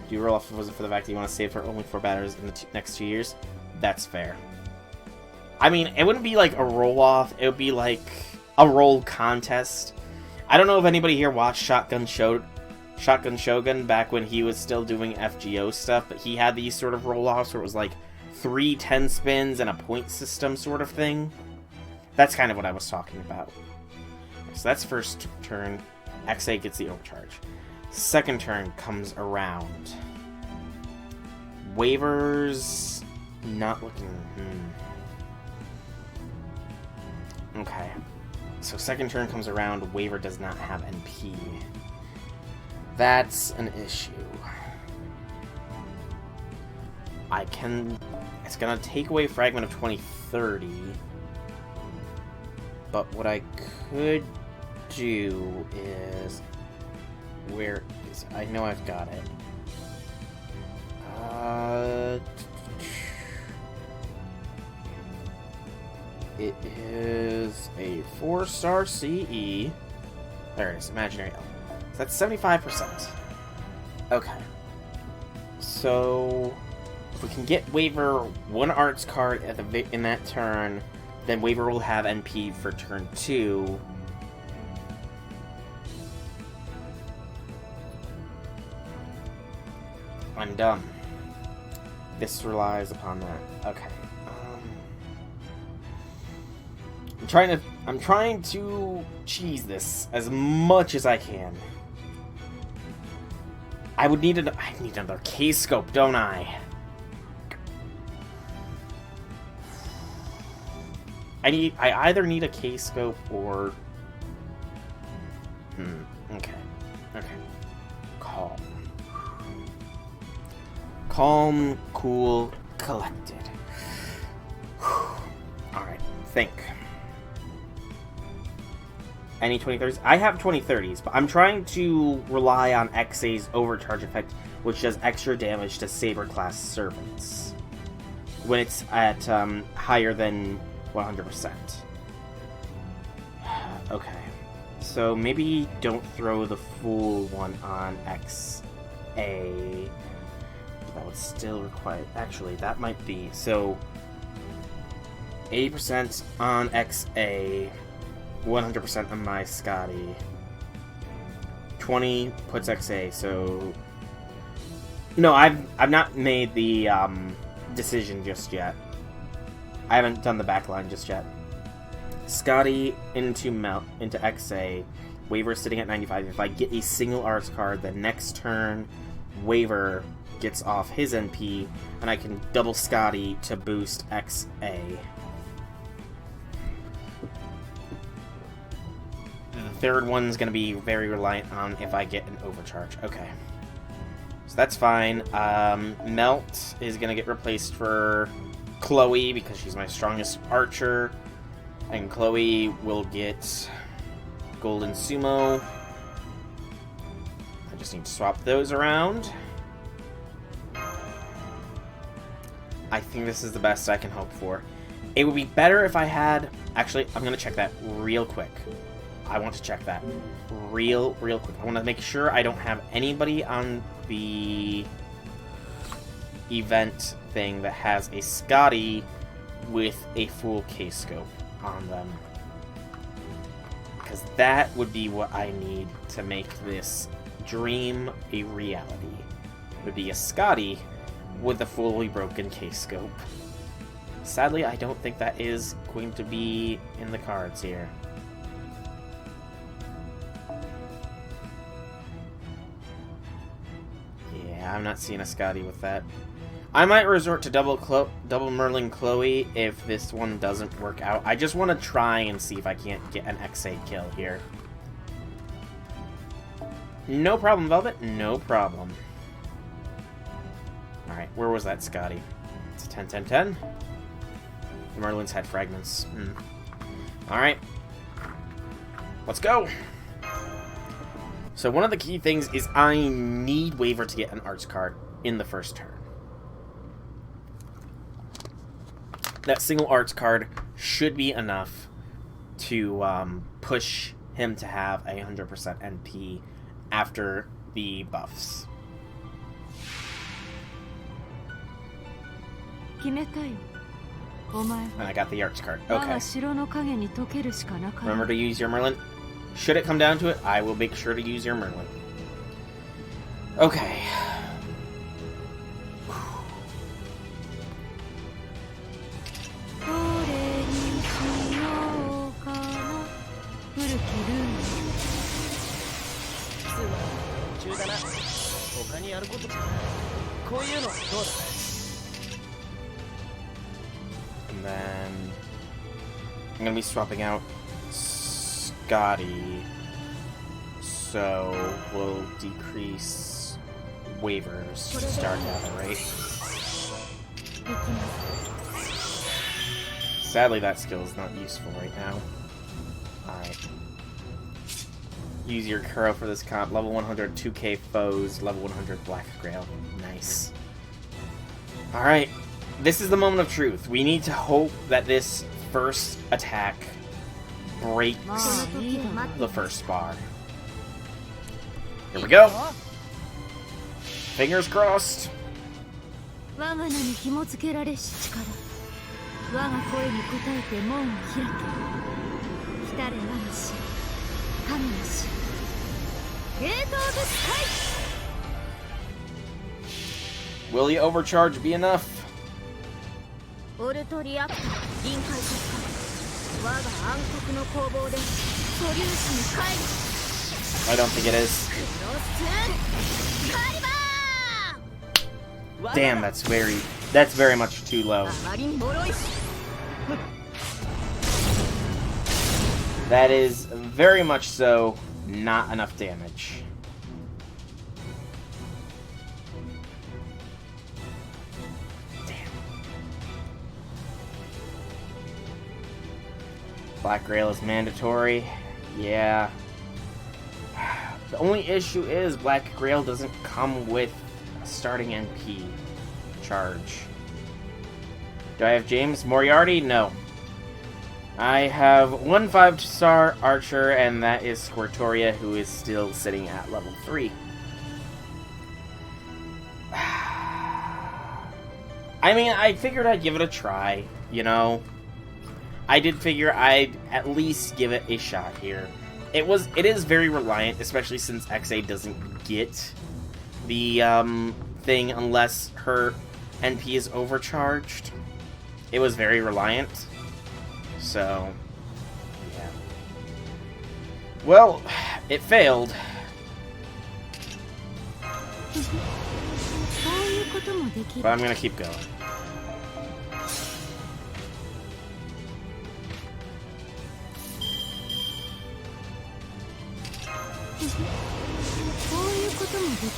A: Do you roll off for the fact that you want to save for only 4 batters in the next 2 years? That's fair. I mean, it wouldn't be like a roll-off. It would be like a roll contest. I don't know if anybody here watched Shotgun Shogun back when he was still doing FGO stuff, but he had these sort of roll-offs where it was like 3 10 spins and a point system sort of thing. That's kind of what I was talking about. So that's first turn. XA gets the overcharge. Second turn comes around. Waivers... not looking... Okay. So second turn comes around, Waiver does not have NP. That's an issue. It's gonna take away Fragment of 2030. But what I could do is... where is it? I know I've got it. It is a 4-star CE. There it is, imaginary element. So that's 75%. Okay. So, if we can get Waiver 1 arts card at in that turn, then Waiver will have NP for turn 2. I'm done. This relies upon that. Okay. I'm trying to cheese this as much as I can. I need another K-scope, don't I? I either need a K-scope or... okay. Calm, cool, collected. Alright, think. Any 2030s? I have 2030s, but I'm trying to rely on XA's overcharge effect, which does extra damage to Saber class servants when it's at higher than 100%. Okay, so maybe don't throw the full one on XA. That would still require... actually, that might be... so 80% on XA, 100% on my Skadi. 20 puts XA, so... no, I've not made the decision just yet. I haven't done the backline just yet. Skadi into XA. Waiver sitting at 95. If I get a single arts card, the next turn, Waiver gets off his NP, and I can double Skadi to boost XA. The third one's going to be very reliant on if I get an overcharge. Okay. So that's fine. Melt is going to get replaced for Chloe because she's my strongest archer. And Chloe will get Golden Sumo. I just need to swap those around. I think this is the best I can hope for. It would be better if I had... actually, I'm going to check that real quick. I want to check that real quick. I want to make sure I don't have anybody on the event thing that has a Skadi with a full K-scope on them. Because that would be what I need to make this dream a reality. It would be a Skadi with a fully broken K-scope. Sadly, I don't think that is going to be in the cards here. Yeah, I'm not seeing a Skadi with that. I might resort to double Merlin Chloe if this one doesn't work out. I just want to try and see if I can't get an XA kill here. No problem, Velvet. No problem. Alright, where was that Skadi? It's a 10-10-10. The Merlins had fragments. Alright. Let's go! So one of the key things is I need Waver to get an arts card in the first turn. That single arts card should be enough to push him to have 100% NP after the buffs.
C: 決めたよ。お前
A: And I got the arts card.
C: 我
A: Okay.
C: が城の影に溶けるしかなかった。
A: Remember to use your Merlin. Should it come down to it, I will make sure to use your Merlin. Okay.
C: どれにしようかな。古きルール。
E: 普通は中だな。他にやることか。こういうのどうだ。
A: And then I'm gonna be swapping out Skadi, so we'll decrease waivers to start out, right? Sadly, that skill is not useful right now. Alright. Use your Kuro for this comp. Level 100, 2k foes. Level 100, Black Grail. Nice. Alright. This is the moment of truth. We need to hope that this first attack breaks the first bar. Here we go. Fingers crossed.
C: 我が名に紐付けられし力。我が声に応えて門を開け。来たれ我が死。神の死。ゲートオブスカイ。
A: Will the overcharge be enough?
D: オルトリアクター臨界突破。我が暗黒の攻防で素粒子に帰る。
A: I don't think it is.
D: クロスカリバー。
A: Damn, that's very much too low.
D: あまりに脆い。
A: That is very much so not enough damage. Black Grail is mandatory. Yeah. The only issue is Black Grail doesn't come with a starting NP charge. Do I have James Moriarty? No. I have one 5-star archer, and that is Squirtoria, who is still sitting at level 3. I mean, I figured I'd give it a try, you know? I did figure I'd at least give it a shot here. It is very reliant, especially since XA doesn't get the thing unless her NP is overcharged. It was very reliant. So, yeah. Well, it failed.
C: そういうこともできる。
A: But I'm gonna keep going.
C: こういうこともできる。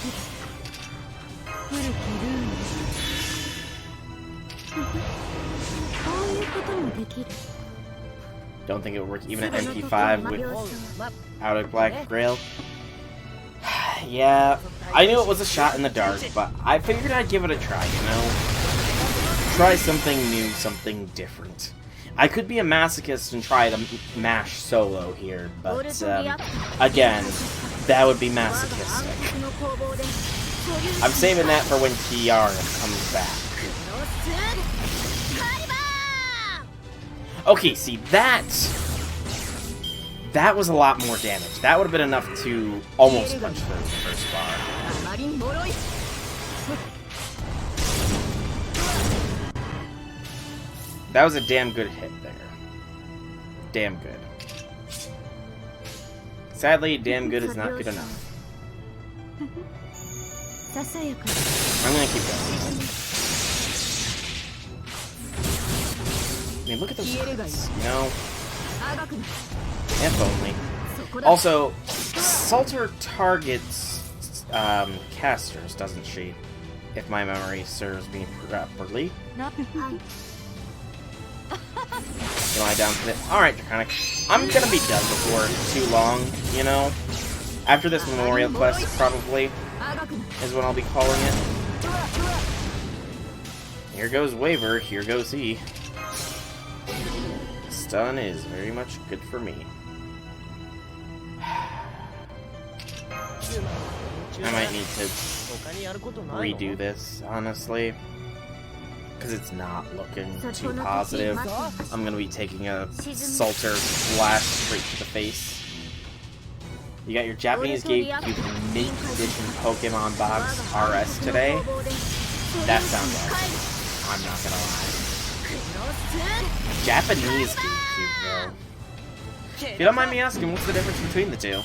C: 古きルール。こういうこともできる。
A: Don't think it would work even at MP5 without a Black Grail. Yeah, I knew it was a shot in the dark, but I figured I'd give it a try, you know? Try something new, something different. I could be a masochist and try to mash solo here, but again, that would be masochistic. I'm saving that for when Kiara comes back. Okay, see, that was a lot more damage. That would have been enough to almost punch through the first bar. That was a damn good hit there. Damn good. Sadly, damn good is not good enough. I'm gonna keep going. I mean, look at those cards, you know? If only. Also, Salter targets casters, doesn't she? If my memory serves me properly. You lie down for it. Alright, Draconic. I'm gonna be done before too long, you know? After this memorial quest, probably, is what I'll be calling it. Here goes Waver, here goes he. Stun is very much good for me. I might need to redo this, honestly. Because it's not looking too positive. I'm going to be taking a Salter Flash straight to the face. You got your Japanese GameCube Mint Edition Pokemon Box RS today? That sounds awesome. I'm not going to lie. Japanese GameCube, though. If you don't mind me asking, what's the difference between the two?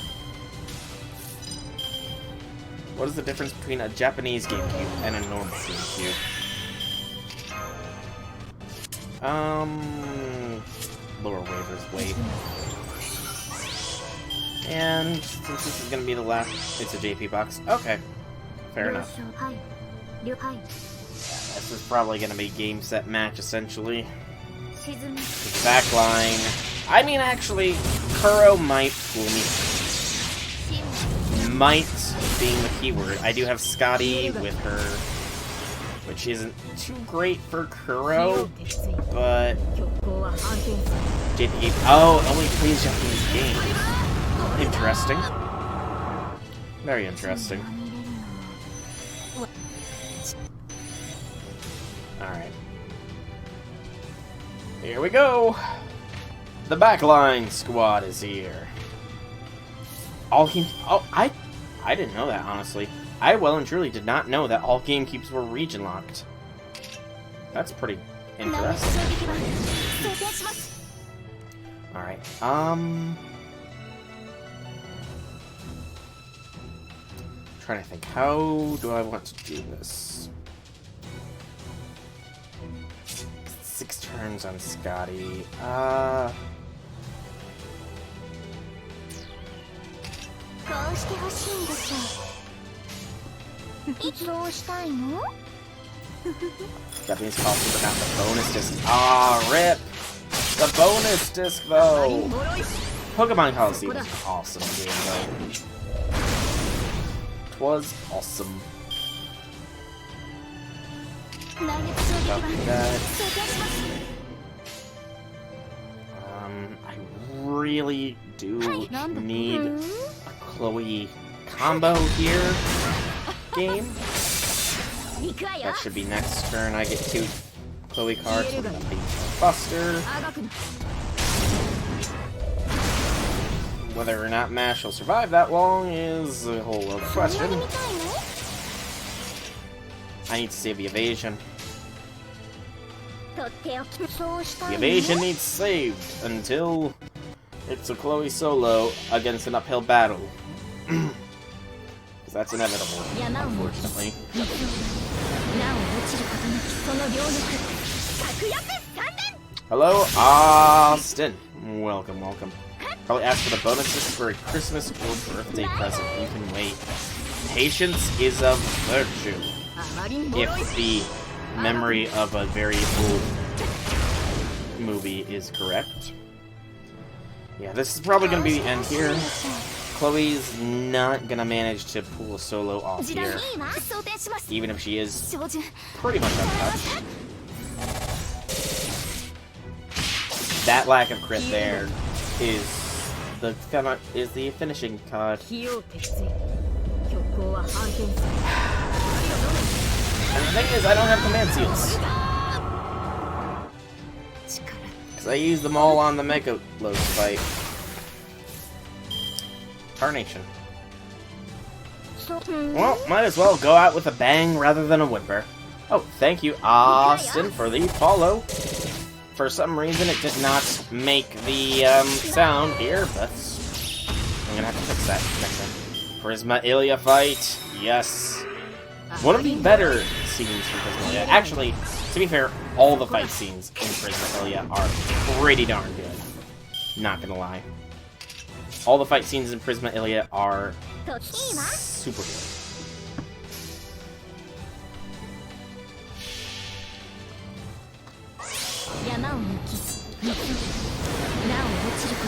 A: What is the difference between a Japanese GameCube and a normal GameCube? Lower Waver's weight. And since this is gonna be the last, it's a JP box. Okay, fair enough. Yeah, this is probably gonna be game set match essentially. Backline. I mean, actually, Kuro might fool me. Might being the keyword. I do have Skadi with her, which isn't too great for Kuro, but JP game. Oh, it only plays Japanese games. Interesting. Very interesting. Alright. Here we go! The backline squad is here. All game. Oh, I didn't know that, honestly. I well and truly did not know that all GameCubes were region locked. That's pretty interesting. Alright, trying to think, how do I want to do this? 6 turns on Skadi. Japanese coffee, but not the bonus disc. Ah, rip! The bonus disc, though! Pokemon Coliseum was an awesome game, though. It was awesome. I really do need a Chloe combo here. Game. That should be next turn. I get 2 Chloe cards with a Buster. Whether or not Mash will survive that long is a whole other question. I need to save the evasion. The evasion needs saved until it's a Chloe solo against an uphill battle. Because that's inevitable, unfortunately. Hello, Austin. Welcome, welcome. Probably ask for the bonuses for a Christmas or birthday present. You can wait. Patience is a virtue. If the memory of a very old movie is correct. Yeah, this is probably going to be the end here. Chloe's not going to manage to pull a solo off here. Even if she is pretty much untouched. that lack of crit there is the finishing card.
C: 火を鉄槌虚構は反転する
A: And the thing is, I don't have command seals.
C: 力
A: Because I used them all on the Mega Load fight. Tarnation. Well, might as well go out with a bang rather than a whimper. Oh, thank you, Austin, for the follow. For some reason, it did not make the sound here, but I'm gonna have to fix that next time. Prisma Ilia fight, yes. One of the better scenes from Prisma Ilia. Actually, to be fair, all the fight scenes in Prisma Ilia are pretty darn good. Not gonna lie. All the fight scenes in Prisma Ilia are super good.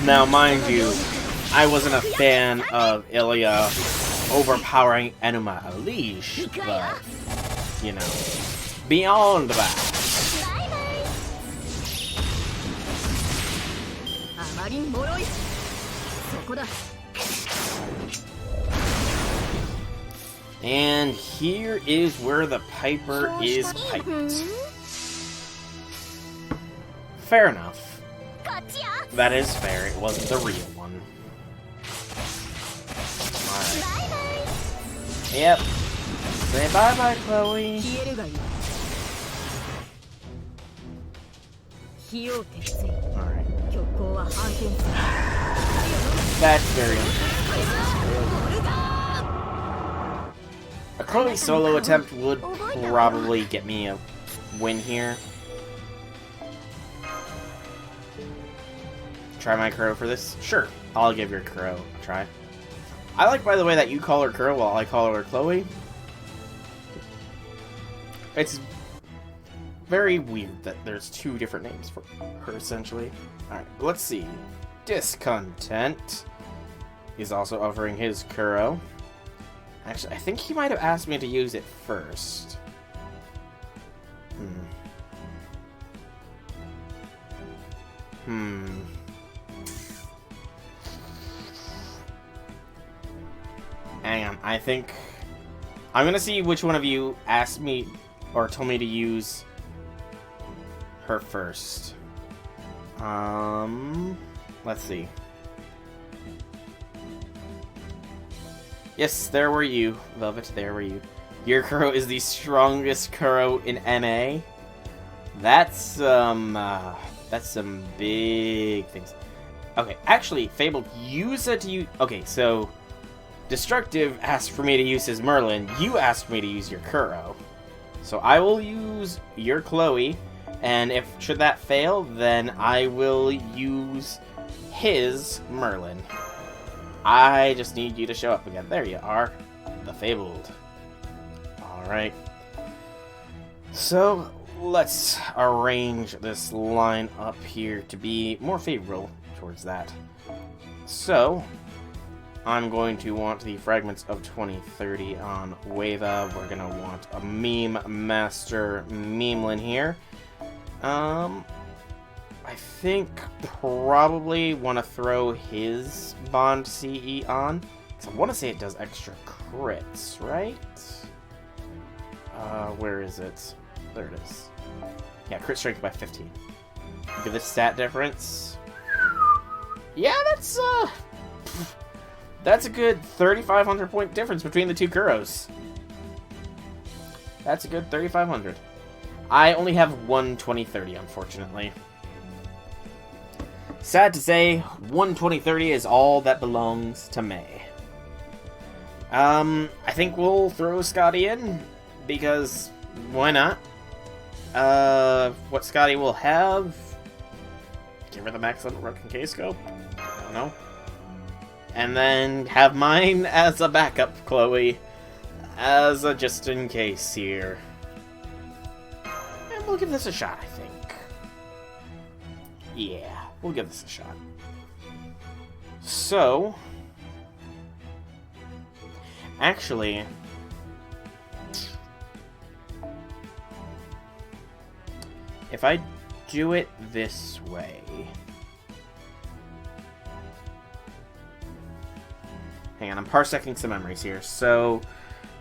A: Now, mind you, I wasn't a fan of Ilia overpowering Enuma Elish, but, you know, beyond that.
C: あまりに脆いそこだ
A: And here is where the Piper is piped. Fair enough. That is fair. It wasn't the real one. Alright. Yep. Say bye-bye, Chloe.
C: 消えるがいい火を鉄槌
A: Alright.
C: 虚構は反転する
A: That's very A Chloe solo attempt would probably get me a win here. Try my Crow for this? Sure, I'll give your Crow a try. I like, by the way, that you call her Crow while I call her Chloe. It's very weird that there's two different names for her, essentially. Alright, let's see. Discontent is also offering his Kuro. Actually, I think he might have asked me to use it first. Hang on, I think... I'm gonna see which one of you asked me or told me to use her first. Let's see. Yes, there were you, Velvet, there were you. Your Kuro is the strongest Kuro in NA. That's some big things. Okay, actually, Fabled, use it to use... Okay, so... Destructive asked for me to use his Merlin. You asked me to use your Kuro. So I will use your Chloe, and if should that fail, then I will use his Merlin. I just need you to show up again. There you are. The Fabled. Alright. So, let's arrange this line up here to be more favorable towards that. So, I'm going to want the Fragments of 2030 on Wava. We're going to want a Meme Master Memelin here. I think probably want to throw his Bond CE on. Because I want to say it does extra crits, right? Where is it? There it is. Yeah, crit strength by 15. Look at this stat difference. Yeah, that's a good 3,500 point difference between the two Kuros. That's a good 3,500. I only have one 2030, unfortunately. Sad to say, one 2030 is all that belongs to May. I think we'll throw Skadi in, because why not? What Skadi will have... Give her the max on Broken K-Scope? I don't know. And then have mine as a backup, Chloe. As a just in case here. And we'll give this a shot, I think. Yeah, we'll give this a shot. So... Actually... If I do it this way... hang on, I'm parsecing some memories here. So,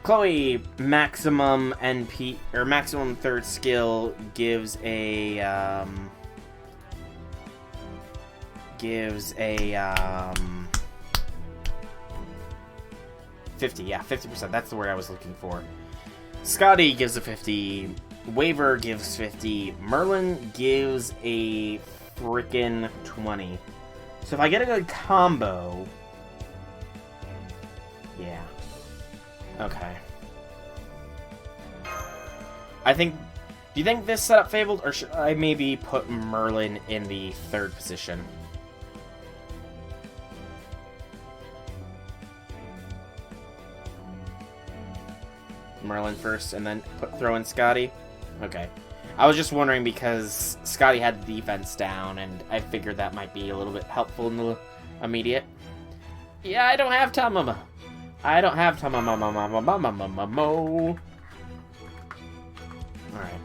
A: Chloe, maximum NP, or maximum third skill gives a, 50, yeah, 50%, that's the word I was looking for. Skadi gives a 50, Waver gives 50, Merlin gives a frickin' 20. So if I get a good combo... Yeah. Okay. I think... Do you think this setup fabled, or should I maybe put Merlin in the third position? Merlin first, and then throw in Skadi? Okay. I was just wondering because Skadi had the defense down, and I figured that might be a little bit helpful in the immediate. Yeah, I don't have Tamama. I don't have Tamama. Alright.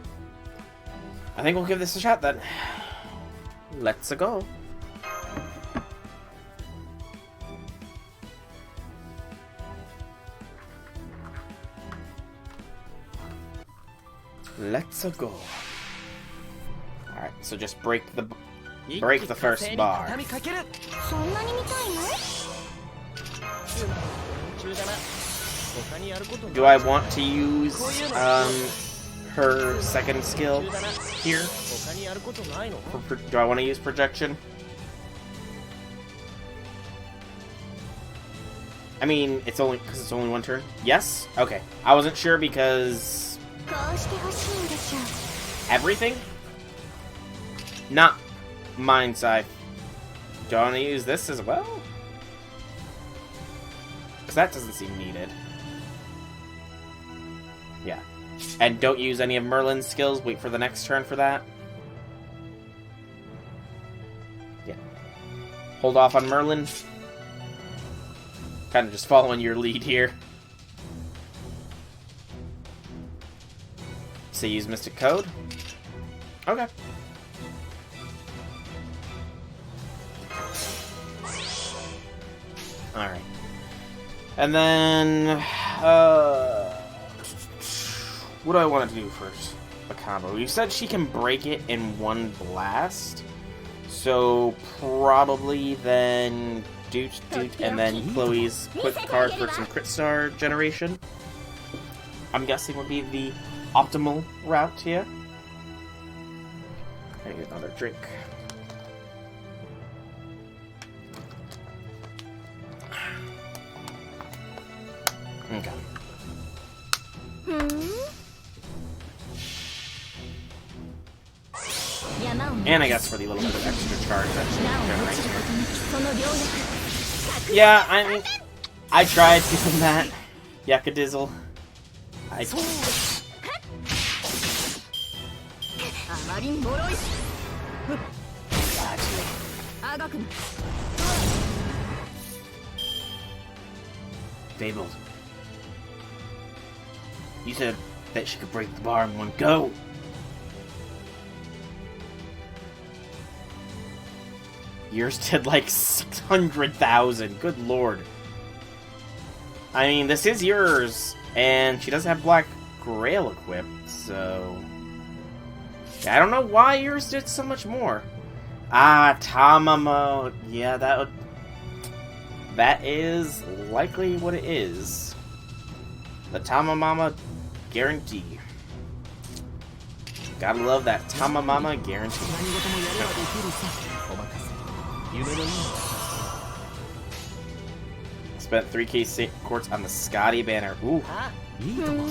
A: I think we'll give this a shot then. Let's go. Let's go. Alright, so just break the first bar.
D: そんなに見たいの？
A: Do I want to use her second skill here? Do I want to use projection? I mean, it's only because it's only one turn. Yes? Okay. I wasn't sure because
D: こうしてほしいんでしょう。
A: everything? Not mind side. Do I want to use this as well? Because that doesn't seem needed. Yeah. And don't use any of Merlin's skills. Wait for the next turn for that. Yeah. Hold off on Merlin. Kind of just following your lead here. So use Mystic Code? Okay. Alright. And then, what do I want to do first? A combo. You said she can break it in one blast. So, probably then Doot, and then Chloe's quick card for some crit star generation. I'm guessing would be the optimal route here. I need another drink. Okay. And I guess for the little bit of extra charge that's right. Yeah, I mean, I tried doing that. Yakadizzle. Fabled. You said that she could break the bar in one go. Yours did like 600,000. Good lord. I mean, this is yours, and she does have Black Grail equipped, so... Yeah, I don't know why yours did so much more. Ah, Tamamo. Yeah, that is likely what it is. The Tamamama guarantee. Gotta love that Tamamama guarantee. Spent 3k quartz on the Skadi banner. Ooh.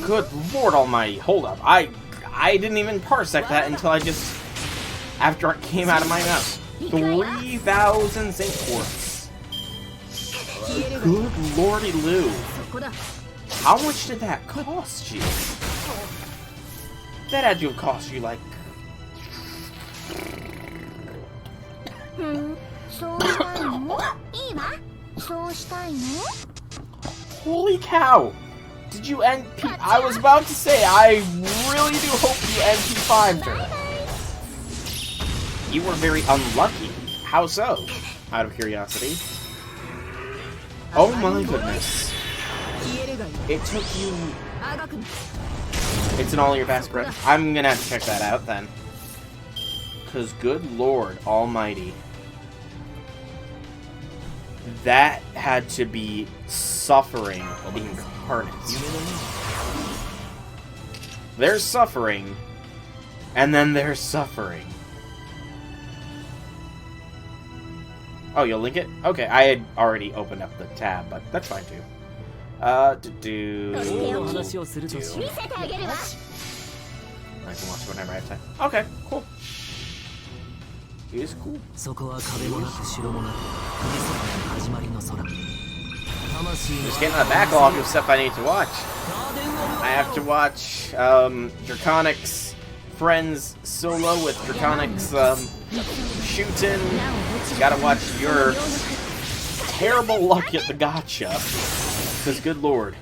A: Good lord almighty. Hold up. I didn't even parsec that until I just... After it came out of my mouth. 3,000 zinc quartz. Good lordy Lou. How much did that cost you? That had to have cost you like... Holy cow! Did you NP? I was about to say, I really do hope you NP5'd her. You were very unlucky. How so? Out of curiosity. Oh my goodness.
D: 消えるがいい
A: It took you...
D: あがくな
A: It's in all your fast breath. I'm gonna have to check that out then. Because good lord almighty. That had to be suffering incarnate. There's suffering. And then there's suffering. Oh, you'll link it? Okay, I had already opened up the tab, but that's fine too. Do.
E: 王の話をするとしよう
D: 見せてあげるわ
A: I can watch whenever I have time. Okay, cool. It is cool.
E: そこは壁もなく城もなく富士山の始まりの空魂の
A: Just getting a backlog of stuff I need to watch. I have to watch Draconic's Friends solo with Draconic's shooting. Gotta watch your terrible luck at the gacha. Because good lord.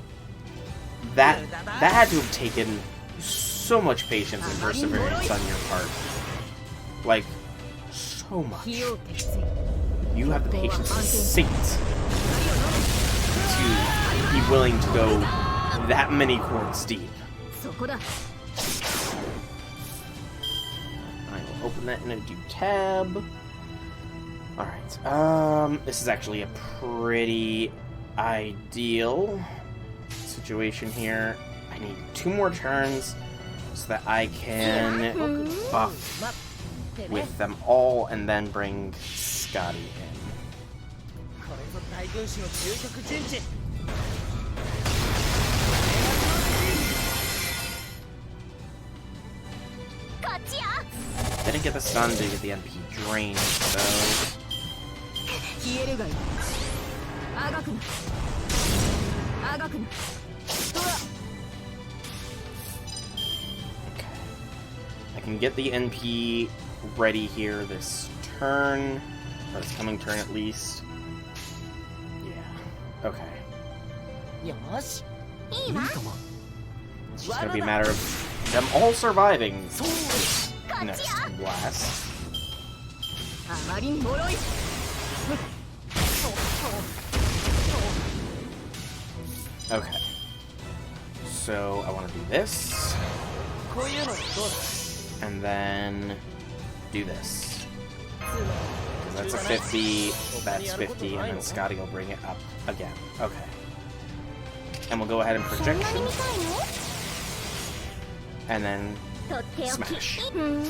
A: That had to have taken so much patience and perseverance on your part. Like, so much.
D: 火を消す
A: You have the patience of a saint to be willing to go that many chords deep.
D: そこだ
A: I will open that in a new tab. Alright, this is actually a pretty ideal situation here. I need 2 more turns so that I can buff with them all and then bring Skadi in.
E: これぞ大軍師の究極陣地
A: Didn't get the stun to get the NP drained, so...
D: 消えるがいいあがくなあがくなとら
A: Okay. I can get the NP ready here this turn. Or this coming turn at least. Yeah. Okay.
E: よし
D: いいわ
A: It's just gonna be a matter of them all surviving this next blast.
D: あまりに脆い
A: Okay. So I want to do this.
E: こういうのどうだ
A: And then do this. Because that's a 50, that's 50, and then Skadi will bring it up again. Okay. And we'll go ahead and projection. And then
D: とっておき
A: smash.
D: うん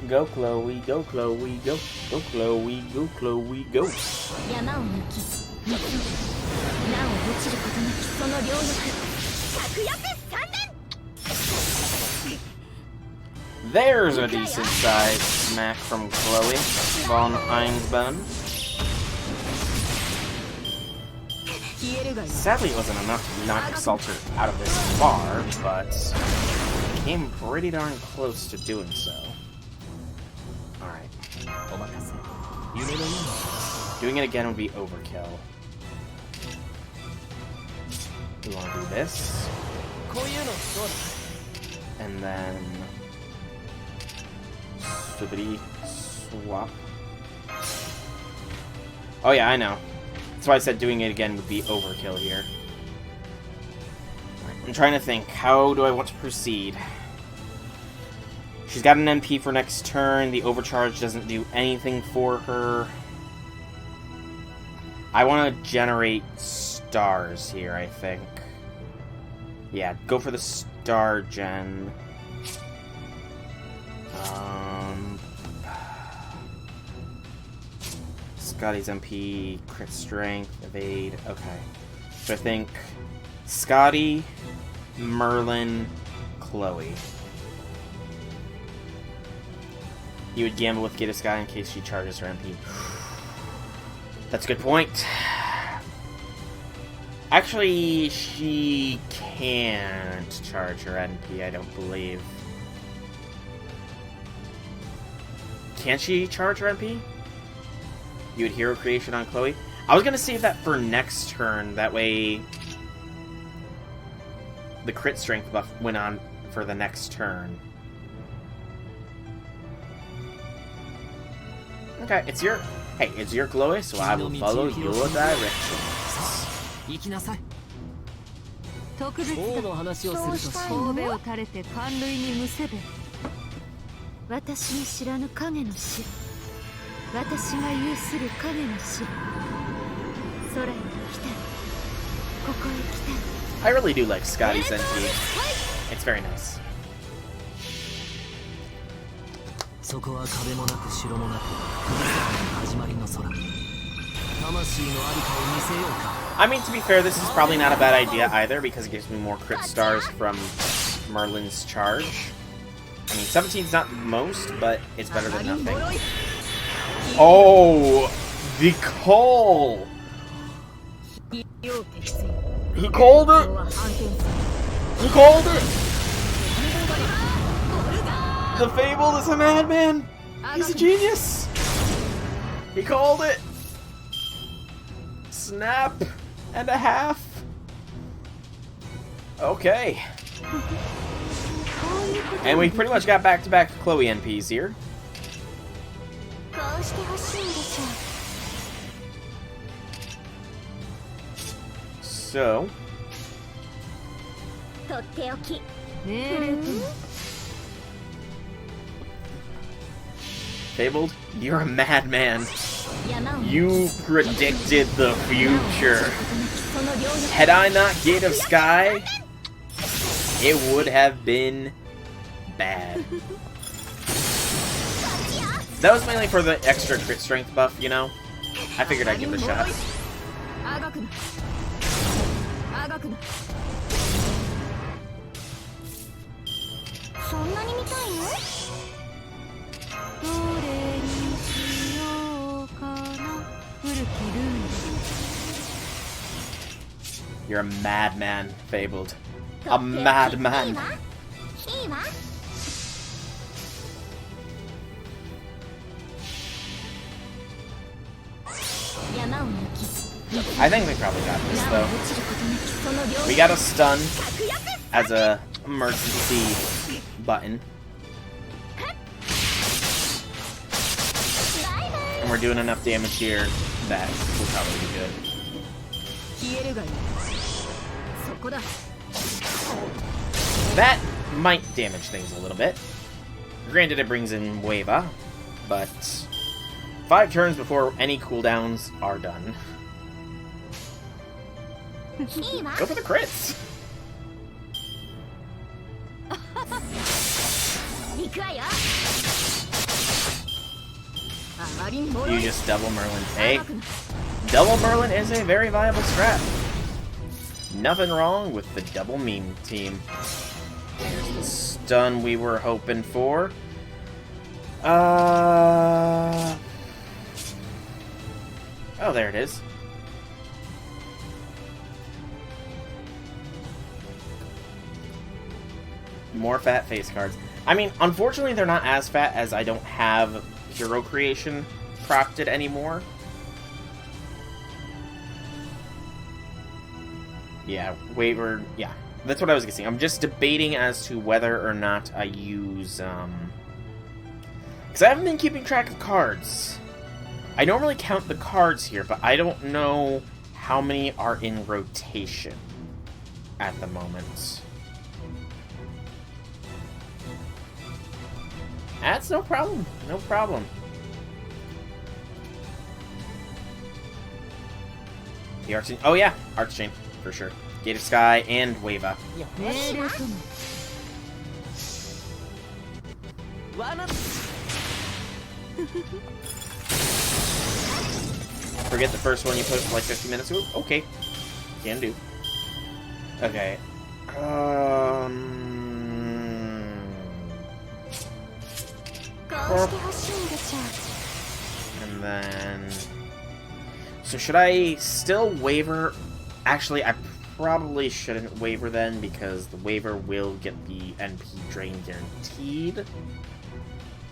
A: Go Chloe, go Chloe, go. Go Chloe, go Chloe, go.
D: 山を抜き水なお落ちることなきその両翼百翼三年
A: There's a decent sized smack from Chloe von Einsbun.
D: 消えるがいい
A: Sadly, it wasn't enough to knock Salter out of this far, but came pretty darn close to doing so. Alright.
E: お任せ夢のような
A: Doing it again would be overkill. We want to do this,
E: こういうのどう
A: and then Stupidity swap. Oh yeah, I know. That's why I said doing it again would be overkill here. I'm trying to think. How do I want to proceed? She's got an NP for next turn. The overcharge doesn't do anything for her. I want to generate stars here, I think. Yeah, go for the star gen. Skadi's MP, crit strength, evade. Okay. So I think Skadi, Merlin, Chloe. You would gamble with Get a Skadi in case she charges her MP. That's a good point. Actually, she can't charge her NP, I don't believe. Can she charge her NP? You would hero creation on Chloe? I was gonna save that for next turn, that way the crit strength buff went on for the next turn. Okay, it's your Hey, it's your Chloe, so I will follow your directions.
E: 行きなさい。
C: 特別
E: 王
C: だ。
E: の話をするとし
C: 神戸を垂れて寒類にむせべ。私の知らぬ影の城。私が有する影の城。空へ来た。ここへ来た。
A: I really do like Skadi's NP. It's very nice.
E: そこは壁もなく城もなくクリスタルの始まりの空。魂のありかを見せようか。
A: I mean, to be fair, this is probably not a bad idea either, because it gives me more crit stars from Merlin's charge. I mean, 17's not the most, but it's better than nothing. Oh, the call! He called it! He called it! The Fable is a madman! He's a genius! He called it! Snap and a half. Okay. And we pretty much got back-to-back Chloe NPs here. So,
D: とっておき。
A: Fabled, you're a madman.
D: 山を
A: You predicted the future. Had I not Gate of Sky, it would have been bad. That was mainly for the extra crit strength buff, you know? I figured I'd give it a shot.
C: あがくな。あがくな。
D: そんなに見たいの？
C: どれにしようかな。古きルール。
A: You're a madman, Fabled. A madman.
D: いいわ。いいわ。 山を抜き。
A: I think we probably got this,
D: 落
A: though.
D: ちることなきその両
A: We got a stun as a emergency button. And we're doing enough damage here that we'll probably be good.
C: 消えるがいい。そこだ。
A: That might damage things a little bit. Granted, it brings in Weva, but 5 turns before any cooldowns are done.
D: いいわ。
A: Go for the crits!
D: 行くわよ。
C: あまりにも
A: You just double Merlin. Hey, double Merlin is a very viable strat. Nothing wrong with the double meme team. Here's the stun we were hoping for. Oh, there it is. More fat face cards. I mean, unfortunately, they're not as fat as I don't have hero creation procced anymore. Yeah, waiver. Yeah, that's what I was guessing. I'm just debating as to whether or not I use, because I haven't been keeping track of cards. I normally count the cards here, but I don't know how many are in rotation at the moment. That's no problem. No problem. The Archchain. Oh yeah, Archchain for sure. Gate of Sky and Weva.
C: 命令とも。
A: Forget the first one you put like 50 minutes ago. Okay, can do. Okay. And then... So should I still waiver? Actually, I probably shouldn't waiver then, because the waiver will get the NP drain guaranteed.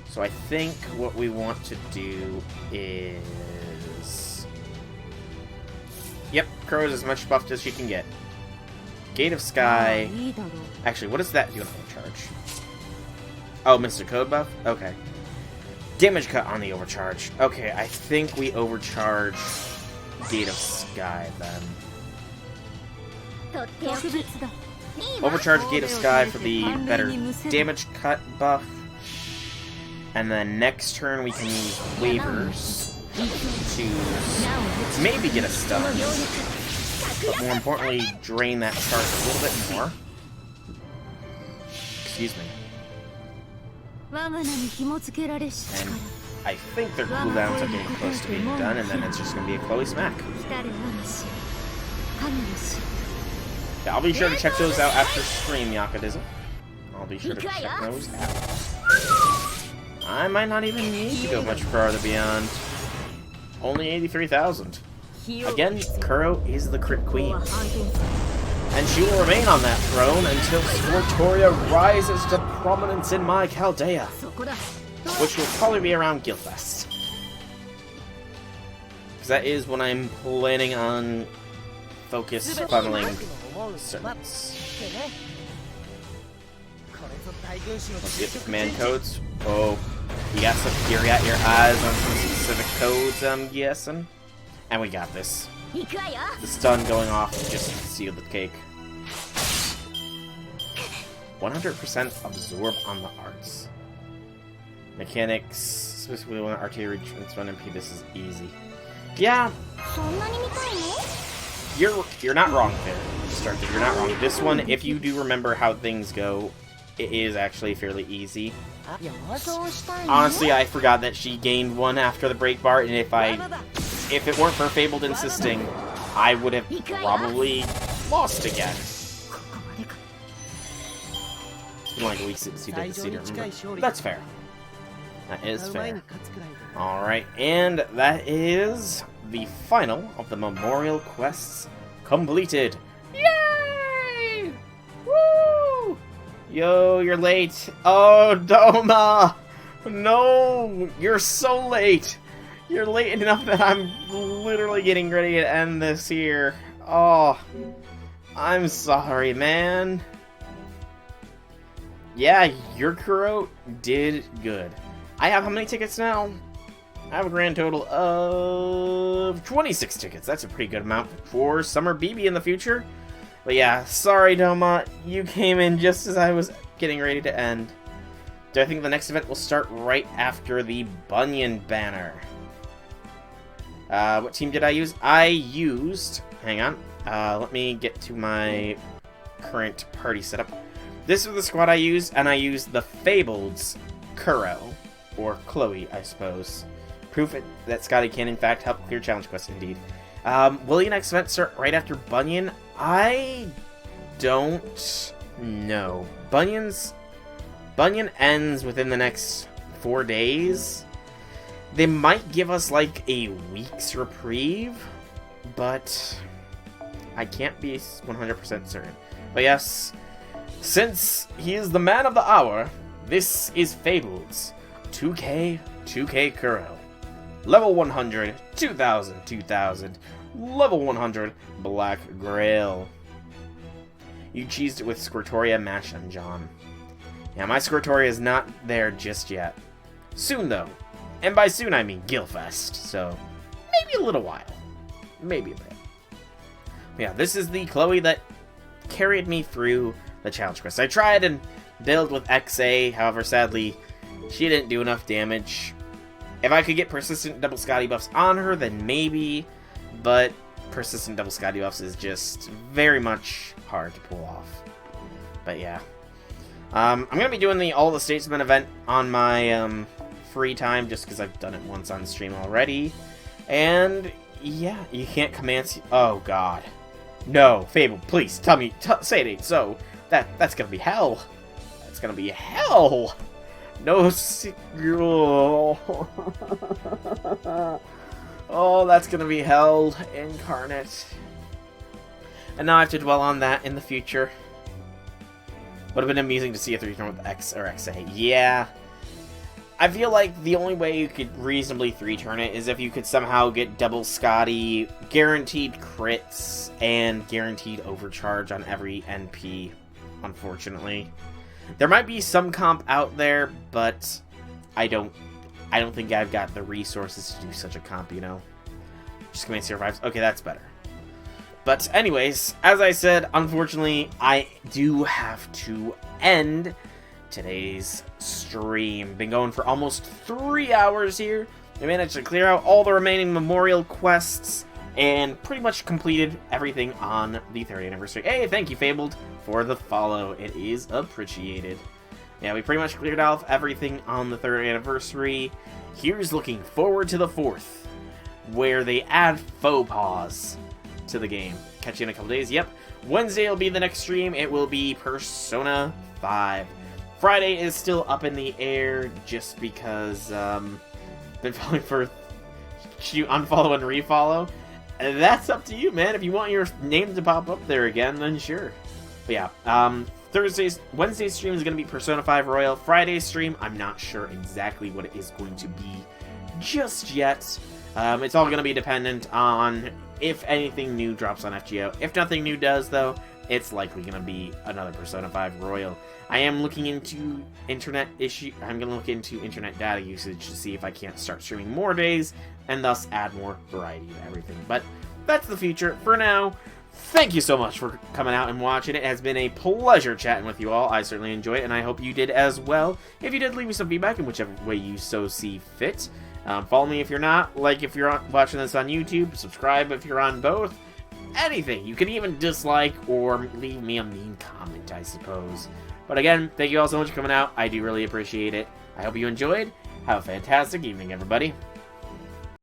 A: So I think what we want to do is... Yep, Crow is as much buffed as she can get. Gate of Sky...
C: いいだろう。
A: Actually, what does that do on charge? Oh, Mr. Code buff? Okay. Damage cut on the overcharge. Okay, I think we overcharge Gate of Sky then.
D: とっておき
A: Overcharge Gate of Sky for the better damage cut buff. And then next turn we can use waivers to maybe get a stun. But more importantly, drain that charge a little bit more. Excuse me. And I think their cooldowns are getting close to being done, and then it's just going to be a Chloe Smack. Yeah, I'll be sure to check those out after stream, Yakadiza. I'll be sure to check those out. I might not even need to go much farther beyond. Only 83,000. Again, Kuro is the crit queen. And she will remain on that throne until Scortoria rises to prominence in my Chaldea. Which will probably be around Guildfest. Because that is when I'm planning on focus funneling servants. Let's get the command codes. Oh, you got some fury at your eyes on some specific codes, I'm guessing. And we got this. The stun going off just sealed the cake. 100% absorb on the arts. Mechanics, specifically when artillery trans 1 MP, this is easy. Yeah. You're not wrong there, Starkey. You're not wrong. This one, if you do remember how things go, it is actually fairly easy. Honestly, I forgot that she gained one after the break bar, and if it weren't for Fabled insisting, I would have probably lost again. Like we see that's fair. That is fair. Alright, and that is the final of the Memorial Quests completed. Yay! Woo! Yo, you're late. Oh, Doma! No! You're so late! You're late enough that I'm literally getting ready to end this here. Oh, I'm sorry, man. Yeah, your Kuro did good. I have how many tickets now? I have a grand total of 26 tickets. That's a pretty good amount for Summer BB in the future. But yeah, sorry, Doma. You came in just as I was getting ready to end. Do I think the next event will start right after the Bunyan banner? What team did I use? I used... Hang on. Let me get to my current party setup. This is the squad I used, and I used the Fabled's Kuro. Or Chloe, I suppose. Proof that Skadi can, in fact, help clear challenge quests, indeed. Will the next event start right after Bunyan? I don't know. Bunyan ends within the next 4 days. They might give us, like, a week's reprieve, but I can't be 100% certain. But yes, since he is the man of the hour, this is Fabled's 2K Kuro. Level 100, 2000, 2000. Level 100, Black Grail. You cheesed it with Scortoria, Mash, and John. Yeah, my Scortoria is not there just yet. Soon, though. And by soon, I mean Guildfest. So, maybe a little while. Maybe a bit. Yeah, this is the Chloe that carried me through the challenge quest. I tried and build with XA, however, sadly, she didn't do enough damage. If I could get persistent double Skadi buffs on her, then maybe, but persistent double Skadi buffs is just very much hard to pull off. But yeah. I'm going to be doing the All the Statesmen event on my free time, just because I've done it once on stream already. And yeah, you can't command... Oh god. No, Fable, please, tell me, say it ain't so. That's going to be hell. That's going to be hell. No, oh, that's gonna be hell incarnate. And now I have to dwell on that in the future. Would have been amusing to see a 3-turn with X or XA. Yeah. I feel like the only way you could reasonably 3-turn it is if you could somehow get double Skadi, guaranteed crits, and guaranteed overcharge on every NP, unfortunately. There might be some comp out there, but I don't I don't think I've got the resources to do such a comp, you know? Just Command survives. Okay, that's better. But anyways, as I said, unfortunately, I do have to end today's stream. Been going for almost 3 hours here. I managed to clear out all the remaining memorial quests and pretty much completed everything on the 3rd anniversary. Hey, thank you, Fabled, for the follow. It is appreciated. Yeah, we pretty much cleared out everything on the 3rd anniversary. Here's looking forward to the 4th, where they add faux pas to the game. Catch you in a couple days. Yep, Wednesday will be the next stream. It will be Persona 5. Friday is still up in the air just because been falling for unfollow and refollow. That's up to you, man. If you want your name to pop up there again, then sure. But yeah, Wednesday's stream is going to be Persona 5 Royal. Friday's stream, I'm not sure exactly what it is going to be just yet. It's all going to be dependent on if anything new drops on FGO. If nothing new does, though, it's likely going to be another Persona 5 Royal. I am looking into internet data usage to see if I can't start streaming more days and thus add more variety to everything. But that's the future. For now, thank you so much for coming out and watching. It has been a pleasure chatting with you all. I certainly enjoyed it, and I hope you did as well. If you did, leave me some feedback in whichever way you so see fit. Follow me if you're not, like if you're watching this on YouTube, subscribe if you're on both. Anything. You can even dislike or leave me a mean comment, I suppose. But again, thank you all so much for coming out. I do really appreciate it. I hope you enjoyed. Have a fantastic evening, everybody.